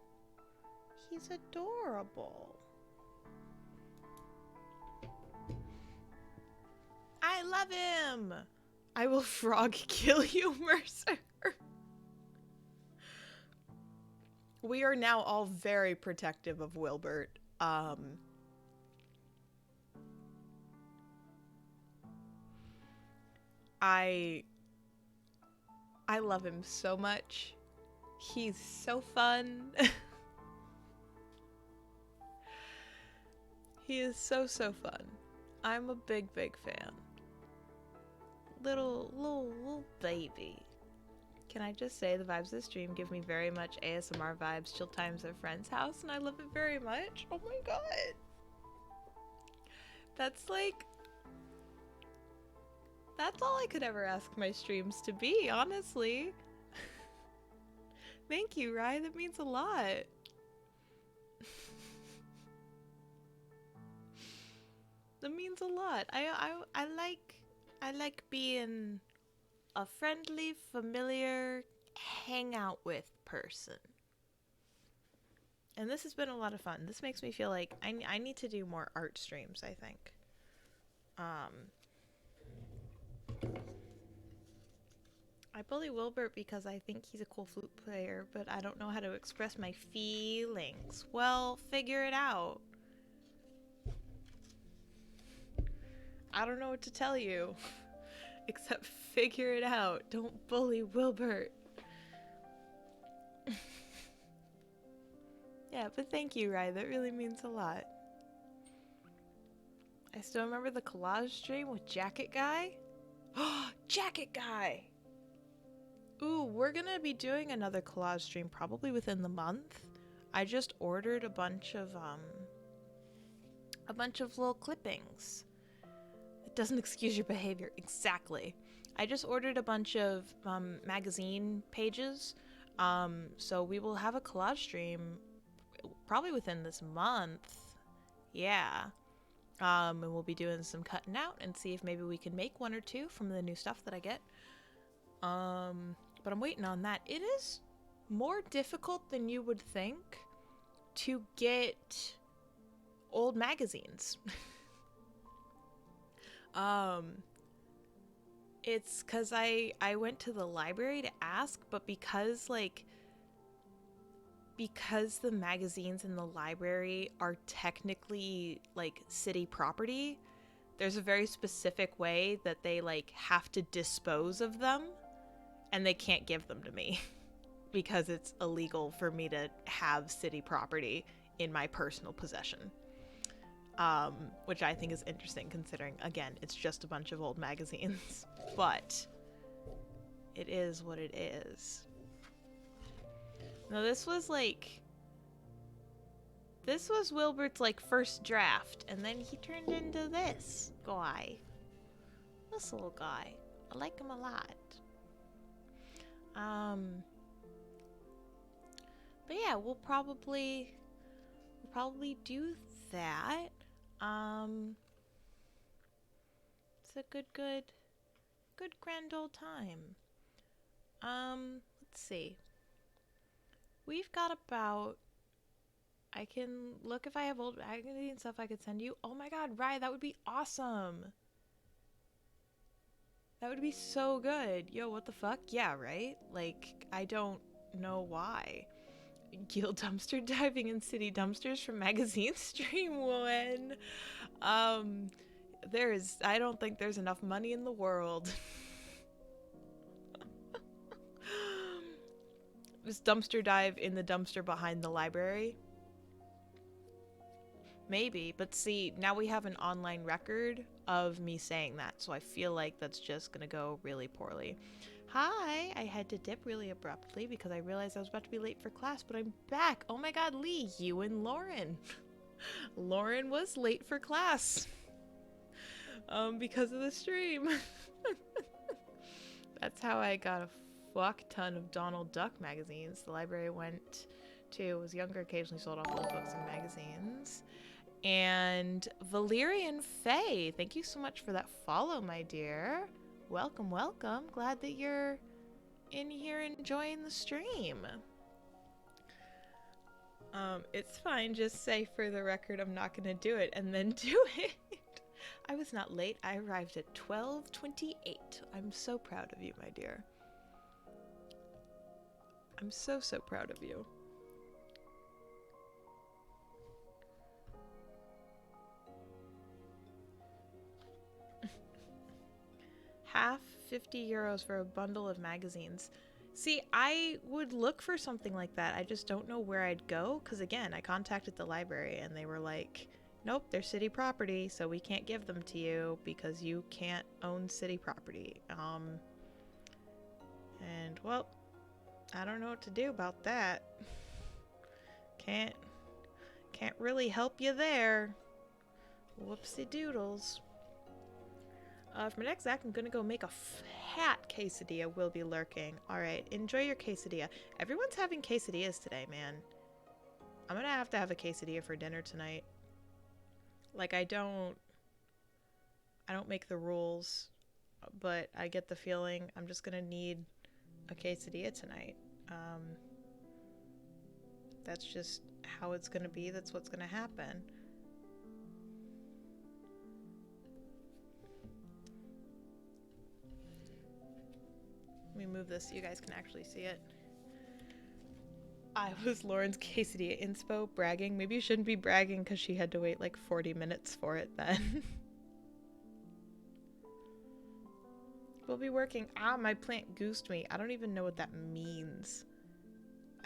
He's adorable. I love him. I will frog kill you, Mercer. We are now all very protective of Wilbert. I love him so much. He's so fun. He is so fun. I'm a big fan. Little baby. Can I just say the vibes of the stream give me very much ASMR vibes, chill times at a friend's house, and I love it very much. Oh my god. That's all I could ever ask my streams to be, honestly. Thank you, Rye. That means a lot. That means a lot. I like being a friendly, familiar, hang out with person. And this has been a lot of fun. This makes me feel like I need to do more art streams, I think. I bully Wilbert because I think he's a cool flute player, but I don't know how to express my feelings. Well, figure it out. I don't know what to tell you. Except figure it out. Don't bully Wilbert. Yeah, but thank you, Rye. That really means a lot. I still remember the collage stream with Jacket Guy. Oh, Jacket Guy! Ooh, we're gonna be doing another collage stream probably within the month. I just ordered a bunch of little clippings. It doesn't excuse your behavior. Exactly. I just ordered a bunch of magazine pages. So we will have a collage stream probably within this month. Yeah. And we'll be doing some cutting out and see if maybe we can make one or two from the new stuff that I get. But I'm waiting on that. It is more difficult than you would think to get old magazines. It's because I went to the library to ask, but because the magazines in the library are technically like city property, there's a very specific way that they like have to dispose of them, and they can't give them to me because it's illegal for me to have city property in my personal possession. Which I think is interesting considering, again, it's just a bunch of old magazines. But it is what it is. Now this was Wilbert's like first draft, and then he turned into this guy. This little guy. I like him a lot. But yeah, we'll probably do that. It's a good grand old time. Let's see. We've got about, I can look if I have old magazine stuff I could send you. Oh my god, Rye, that would be awesome. That would be so good. Yo, what the fuck? Yeah, right? Like, I don't know why. Guild dumpster diving in city dumpsters from magazine stream when I don't think there's enough money in the world. This dumpster dive in the dumpster behind the library? Maybe, but see, now we have an online record of me saying that, so I feel like that's just gonna go really poorly. Hi! I had to dip really abruptly because I realized I was about to be late for class, but I'm back! Oh my god, Lee, you and Lauren! Lauren was late for class. Because of the stream. That's how I got a fuck ton of Donald Duck magazines. The library went to, was younger, occasionally sold off old books and magazines. And Valerian Faye, thank you so much for that follow, my dear. Welcome, welcome. Glad that you're in here enjoying the stream. It's fine. Just say for the record I'm not gonna do it and then do it. I was not late. I arrived at 12:28. I'm so proud of you, my dear. I'm so, so proud of you. Half 50 euros for a bundle of magazines. See, I would look for something like that. I just don't know where I'd go. Because again, I contacted the library and they were like, nope, they're city property, so we can't give them to you because you can't own city property. And well, I don't know what to do about that. Can't really help you there. Whoopsie doodles. For my next act, I'm gonna go make a fat quesadilla. Will be lurking. Alright, enjoy your quesadilla. Everyone's having quesadillas today, man. I'm gonna have to have a quesadilla for dinner tonight. Like, I don't make the rules, but I get the feeling I'm just gonna need a quesadilla tonight. That's just how it's gonna be. That's what's gonna happen. Let me move this so you guys can actually see it. I was Lauren's quesadilla inspo, bragging. Maybe you shouldn't be bragging because she had to wait like 40 minutes for it then. We'll be working. Ah, my plant goosed me. I don't even know what that means.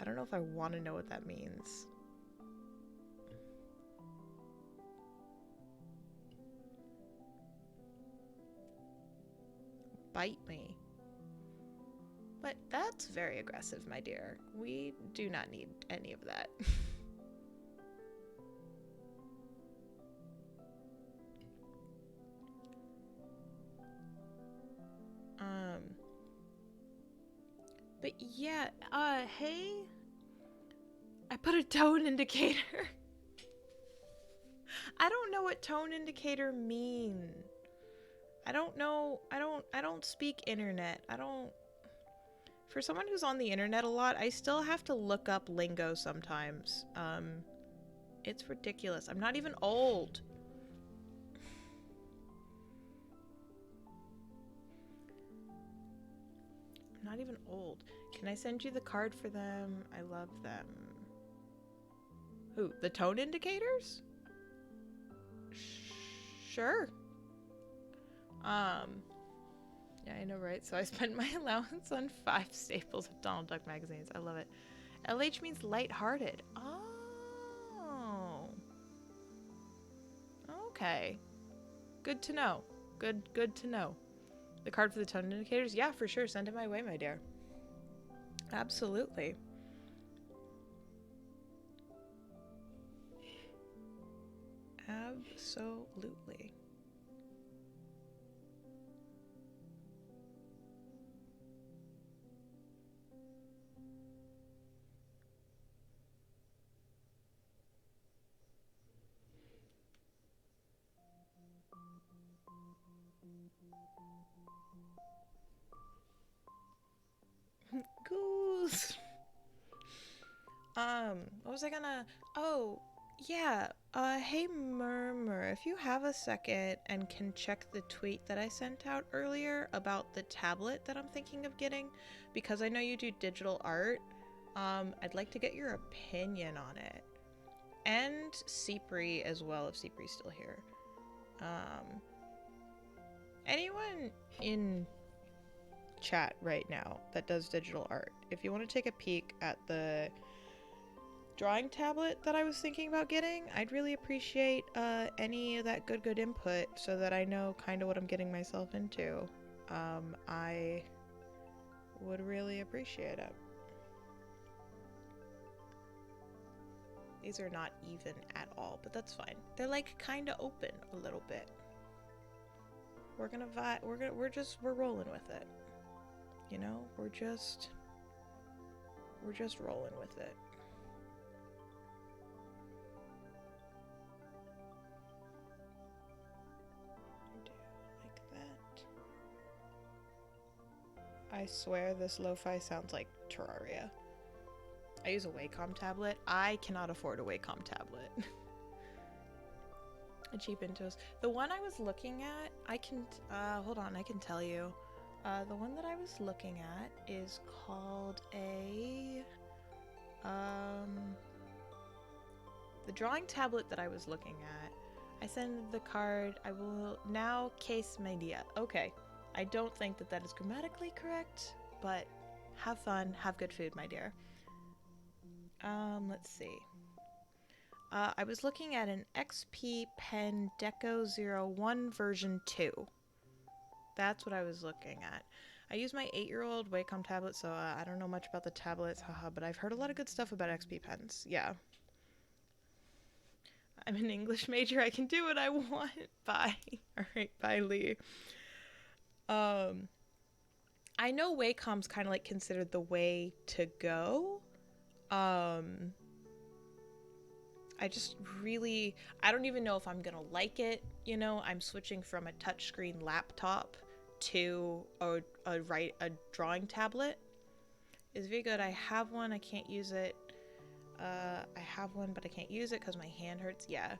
I don't know if I want to know what that means. Bite me. But that's very aggressive, my dear. We do not need any of that. But yeah, hey? I put a tone indicator. I don't know what tone indicator mean. I don't know. I don't speak internet. For someone who's on the internet a lot, I still have to look up lingo sometimes. It's ridiculous. I'm not even old. I'm not even old. Can I send you the card for them? I love them. Who? The tone indicators? Sure. Yeah, I know, right? So I spent my allowance on 5 staples of Donald Duck magazines. I love it. LH means lighthearted. Oh. Okay. Good to know. Good to know. The card for the tone indicators? Yeah, for sure. Send it my way, my dear. Absolutely. Absolutely. Goose. What was I gonna... Oh, yeah. Hey Murmur, if you have a second and can check the tweet that I sent out earlier about the tablet that I'm thinking of getting, because I know you do digital art, I'd like to get your opinion on it. And Cypri as well, if Cypri's still here. Anyone in chat right now that does digital art, if you want to take a peek at the drawing tablet that I was thinking about getting, I'd really appreciate any of that good input so that I know kind of what I'm getting myself into. I would really appreciate it. These are not even at all, but that's fine. They're like kind of open a little bit. We're gonna vibe. We're rolling with it. You know, we're just rolling with it. Like that. I swear this lo-fi sounds like Terraria. I use a Wacom tablet. I cannot afford a Wacom tablet. A cheap Intuos. The one I was looking at, I can, hold on, I can tell you. The one that I was looking at is called the drawing tablet that I was looking at. I send the card, I will now case media. Okay, I don't think that that is grammatically correct, but have fun, have good food, my dear. Let's see. I was looking at an XP Pen Deco 01 version 2. That's what I was looking at. I use my 8-year-old Wacom tablet, so I don't know much about the tablets, haha, but I've heard a lot of good stuff about XP pens. Yeah. I'm an English major, I can do what I want. Bye. Alright, bye, Lee. I know Wacom's kind of like considered the way to go. I don't even know if I'm gonna like it. You know, I'm switching from a touchscreen laptop to a drawing tablet. It's very good. I have one, I can't use it. I have one, but I can't use it because my hand hurts. Yeah.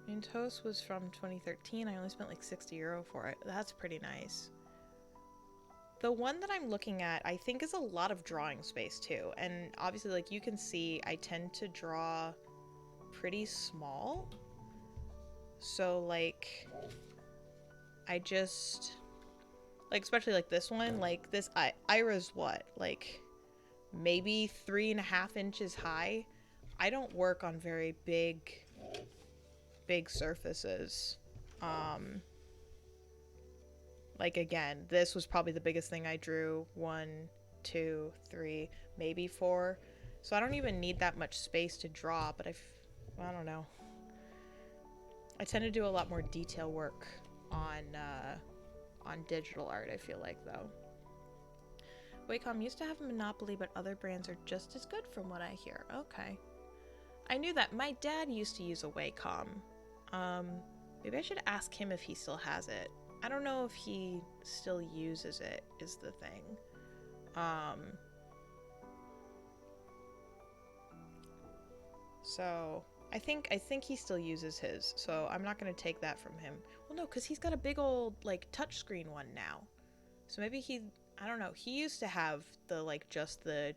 Mintos was from 2013. I only spent like €60 for it. That's pretty nice. The one that I'm looking at, I think, is a lot of drawing space too. And obviously, like you can see, I tend to draw pretty small. So like, I just, like, especially like this one, like this, Ira's what? Like, maybe 3.5 inches high. I don't work on very big surfaces. Like again, this was probably the biggest thing I drew. 1, 2, 3, maybe 4. So I don't even need that much space to draw, but I don't know. I tend to do a lot more detail work on digital art, I feel like, though. Wacom used to have a monopoly, but other brands are just as good from what I hear. Okay. I knew that. My dad used to use a Wacom. Maybe I should ask him if he still has it. I don't know if he still uses it, is the thing. So I think he still uses his, so I'm not gonna take that from him. Well, no, because he's got a big old, like, touchscreen one now. So maybe I don't know. He used to have the, like, just the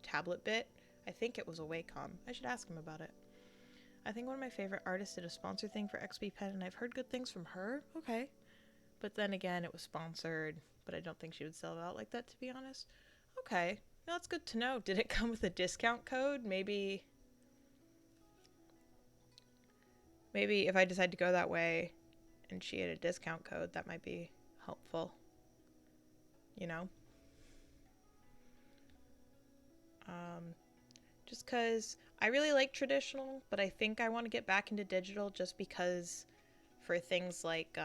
tablet bit. I think it was a Wacom. I should ask him about it. I think one of my favorite artists did a sponsor thing for XP Pen, and I've heard good things from her. Okay. But then again, it was sponsored, but I don't think she would sell it out like that, to be honest. Okay. No, that's good to know. Did it come with a discount code? Maybe if I decide to go that way and she had a discount code, that might be helpful. You know? Just because I really like traditional, but I think I want to get back into digital just because for things like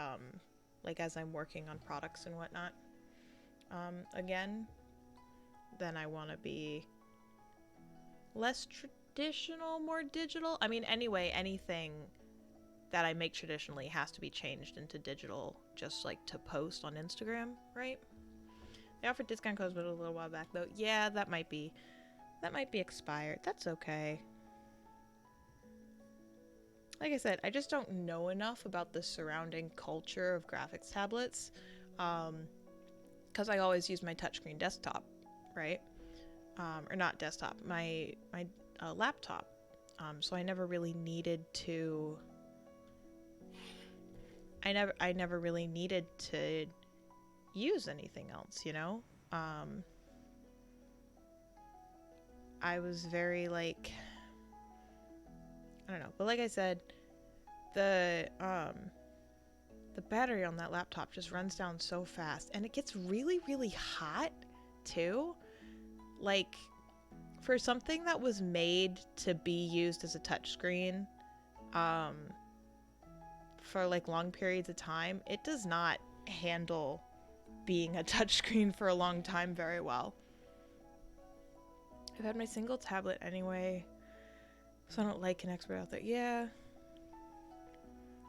as I'm working on products and whatnot, again, then I want to be less traditional, more digital. I mean, anyway, anything that I make traditionally has to be changed into digital, just like to post on Instagram, right? They offered discount codes, but a little while back, though. Yeah, that might be expired. That's okay. Like I said, I just don't know enough about the surrounding culture of graphics tablets, because I always use my touchscreen desktop, right? Or not desktop, my laptop. So I never really needed to. I never really needed to use anything else, you know? I was very, like, I don't know. But like I said, the battery on that laptop just runs down so fast. And it gets really, really hot, too. Like, for something that was made to be used as a touchscreen, for, like, long periods of time, it does not handle being a touchscreen for a long time very well. I've had my single tablet anyway, so I don't like an expert out there. Yeah.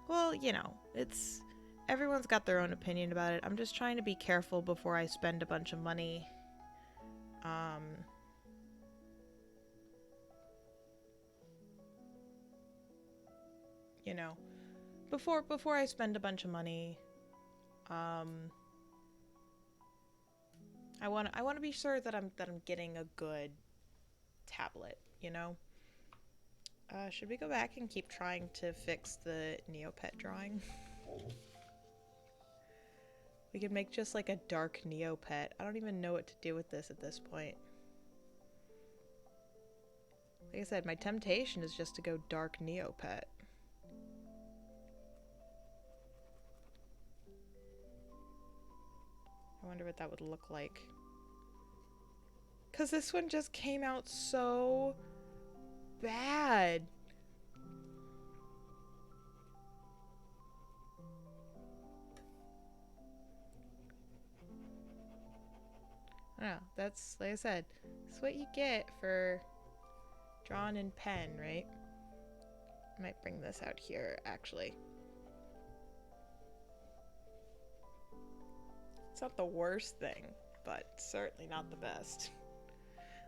Well, you know, everyone's got their own opinion about it. I'm just trying to be careful before I spend a bunch of money. You know, before I spend a bunch of money, I want to be sure that I'm getting a good tablet, you know? Should we go back and keep trying to fix the Neopet drawing? We could make just like a dark Neopet. I don't even know what to do with this at this point. Like I said, my temptation is just to go dark Neopet. I wonder what that would look like. Because this one just came out so bad. I don't know. That's, like I said, that's what you get for drawing in pen, right? I might bring this out here, actually. It's not the worst thing, but certainly not the best.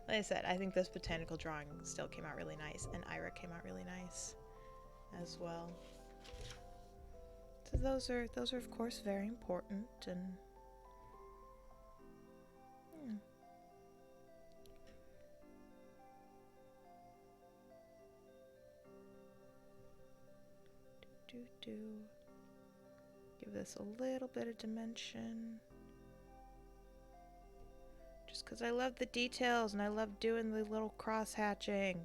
Like I said, I think this botanical drawing still came out really nice, and Ira came out really nice as well. So those are of course very important, and give this a little bit of dimension. Just because I love the details and I love doing the little cross hatching.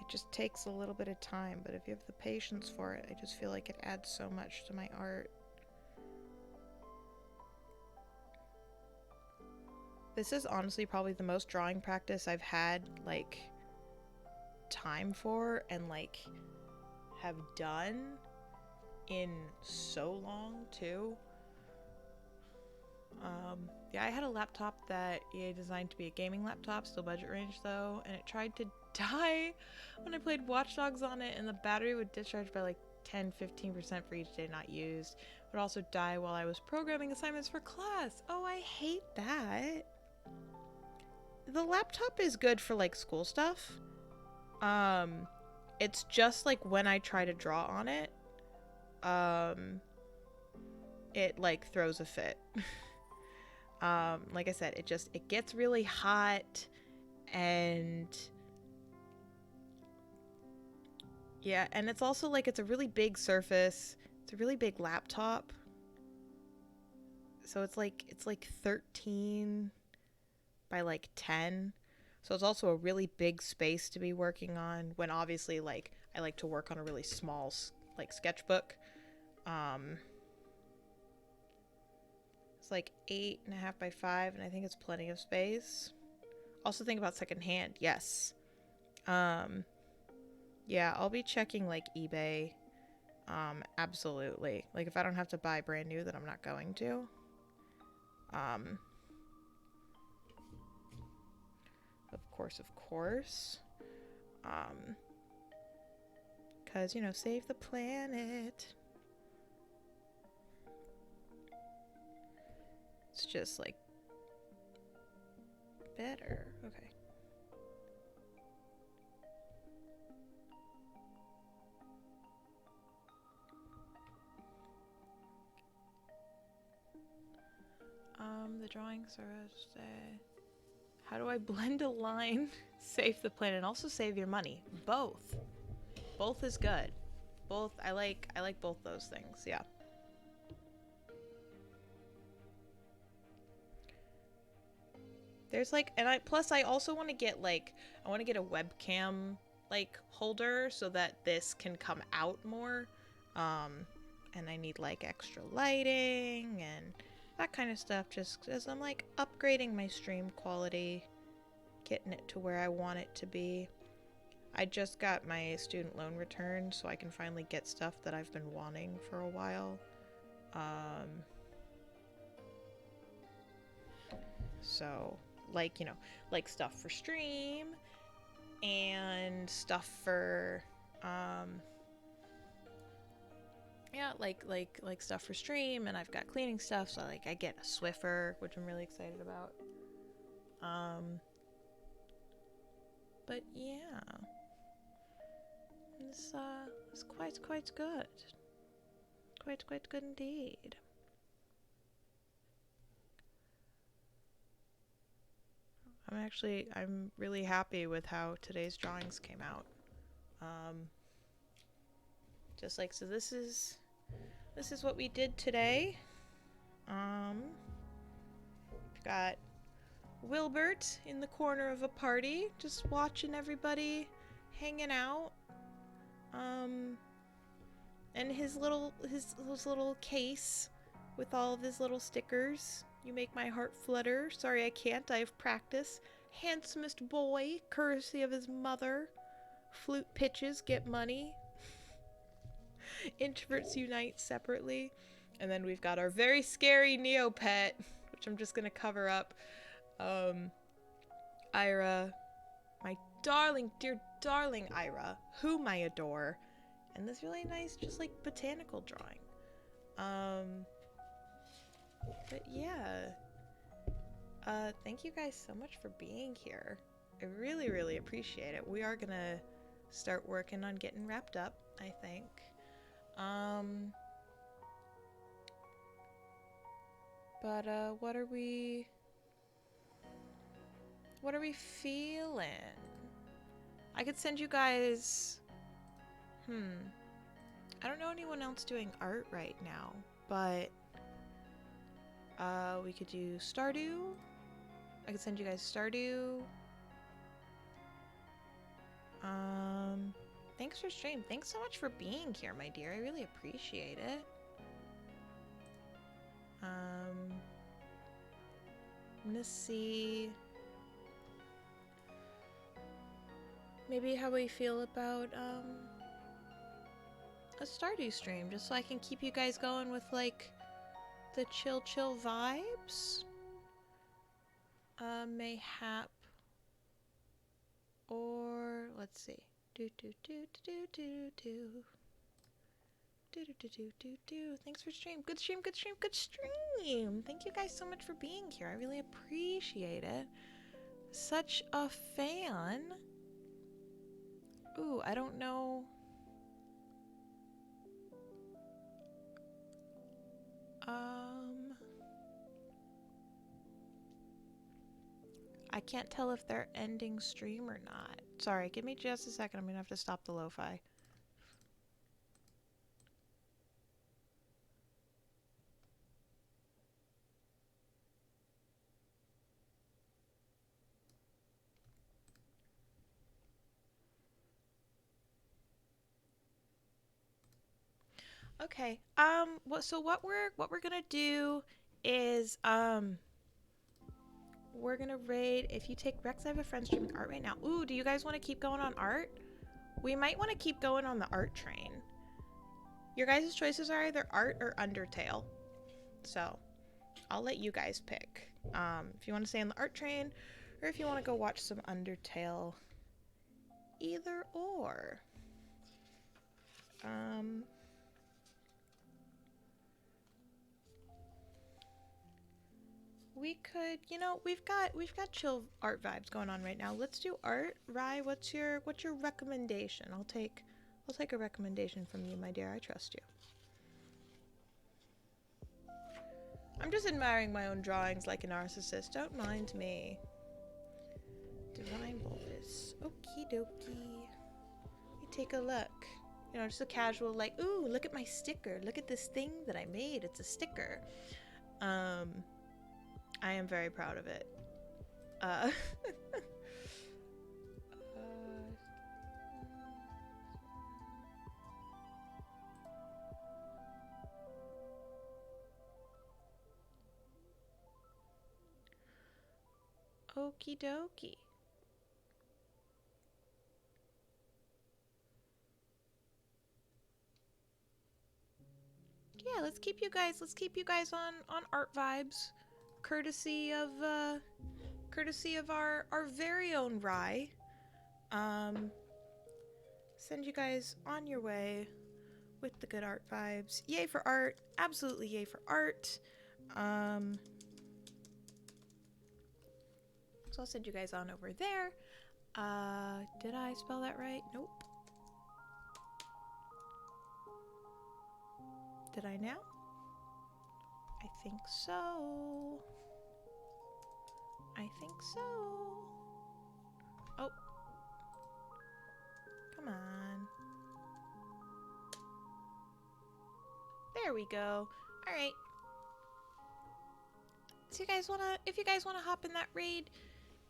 It just takes a little bit of time, but if you have the patience for it, I just feel like it adds so much to my art. This is honestly probably the most drawing practice I've had, like, time for and, like, have done in so long, too. Yeah, I had a laptop that EA designed to be a gaming laptop, still budget range, though, and it tried to die when I played Watch Dogs on it, and the battery would discharge by, like, 10-15% for each day not used. It would also die while I was programming assignments for class. Oh, I hate that. The laptop is good for, like, school stuff. It's just, like, when I try to draw on it, it, like, throws a fit. Like I said, it gets really hot, and yeah, and it's also, like, it's a really big surface. It's a really big laptop. So it's like 13 by like 10. So it's also a really big space to be working on, when obviously, like, I like to work on a really small, like, sketchbook. It's like 8.5 by 5, and I think it's plenty of space. Also think about secondhand. Yes. Yeah, I'll be checking, like, eBay. Absolutely. Like, if I don't have to buy brand new, then I'm not going to. Of course. Because, you know, save the planet. It's just, like, better. Okay. The drawings are how do I blend a line, save the planet, and also save your money? Both. Both is good. Both, I like both those things, yeah. There's, like, and I also want to get, like, I want to get a webcam, like, holder so that this can come out more. And I need, like, extra lighting and that kind of stuff, just as I'm, like, upgrading my stream quality, getting it to where I want it to be. I just got my student loan returned, so I can finally get stuff that I've been wanting for a while. So, like, you know, like, stuff for stream and stuff for, yeah, like stuff for stream, and I've got cleaning stuff, so, like, I get a Swiffer, which I'm really excited about. But yeah, this is quite good. Quite good indeed. I'm really happy with how today's drawings came out. Just like, so this is what we did today. We've got Wilbert in the corner of a party, just watching everybody hanging out. And his little case with all of his little stickers. You make my heart flutter. Sorry, I can't. I have practice. Handsomest boy, courtesy of his mother. Flute pitches, get money. Introverts unite separately. And then we've got our very scary Neopet, which I'm just gonna cover up. Ira, my darling, dear darling Ira, whom I adore. And this really nice, just like botanical drawing. But yeah. Thank you guys so much for being here. I really appreciate it. We are gonna start working on getting wrapped up, I think. But what are we feeling? I could send you guys I don't know anyone else doing art right now, but we could do Stardew. I could send you guys Stardew. Thanks for stream. Thanks so much for being here, my dear. I really appreciate it. I'm gonna see maybe how we feel about a Stardew stream, just so I can keep you guys going with like the chill vibes. Mayhap, or let's see. Thanks for stream. Good stream. Thank you guys so much for being here. I really appreciate it. Such a fan. Ooh, I don't know. I can't tell if they're ending stream or not. Sorry, give me just a second. I'm gonna have to stop the lo-fi. Okay. So what we're gonna do is we're gonna raid. If you take Rex, I have a friend streaming art right now. Ooh, do you guys want to keep going on art? We might want to keep going on the art train. Your guys' choices are either art or Undertale. So I'll let you guys pick. If you want to stay on the art train, or if you want to go watch some Undertale. Either or. We could, you know, we've got chill art vibes going on right now. Let's do art. Rye, what's your recommendation? I'll take a recommendation from you, my dear. I trust you. I'm just admiring my own drawings like a narcissist. Don't mind me. Divine Bulbous. Okie dokie. Let me take a look. You know, just a casual like, ooh, look at my sticker. Look at this thing that I made. It's a sticker. I am very proud of it. Okie dokie. Yeah, let's keep you guys on art vibes, courtesy of our very own Rye. Send you guys on your way with the good art vibes. Yay for art. Absolutely yay for art. So I'll send you guys on over there. Did I spell that right? Nope. Did I now? I think so. I think so. Oh. Come on. There we go. Alright. So if you guys wanna hop in that raid,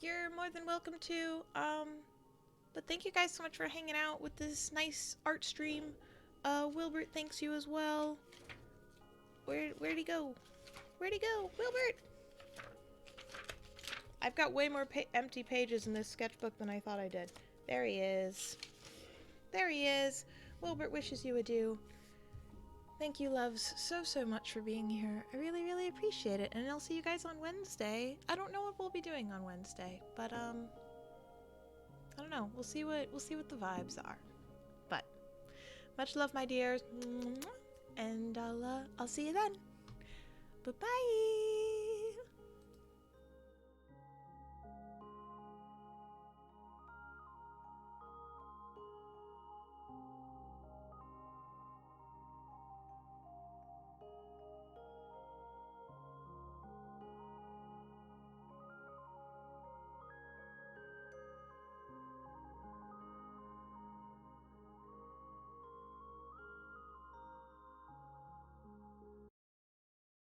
you're more than welcome to. But thank you guys so much for hanging out with this nice art stream. Wilbert thanks you as well. Where'd he go? Where'd he go? Wilbert! I've got way more empty pages in this sketchbook than I thought I did. There he is. There he is. Wilbert wishes you adieu. Thank you, loves, so much for being here. I really, really appreciate it. And I'll see you guys on Wednesday. I don't know what we'll be doing on Wednesday, but I don't know. We'll see what the vibes are. But much love, my dears. And I'll see you then. Bye-bye.